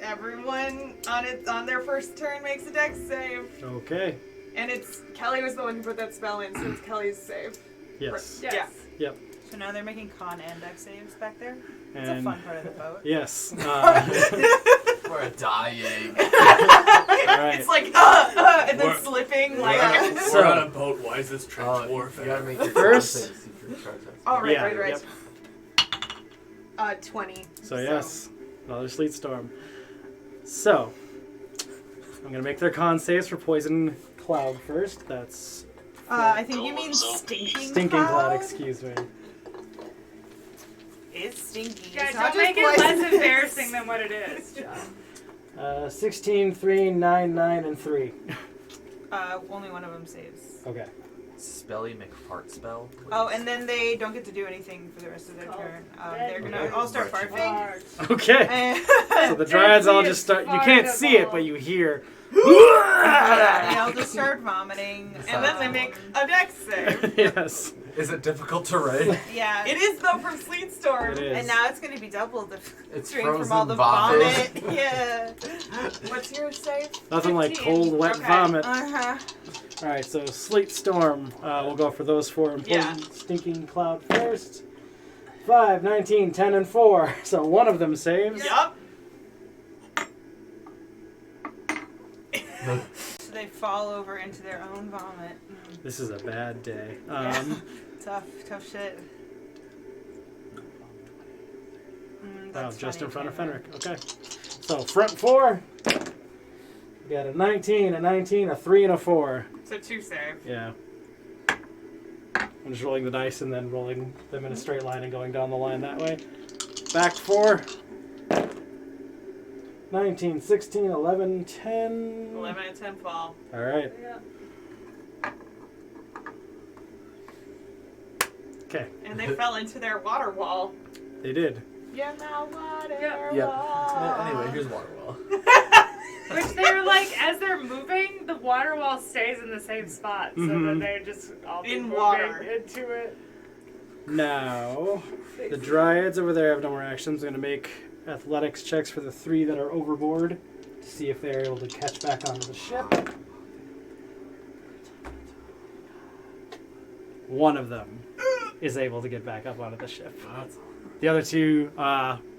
Everyone on their first turn makes a dex save, Okay. and it's Kelly was the one who put that spell in, so it's Kelly's save. Yes. Yeah. Yep. So now they're making con and dex saves back there? It's And a fun part of the boat. yes. We're dying. Alright. It's like and then We're- slipping like. So- We're on a boat. Why is this trench You warfare? gotta make your First- con save secret charge. Oh right, Yeah, right. yep. 20. So yes, another sleet storm. So I'm gonna make their con saves for poison cloud first. That's I think you mean stinking stinking cloud. cloud. Excuse me. It's stinky. Yeah, It's not don't make it just less poison. embarrassing than what it is, John. 16, 3, 9, 9, and 3. Only one of them saves. Okay. Spelly McFart spell. Please. Oh, and then they don't get to do anything for the rest of their turn. They're gonna all start barfing. Okay. And So the dryads all Deadly just start. You can't see it, fireball. but you hear. they all just start vomiting. And then they make a dex save. Yes. Is it difficult terrain? Yeah. It is though from Sleet Storm. It is. And now it's gonna be double the It's strain from frozen all the vomit. vomit. Yeah. What's your save? Nothing like 15. cold, wet Okay. vomit. Uh-huh. All right, so Sleet Storm. We'll go for those four important stinking cloud first. 5, 19, 10, and 4. So one of them saves. Yup. So they fall over into their own vomit. This is a bad day. Tough shit. Wow, That's just funny, in front of Tanner. Fenric. Okay. So front 4. We got a 19, a 19, a 3, and a 4. So 2 save. Yeah. I'm just rolling the dice and then rolling them in a straight line and going down the line that way. Back 4. 19, 16, 11, 10. 11 and 10 fall. All right. Yeah. Okay. And they fell into their water wall. They did. Yeah, now water Yep. wall. Anyway, here's Waterwell. Which they're like, as they're moving, the water wall stays in the same spot, so that they're just all In moving water. into it. Now, the dryads over there have no more actions. I'm going to make athletics checks for the 3 that are overboard to see if they're able to catch back onto the ship. One of them is able to get back up onto the ship. The other 2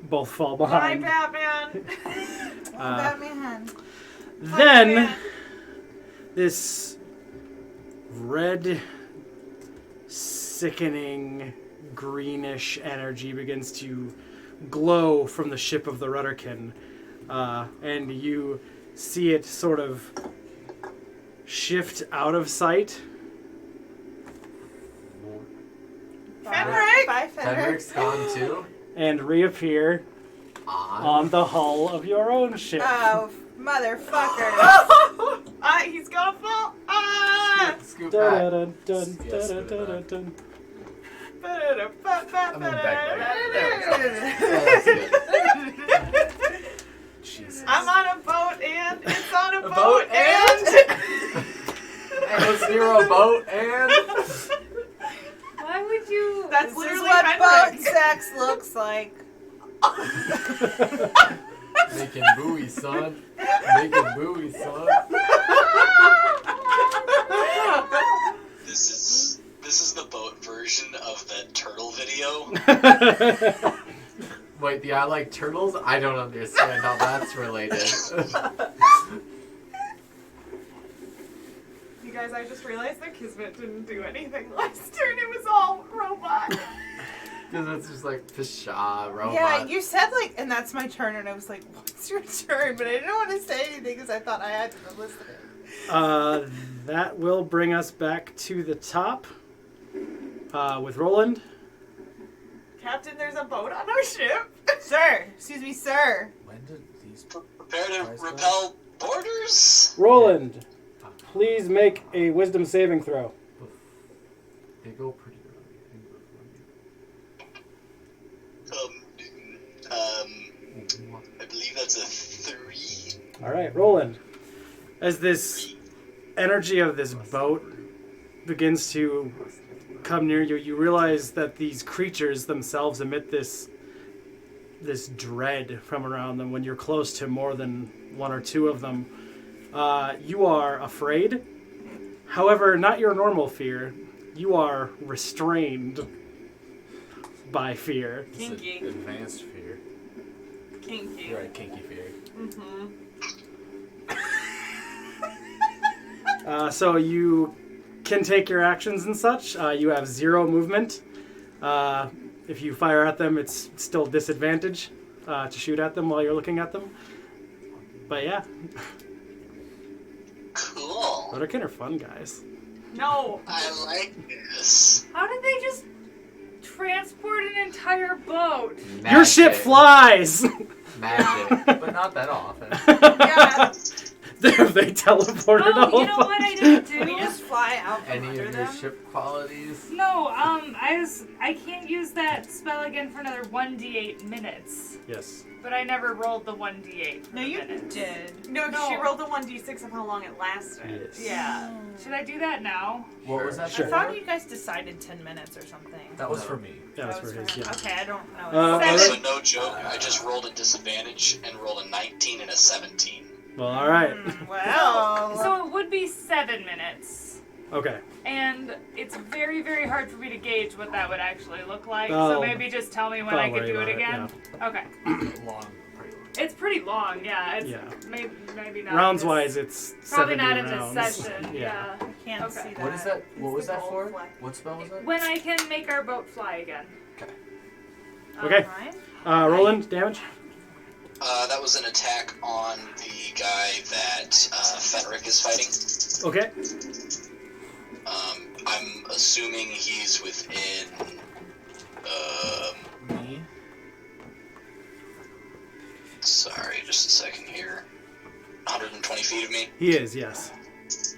both fall Bye, behind. Batman. Batman. Then, Batman. this red, sickening, greenish energy begins to glow from the ship of the Rudderkin. And you see it sort of shift out of sight. Fenric! Bye, Fenric. Fenric's gone too. And reappear on the hull of your own ship. Oh, motherfucker. He's gonna fall. Scoot back. Dun-dun-dun, Yes, dun-dun-dun-dun. I'm in back. Jesus. I'm on a boat and it's on a A boat, boat and And it's near a boat and Why would you? that's This is literally what boat Fenric. sex looks like. making buoy, son. Making buoy, son. This is the boat version of that turtle video. Wait, the I like turtles? I don't understand how that's related. You guys, I just realized that Kismet didn't do anything last turn. It was all robot. Because it's just like pshaw, robot. Yeah, you said like, and that's my turn, and I was like, what's your turn? But I didn't want to say anything because I thought I had to be listening. That will bring us back to the top with Roland. Captain, there's a boat on our ship. Sir, excuse me, sir. When did these Prepare to repel boarders. Roland, please make a wisdom saving throw. They go pretty early. I believe that's a 3. All right, Roland. As this energy of this boat begins to come near you, you realize that these creatures themselves emit this dread from around them when you're close to more than 1 or 2 of them. You are afraid. However, not your normal fear. You are restrained by fear. Kinky. advanced fear? Kinky. You're right, kinky fear. Mm-hmm. So you can take your actions and such. You have 0 movement. If you fire at them, it's still disadvantage to shoot at them while you're looking at them. But yeah, Cool. Rudderkin are fun guys. No. I like this. How did they just transport an entire boat? Your ship Magic. flies! Magic. But not that often. Yeah. They teleported Oh, you know over. what I didn't We do? just fly fly out from Any under of your them? ship qualities? No, I can't use that spell again for another 1d8 minutes. Yes. But I never rolled the 1d8 for No, the you minutes. did. No, No. she rolled the 1d6 of how long it lasted. Yes. Yeah. Should I do that now? What was that? Sure. I thought you guys decided 10 minutes or something. That was for me. That was for his, him. yeah. Okay, I don't know. Uh, So no joke, I just rolled a disadvantage and rolled a 19 and a 17. Well, all right. Well, So it would be 7 minutes. Okay. And it's very, very hard for me to gauge what that would actually look like. Oh, So maybe just tell me when don't I could worry do it about it, again. Okay. Long, pretty long. It's pretty long, yeah. It's Yeah. maybe not. Rounds this- wise, it's Probably 70 not in rounds. this session. Yeah. Yeah. I can't Okay. see that. What is that? What was that Gold for? flag. What spell was that? When I can make our boat fly again. Okay. Alright. Roland, damage? That was an attack on the guy that Fenric is fighting. Okay. I'm assuming he's within. Me? Sorry, just a second here. 120 feet of me. He is, yes.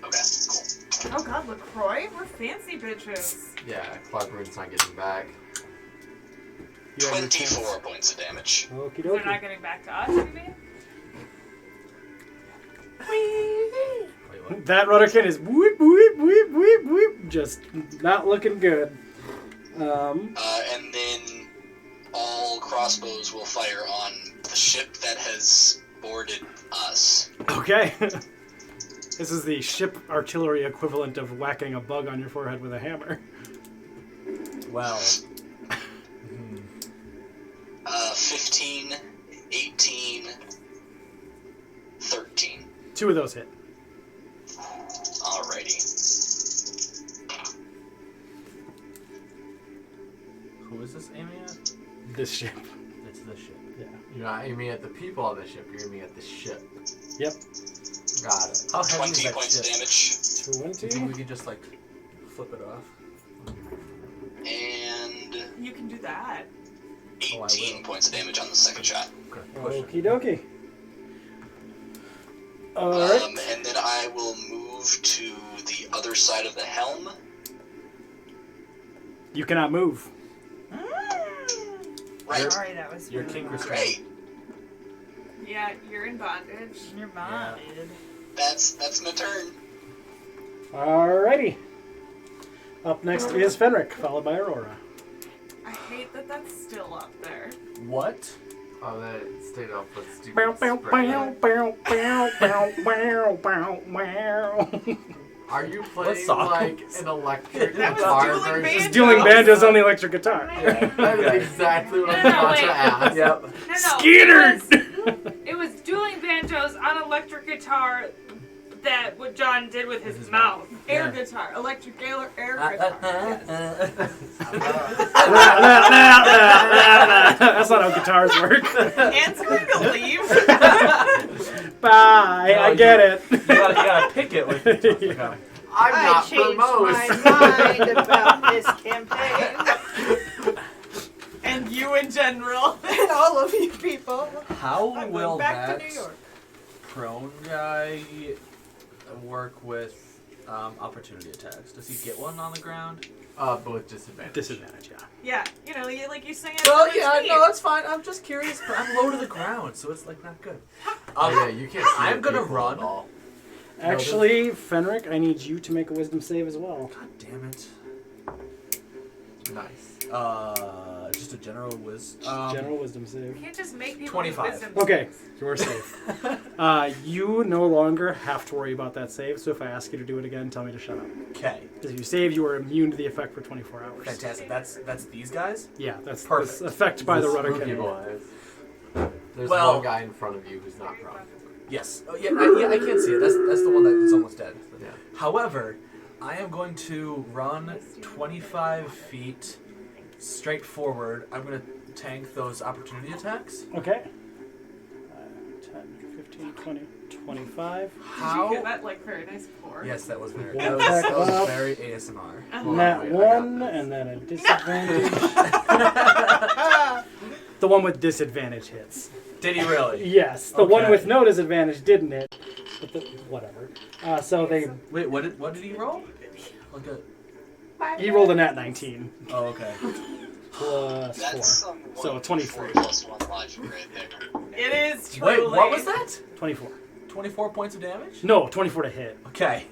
Okay, cool. Oh god, LaCroix? We're fancy bitches. Yeah, Clark Rune's not getting back. You have your chance. 24 points of damage. Okie They're not dokie. getting back to us, you mean? Wait, what? That rudderkin is whoop, whoop, whoop, whoop, whoop. Just not looking good. And then all crossbows will fire on the ship that has boarded us. Okay. This is the ship artillery equivalent of whacking a bug on your forehead with a hammer. Well. 15, 18, 13. 2 of those hit. Alrighty. Who is this aiming at? This ship. It's the ship. Yeah. You're not aiming at the people on the ship, you're aiming at the ship. Yep. Got it. How heavy is 20 that points of ship? damage. Do you 20. think we could just, like, flip it off? And You can do that. Oh, I 18 will. points of damage on the second shot. Okay, push it. Okie dokie. Alright. And then I will move to the other side of the helm. You cannot move. Right. Sorry, that was Your really king bad. restraint. Great. Yeah, you're in bondage. You're bonded. That's my turn. Alrighty. Up next is Fenric, followed by Aurora. I hate that that's still up there. What? Oh, that stayed up with stupid Bow, bow, spray. bow, bow, bow, bow, bow, bow, bow. Are you playing song? like an electric That was guitar dueling version? banjos. It's dueling banjos on the electric guitar. That is exactly what I was No, about wait. to ask. Yep. No, Skeeter! It was dueling banjos on electric guitar that what John did with his mouth. Air guitar. Electric air guitar. Yes. That's not how guitars work. Ant's going to leave. Bye, I get it. You gotta pick it with it. Okay. I'm I not changed Formose. my mind about this campaign. And you in general. And all of you people. How I'm will going back that to New York. prone guy work with opportunity attacks? Does he get one on the ground? But with disadvantage. Disadvantage, yeah. Yeah, you know, like you sing it. Well, yeah, no, that's fine. I'm just curious, but I'm low to the ground, so it's like not good. Oh yeah, you can't see I'm the gonna people run. at all. Actually, Fenric, I need you to make a wisdom save as well. God damn it. Nice. Just a general General wisdom save. You can't just make people 25. do wisdom Okay, saves. you're safe. You no longer have to worry about that save, so if I ask you to do it again, tell me to shut up. Okay. Because if you save, you are immune to the effect for 24 hours. Fantastic. That's these guys? Yeah, that's Perfect. that's effect by the This rudder spooky cannon. boy. There's Well- one guy in front of you who's not prone. Yes. Oh, yeah, I can't see it. That's the one that's almost dead. Yeah. However, I am going to run 25 feet straight forward. I'm going to tank those opportunity attacks. Okay. 10, 15, 20, 25. Did you How? hear that like very nice pour? Yes, that was very, One that attack was up. very ASMR. Nat wait, I got 1, this. and then a disadvantage. The one with disadvantage hits. Did he really? Yes, the one Okay. with no disadvantage didn't hit. But whatever. So they Wait, what did he roll? Like a. He rolled a nat 19 Oh, okay. plus 4. That's some So 1 23. 4+1 logic right there. It is truly. Wait, what was that? 24. 24 points of damage? No, 24 to hit. Okay.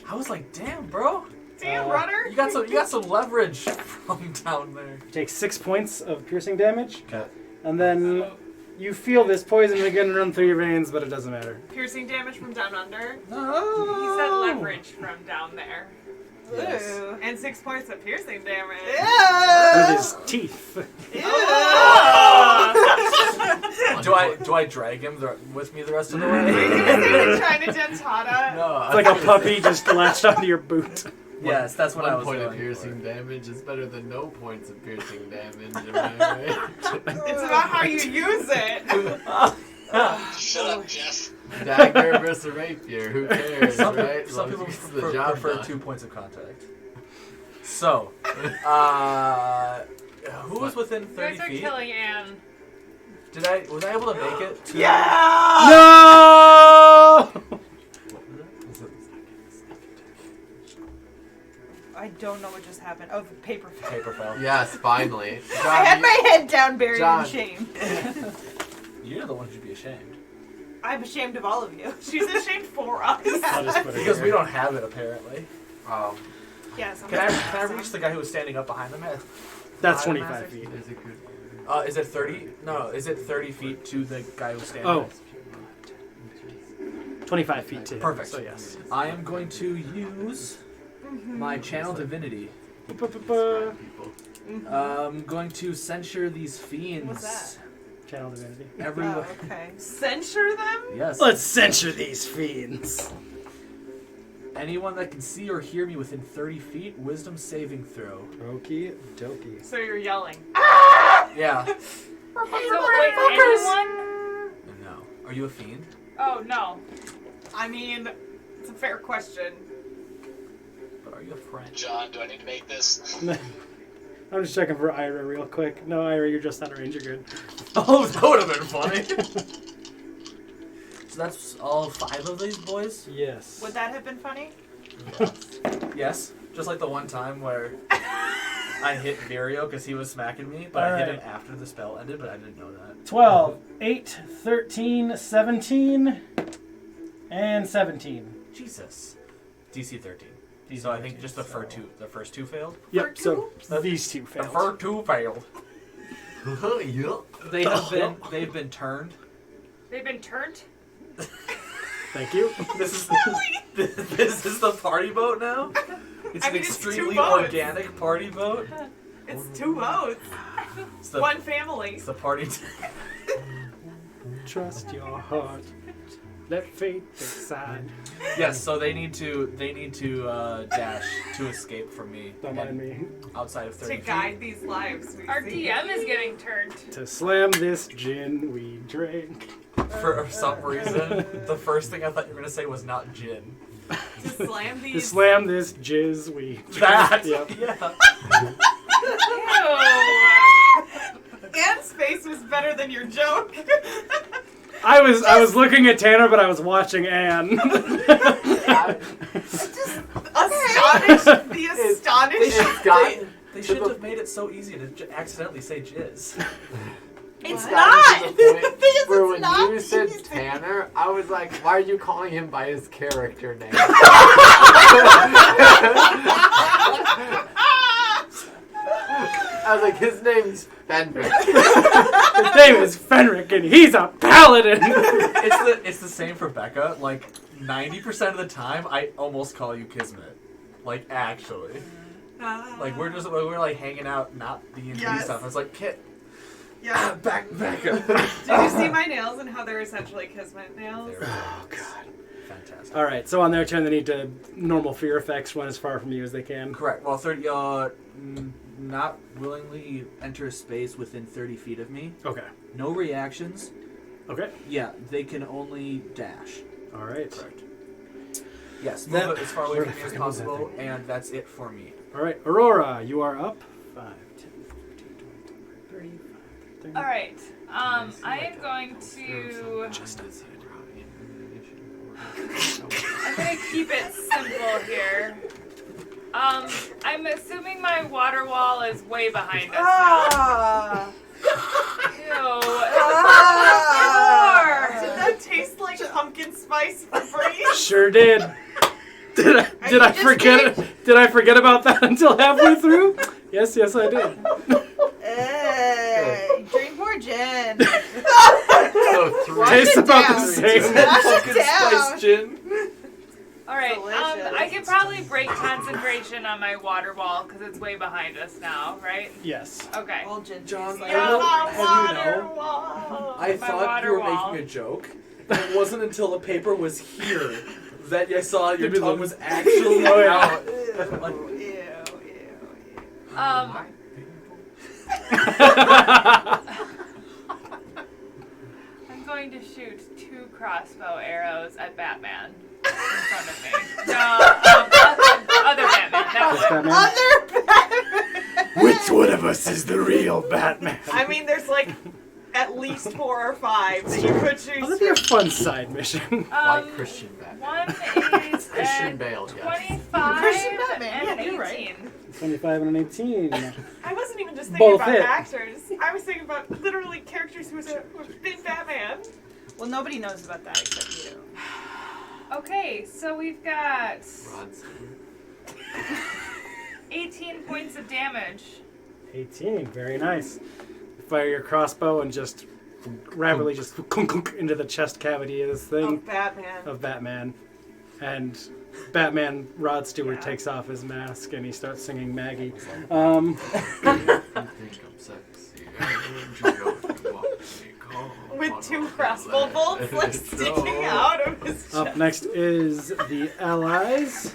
I was like, damn, bro. Damn, runner. You got some leverage from down there. Take 6 points of piercing damage, Okay. and then you feel this poison begin to run through your veins, but it doesn't matter. Piercing damage from down under. No. He said leverage from down there. Yes. Ew. And 6 points of piercing damage. With Ew. his teeth. Do I drag him with me the rest of the way? You're trying to dentata. No. It's like a puppy just latched onto your boot. Yes, that's what I 1 was point of going piercing for. damage is better than no points of piercing damage. Am I right? It's about how you use it. Shut up, Jeff. Dagger versus rapier. Who cares, Some, right? some As long people as it gets the job prefer done. 2 points of contact. So, who was within You 30 guys are feet? killing Anne. Was I able to make it to? No! I don't know what just happened. Oh, the paper fell. Paper fell. Yes, finally. I had my head down, buried John. in shame. You're the one who should be ashamed. I'm ashamed of all of you. She's ashamed for us. I'll just put it Because here. we don't have it apparently. Yes. I'm Can I reach the guy who was standing up behind them? That's Behind 25 him, feet. There's a good Is it 30? No, is it 30 feet to the guy who's standing? Oh. 25 feet to him. Perfect. So yes. I am going to use my channel divinity. people. I'm going to censure these fiends. What's that? Channel divinity. Everywhere. Oh, okay. Censure them? Yes. Let's censure these fiends. Anyone that can see or hear me within 30 feet, wisdom saving throw. Okie dokie. So you're yelling. Yeah. So wait, anyone? No. Are you a fiend? Oh no. I mean, it's a fair question. But are you a friend? John, do I need to make this? I'm just checking for Ira real quick. No, Ira, you're just out of range. You're good. Oh, that would have been funny. So that's all 5 of these boys? Yes. Would that have been funny? Yes. Just like the one time where I hit Virio because he was smacking me, but I hit him after the spell ended, but I didn't know that. 12, 8, 13, 17, and 17. Jesus. DC 13. So I think just the first two failed. Yep, so these two The failed. first 2 failed. Yup. They've been turned. They've been turned? Thank you. This is the party boat now. It's I an mean, it's 2 extremely boats. organic party boat. It's 2 votes. It's the, One family. it's the party. Trust your heart. Let fate decide. Yes, so they need to dash to escape from me. Don't mind me. Outside of 30 To feet. guide these lives. we Our see. DM is getting turned. To slam this gin we drink. For some reason, the first thing I thought you were gonna say was not gin. To slam To these. slam this jizz we drink. That. Yep. Yeah. Ew. Anne's face was better than your joke. I was looking at Tanner, but I was watching Anne. Astonished. The astonished. It's gotten They to shouldn't the have made it so easy to accidentally say jizz. It's gotten not. to the point Because where it's when not you said easy. Tanner, I was like, why are you calling him by his character name? I was like, his name's Fenric. His name is Fenric, and he's a paladin. It's the same for Becca. Like 90% of the time, I almost call you Kismet. Like actually, like we're like hanging out, not D&D Yes. stuff. I was like, Kit, Yeah. Becca. Did you see my nails and how they're essentially Kismet nails? Oh god. Fantastic. All right, so on their turn, they need to normal fear effects run as far from you as they can. Correct. Well, 30. Not willingly enter a space within 30 feet of me. Okay. No reactions. Okay. Yeah, they can only dash. All right. Correct. Yes, That- move it as far away where from the me as fuck was that possible, thing? and that's it for me. All right, Aurora, you are up. 5, 10, 15, 20, 35, 30. All right. I am going to. Just outside. I'm gonna keep it simple here. I'm assuming my water wall is way behind us now. Ah. Ew. Did that taste like pumpkin spice Febreze? Sure did. Did I forget it? Did I forget about that until halfway through? Yes, I did. Hey, drink more gin. So 3. Tastes about the down. same. Wash it Pumpkin down. spice gin. All right. Delicious. I could probably break concentration on my water wall because it's way behind us now, right? Yes. Okay. All gin. John, tastes I don't know- My have you water know? wall. I My thought water you were wall. making a joke, and it wasn't until the paper was here that I saw your Maybe tongue the- was actually Oh, yeah. out. Ew. I'm going to shoot 2 crossbow arrows at Batman in front of me. No, other Batman. That one. Batman? Other Batman. Which one of us is the real Batman? I mean, there's like at least 4 or 5 that you could choose. That'd be a fun side mission. Like Christian Batman. One is Christian at Bale, yes. 25 Christian Batman, and yeah, you're 18. right. 25 and an 18. I wasn't even just thinking Both about hit. actors. I was thinking about literally characters who have been Batman. Well, nobody knows about that except you. Okay, so we've got Rod Stewart. 18 points of damage. 18, very nice. Fire your crossbow and just rapidly just into the chest cavity of this thing Batman. of Batman. And Batman Rod Stewart Yeah. takes off his mask and he starts singing Maggie. You think I'm sexy? With 2 crossbow bolts like sticking out of his chest. Up next is the Allies.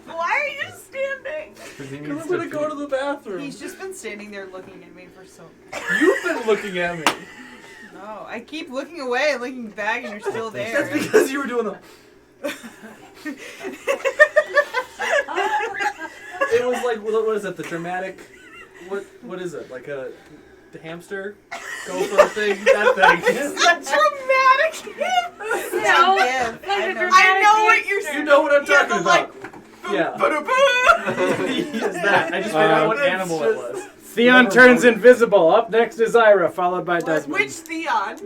Why are you standing? I'm gonna go to the bathroom. He's just been standing there looking at me for so long. You've been looking at me. No, I keep looking away and looking back and you're still there. That's because you were doing the. It was like, what is it? The dramatic. What is it? Like a hamster gopher thing? That thing. It's a dramatic No, Yeah, like I a know. dramatic I know what you're hamster. You know what I'm Yeah, talking the, about. like, Yeah. ba-da-boo. Yes, that. I just forgot what That's animal it just- was. Theon turns invisible. Up next is Ira, followed by Desmond. Which Theon?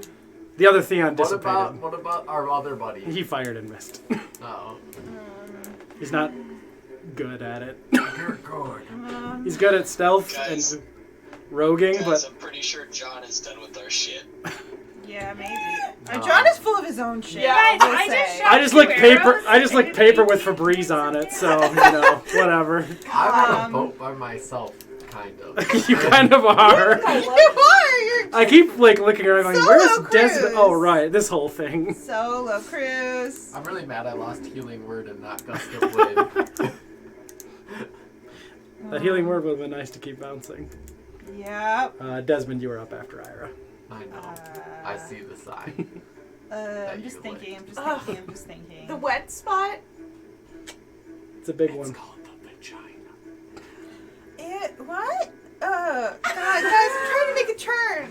The other Theon What about dissipated. what about our other buddy? He fired and missed. Oh. He's not good at it. You're good. He's good at stealth Guys. and roguing, Guys, but I'm pretty sure John is done with our shit. Yeah, maybe. No. John is full of his own shit. Yeah, Guys, I will I just say. shot I just 2 like paper. arrows I just like and paper with 18 Febreze on it, points so of you know, whatever. I'm on a Um, boat by myself, kind of. You kind of are. You are. You're I keep like looking around, going, Solo "Where's cruise." Desmond?" Oh, right, this whole thing. solo cruise. I'm really mad I lost Healing Word and not Gust of Wind. That healing word would have been nice to keep bouncing. Yep. Desmond, you were up after Ira. I know. I see the sign. I'm just you thinking. I'm just Ugh. thinking. I'm just thinking. The wet spot? It's a big It's one. called the vagina. What? God, guys, I'm trying to make a turn.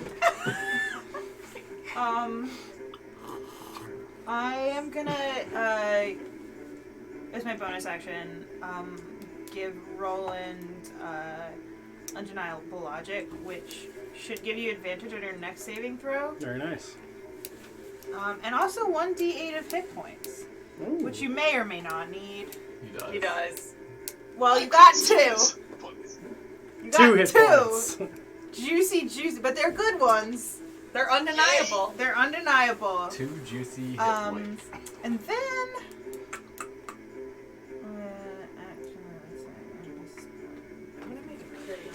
I am gonna, as my bonus action, give Roland, undeniable logic, which should give you advantage on your next saving throw. Very nice. And also 1d8 of hit points, Ooh. which you may or may not need. He does. He does. Well, you got 2. You got 2 hit 2. points. Juicy, but they're good ones. They're undeniable. They're undeniable. 2 juicy hit Um, points. And then. I'm gonna make it pretty.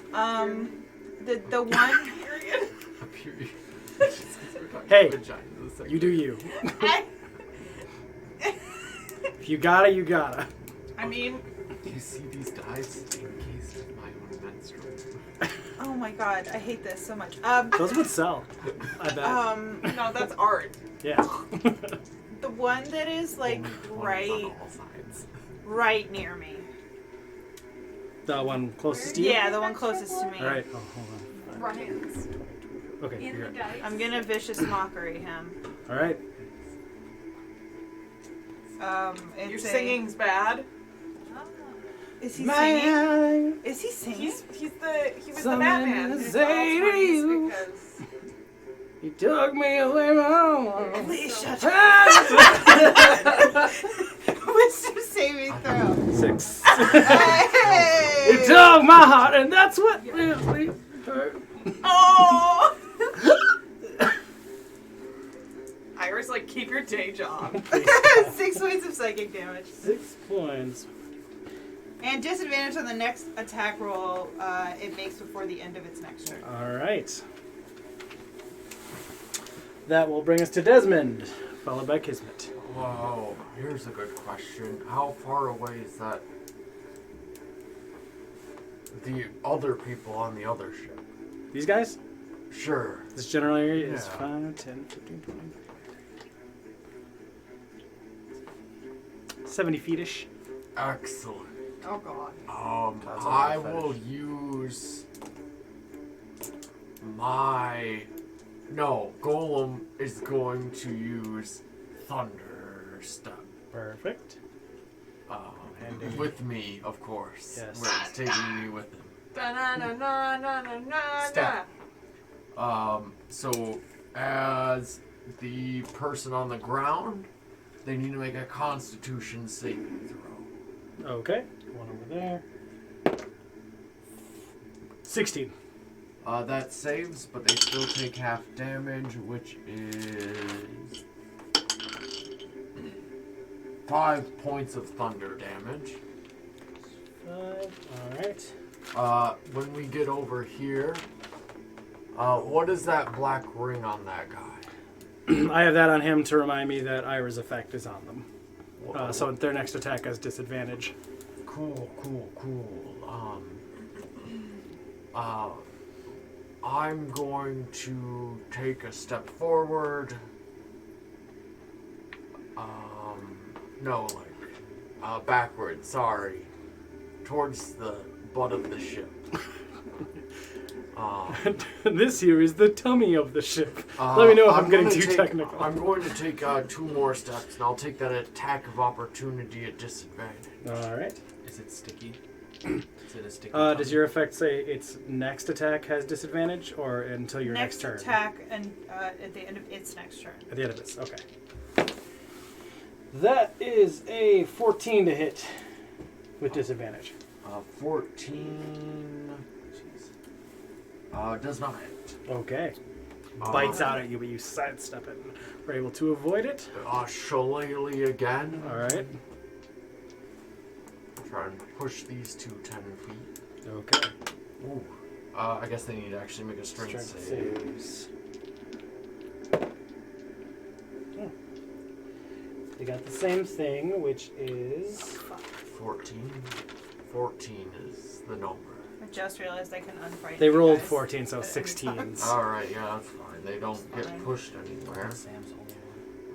The one. A period. Hey, Vagina is a second. You do you. If you gotta, you gotta. I mean, You see these dies encased in my own menstrual. Oh my god, I hate this so much. Those would sell. I bet. no, that's art. Yeah. The one that is like Only ones on right all sides. near me. The one closest to you? Yeah, the one closest to me. Alright. Oh, hold Ryan's. on. Okay, In you're the good. dice. I'm gonna vicious mockery him. Alright. It's Your a- singing's bad. Is he singing? Is he singing? He was the Something Batman. to in say to Alzheimer's you. because You took me away from Please shut up. Wisdom saving throw. 6. Hey! You took my heart, and that's what really hurt. Oh! Iris, like, keep your day job. 6 points of psychic damage. 6 points. And disadvantage on the next attack roll it makes before the end of its next turn. All right. That will bring us to Desmond, followed by Kismet. Whoa, here's a good question. How far away is that? The other people on the other ship? These guys? Sure. This general area is Yeah. 5, 10, 15, 20. 70 feet-ish. Excellent. Oh god. That's a I lot of will fetish. use my... No, Golem is going to use Thunder Step. Perfect. And With me, of course. Yes. Where he's taking me with him. Da-na-na-na-na-na-na. Step. So, as the person on the ground, they need to make a Constitution saving throw. Okay. One over there. 16. That saves, but they still take half damage, which is 5 points of thunder damage. 5. Alright. When we get over here, what is that black ring on that guy? I have that on him to remind me that Ira's effect is on them. So their next attack has disadvantage. Cool. I'm going to take a step forward. Backwards, sorry. Towards the butt of the ship. This here is the tummy of the ship. Let me know if I'm getting gonna too technical. I'm going to take 2 more steps, and I'll take that attack of opportunity at disadvantage. Alright. Is it sticky? Is it a sticky? Does your effect say its next attack has disadvantage, or until your next turn? attack and at the end of its next turn. At the end of this, okay. That is a 14 to hit with disadvantage. 14. Jeez. Does not hit. Okay. Bites out at you, but you sidestep it. We're able to avoid it. Shillelagh again. Alright. Try and push these two 10 feet. Okay. Ooh. I guess they need to actually make a strength save. saves. They got the same thing, which is 14. 14 is the number. I just realized I can unfrighten they you rolled guys 14, so at any 16s. Alright, yeah, that's fine. They don't That's get fine. pushed anywhere. Sam's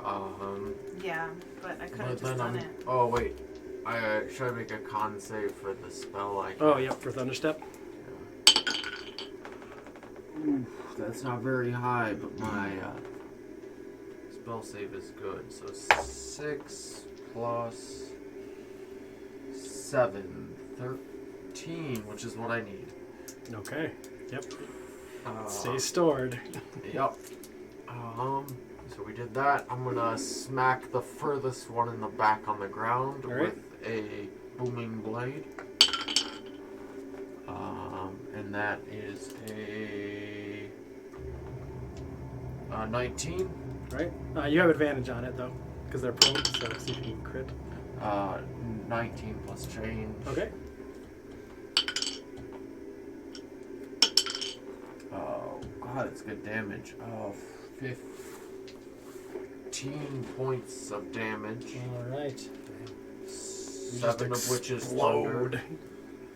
only Yeah, but I could have But just then done it. Oh, wait. Should I make a con save for the spell? Oh, yep, for Thunderstep. Oof, that's not very high, but my spell save is good. So 6 plus 7, 13, which is what I need. Okay. Yep. Stay stored. Yep. So we did that. I'm gonna smack the furthest one in the back on the ground Alright. with a booming blade. And that is a 19. Right? You have advantage on it, though, because they're prone, so see if you can crit. 19 plus change. Okay. Oh, God, it's good damage. 15 points of damage. Alright. 7 of which is thunder.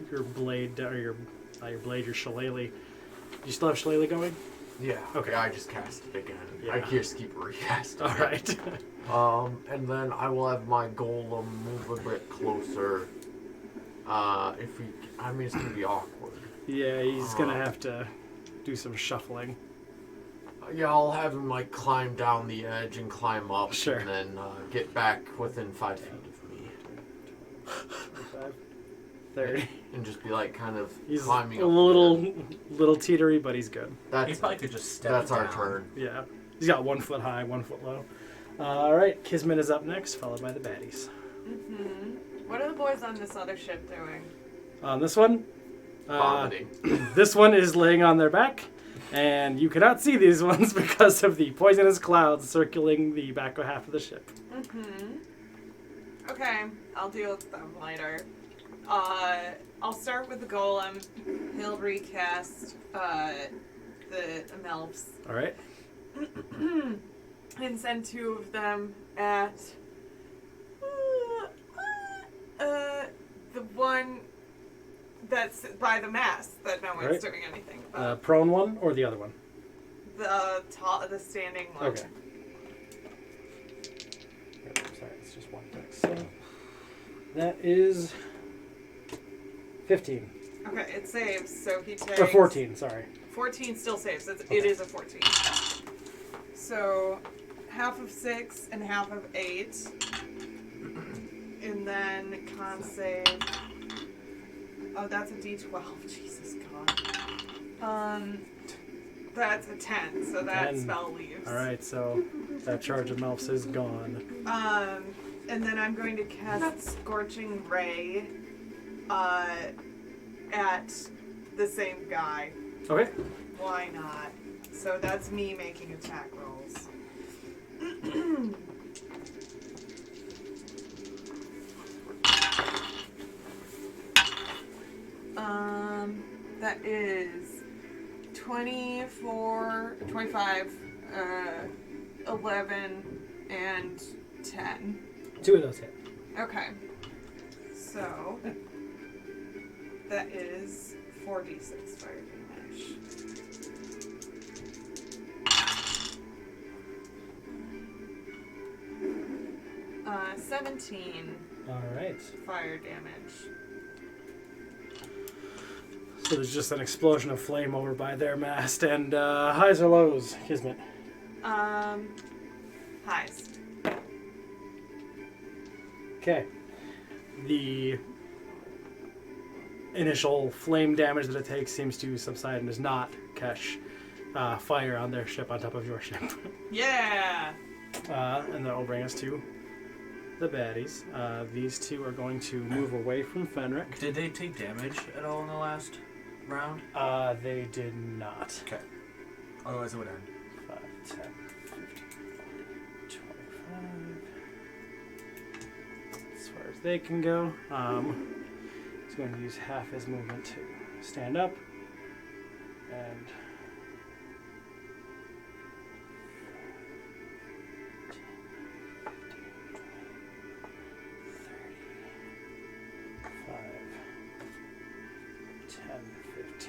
Your blade, or your blade, your shillelagh. You still have shillelagh going? Yeah. Okay. I just cast it again. Yeah. I just keep recasting. Alright. And then I will have my golem move a bit closer. It's gonna be awkward. Yeah, he's gonna have to do some shuffling. Yeah, I'll have him climb down the edge and climb up, Sure. and then get back within 5 feet of me. 25. 30. And just be like kind of He's climbing a up. little teetery, but he's good. He That's probably could just step that's our down. turn. Yeah. He's got 1 foot high, 1 foot low. All right, Kismet is up next, followed by the baddies. What are the boys on this other ship doing? On this one, Vomiting. this one is laying on their back, and you cannot see these ones because of the poisonous clouds circling the back half of the ship. Okay, I'll deal with them later. I'll start with the golem. He'll recast the Melfs. All right. And send 2 of them at the one that's by the mast that no one's Right. doing anything about. Prone one or the other one? The standing one. Okay. Sorry, it's just one deck. So that is 15. Okay, it saves, so he takes... Or 14, sorry. 14 still saves. It Okay. is a 14. So, half of 6 and half of 8. And then con save... Oh, that's a d12. Jesus God. That's a 10, so that 10. spell leaves. Alright, so that charge of Melfs is gone. And then I'm going to cast Scorching Ray at the same guy. Okay. Why not? So that's me making attack rolls. That is 24, 25, 11, and 10. 2 of those hit. Okay. So that is 4d6 fire damage. 17 Alright. fire damage. So there's just an explosion of flame over by their mast, and highs or lows, Kismet? Highs. Okay. The initial flame damage that it takes seems to subside and does not catch fire on their ship on top of your ship. Yeah. And that will bring us to the baddies. These 2 are going to move away from Fenric. Did they take damage at all in the last round? They did not. Okay. Otherwise, it would end. 5, 10, 15, 25. As far as they can go. He's going to use half his movement to stand up. And...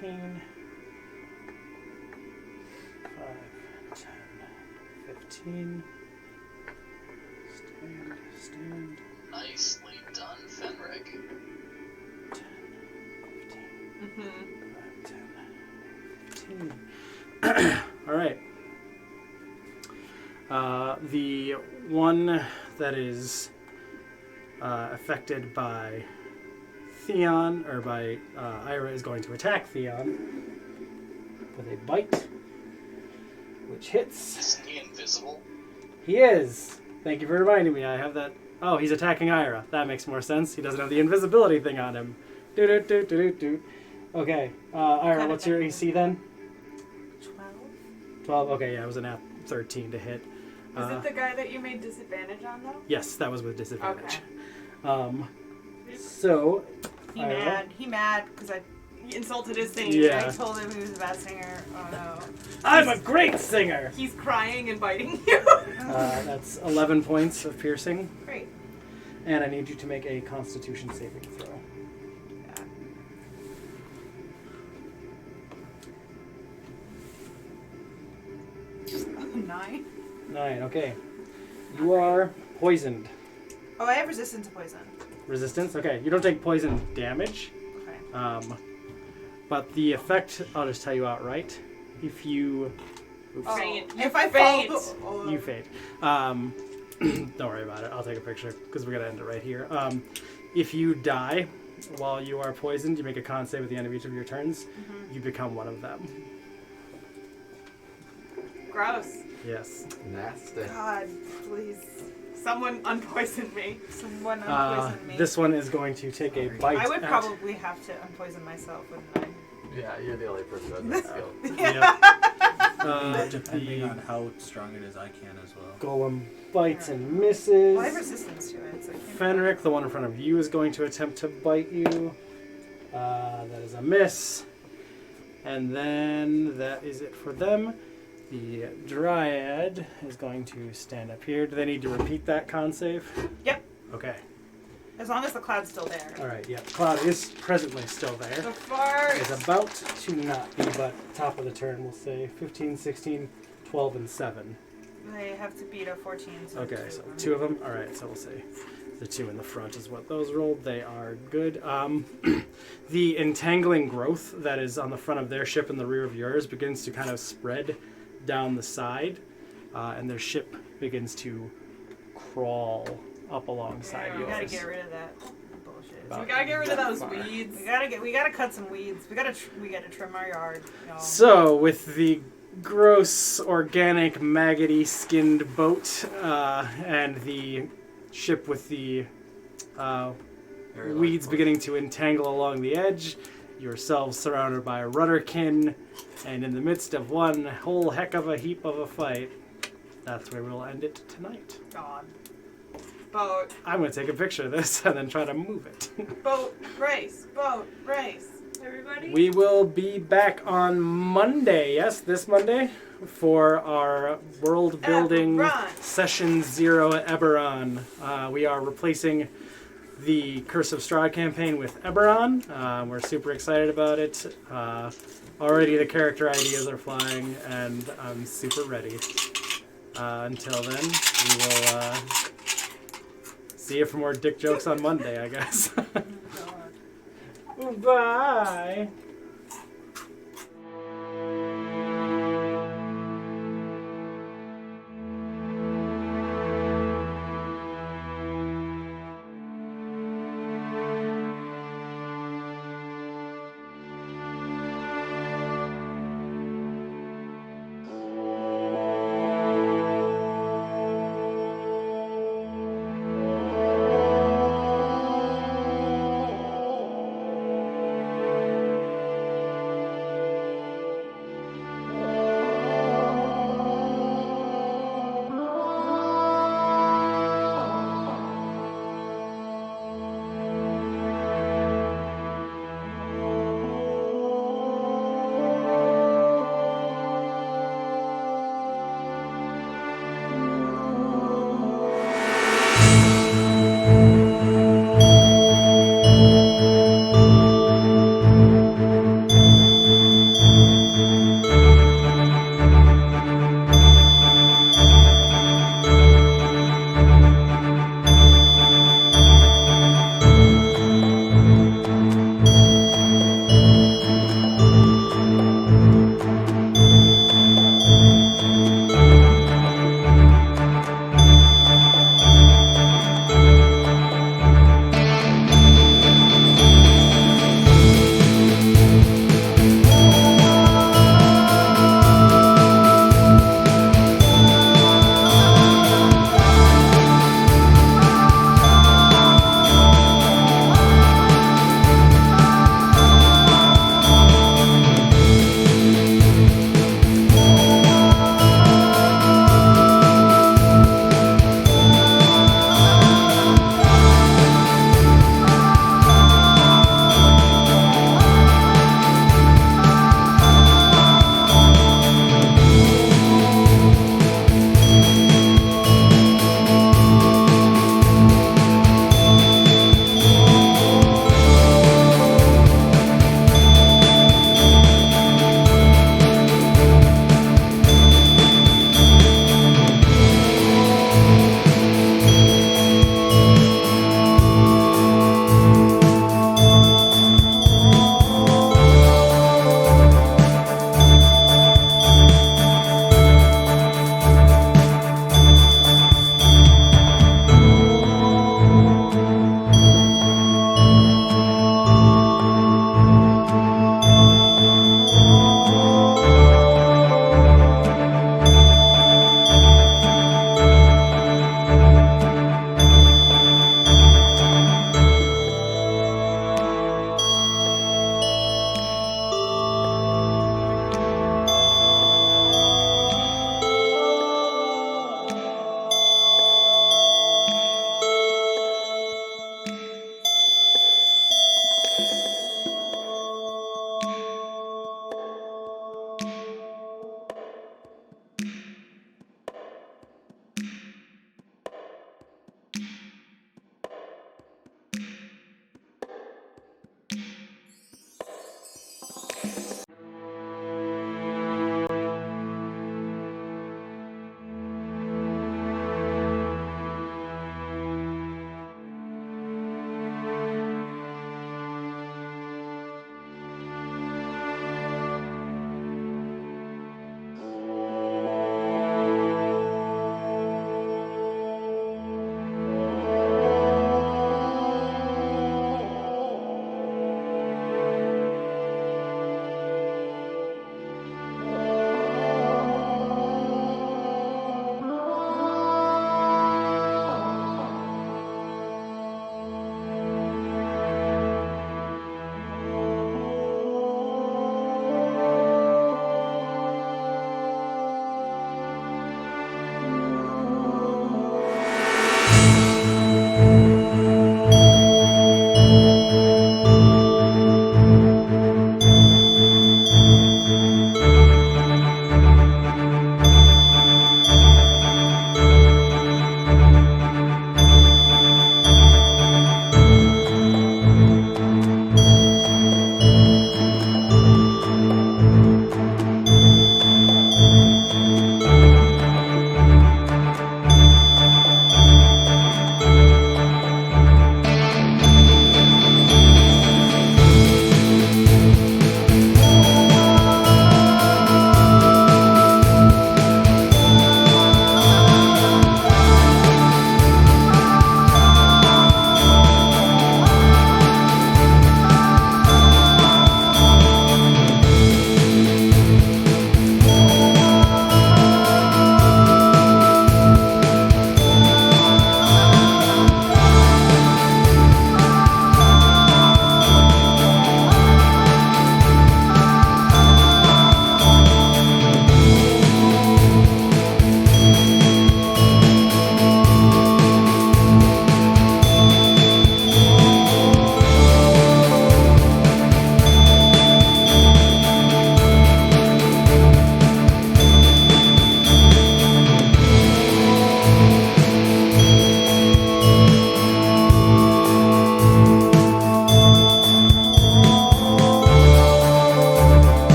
15, 5, 10, 15. Stand. Nicely done, Fenric. 10, 15, 5, 10, 15. Alright. The one that is affected by Theon, or by Ira, is going to attack Theon with a bite, which hits. Isn't he invisible? He is. Thank you for reminding me. I have that. Oh, he's attacking Ira. That makes more sense. He doesn't have the invisibility thing on him. Do. Okay, Ira, what's your AC then? 12. 12. Okay, yeah, it was an app 13 to hit. Is it the guy that you made disadvantage on, though? Yes, that was with disadvantage. Okay. So. He mad because I insulted his singing. Yeah. I told him he was a bad singer. Oh no. I'm a great singer! He's crying and biting you. That's 11 points of piercing. Great. And I need you to make a Constitution saving throw. Yeah. 9. 9, okay. You are poisoned. Oh, I have resistance to poison. Resistance? Okay, you don't take poison damage. Okay. But the effect, I'll just tell you outright. If you... Oops. Faint. If I faint. fall, You faint. Don't worry about it. I'll take a picture because we're going to end it right here. If you die, while you are poisoned, you make a con save at the end of each of your turns. You become one of them. Gross. Yes. Nasty. God, please. Someone unpoisoned me. Someone unpoison me. This one is going to take a bite. I would at- probably have to unpoison myself, wouldn't Yeah, you're the only person who has that skill. I? Yep. Depending the on how strong it is, I can as well. golem bites and misses. Well, I have resistance to it, so I can't. Fenric, the one in front of you, is going to attempt to bite you. That is a miss. And then that is it for them. The Dryad is going to stand up here. Do they need to repeat that con save? Yep. Okay. As long as the cloud's still there. All right. Yep. Cloud is presently still there. The fart. Is about to not be, but top of the turn, we'll say 15, 16, 12, and 7. They have to beat a 14. So Okay, two so of them. 2 of them. All right, so we'll say the 2 in the front is what those rolled. They are good. The entangling growth that is on the front of their ship and the rear of yours begins to kind of spread down the side, and their ship begins to crawl up alongside We yours. gotta get rid of that bullshit. About We gotta get rid of those far. weeds. We gotta cut some weeds. We gotta trim our yard. Y'all. So, with the gross, organic, maggoty skinned boat and the ship with the Very large weeds portion. beginning to entangle along the edge, yourselves surrounded by rudderkin, and in the midst of one whole heck of a heap of a fight, that's where we'll end it tonight. God. Boat. I'm going to take a picture of this and then try to move it. Boat race. Boat race. Everybody? We will be back on Monday, yes, this Monday, for our world building Eberron. session 0 at Eberron. We are replacing the Curse of Strahd campaign with Eberron. We're super excited about it. Already the character ideas are flying, and I'm super ready. Until then, we will see you for more dick jokes on Monday, I guess. Bye.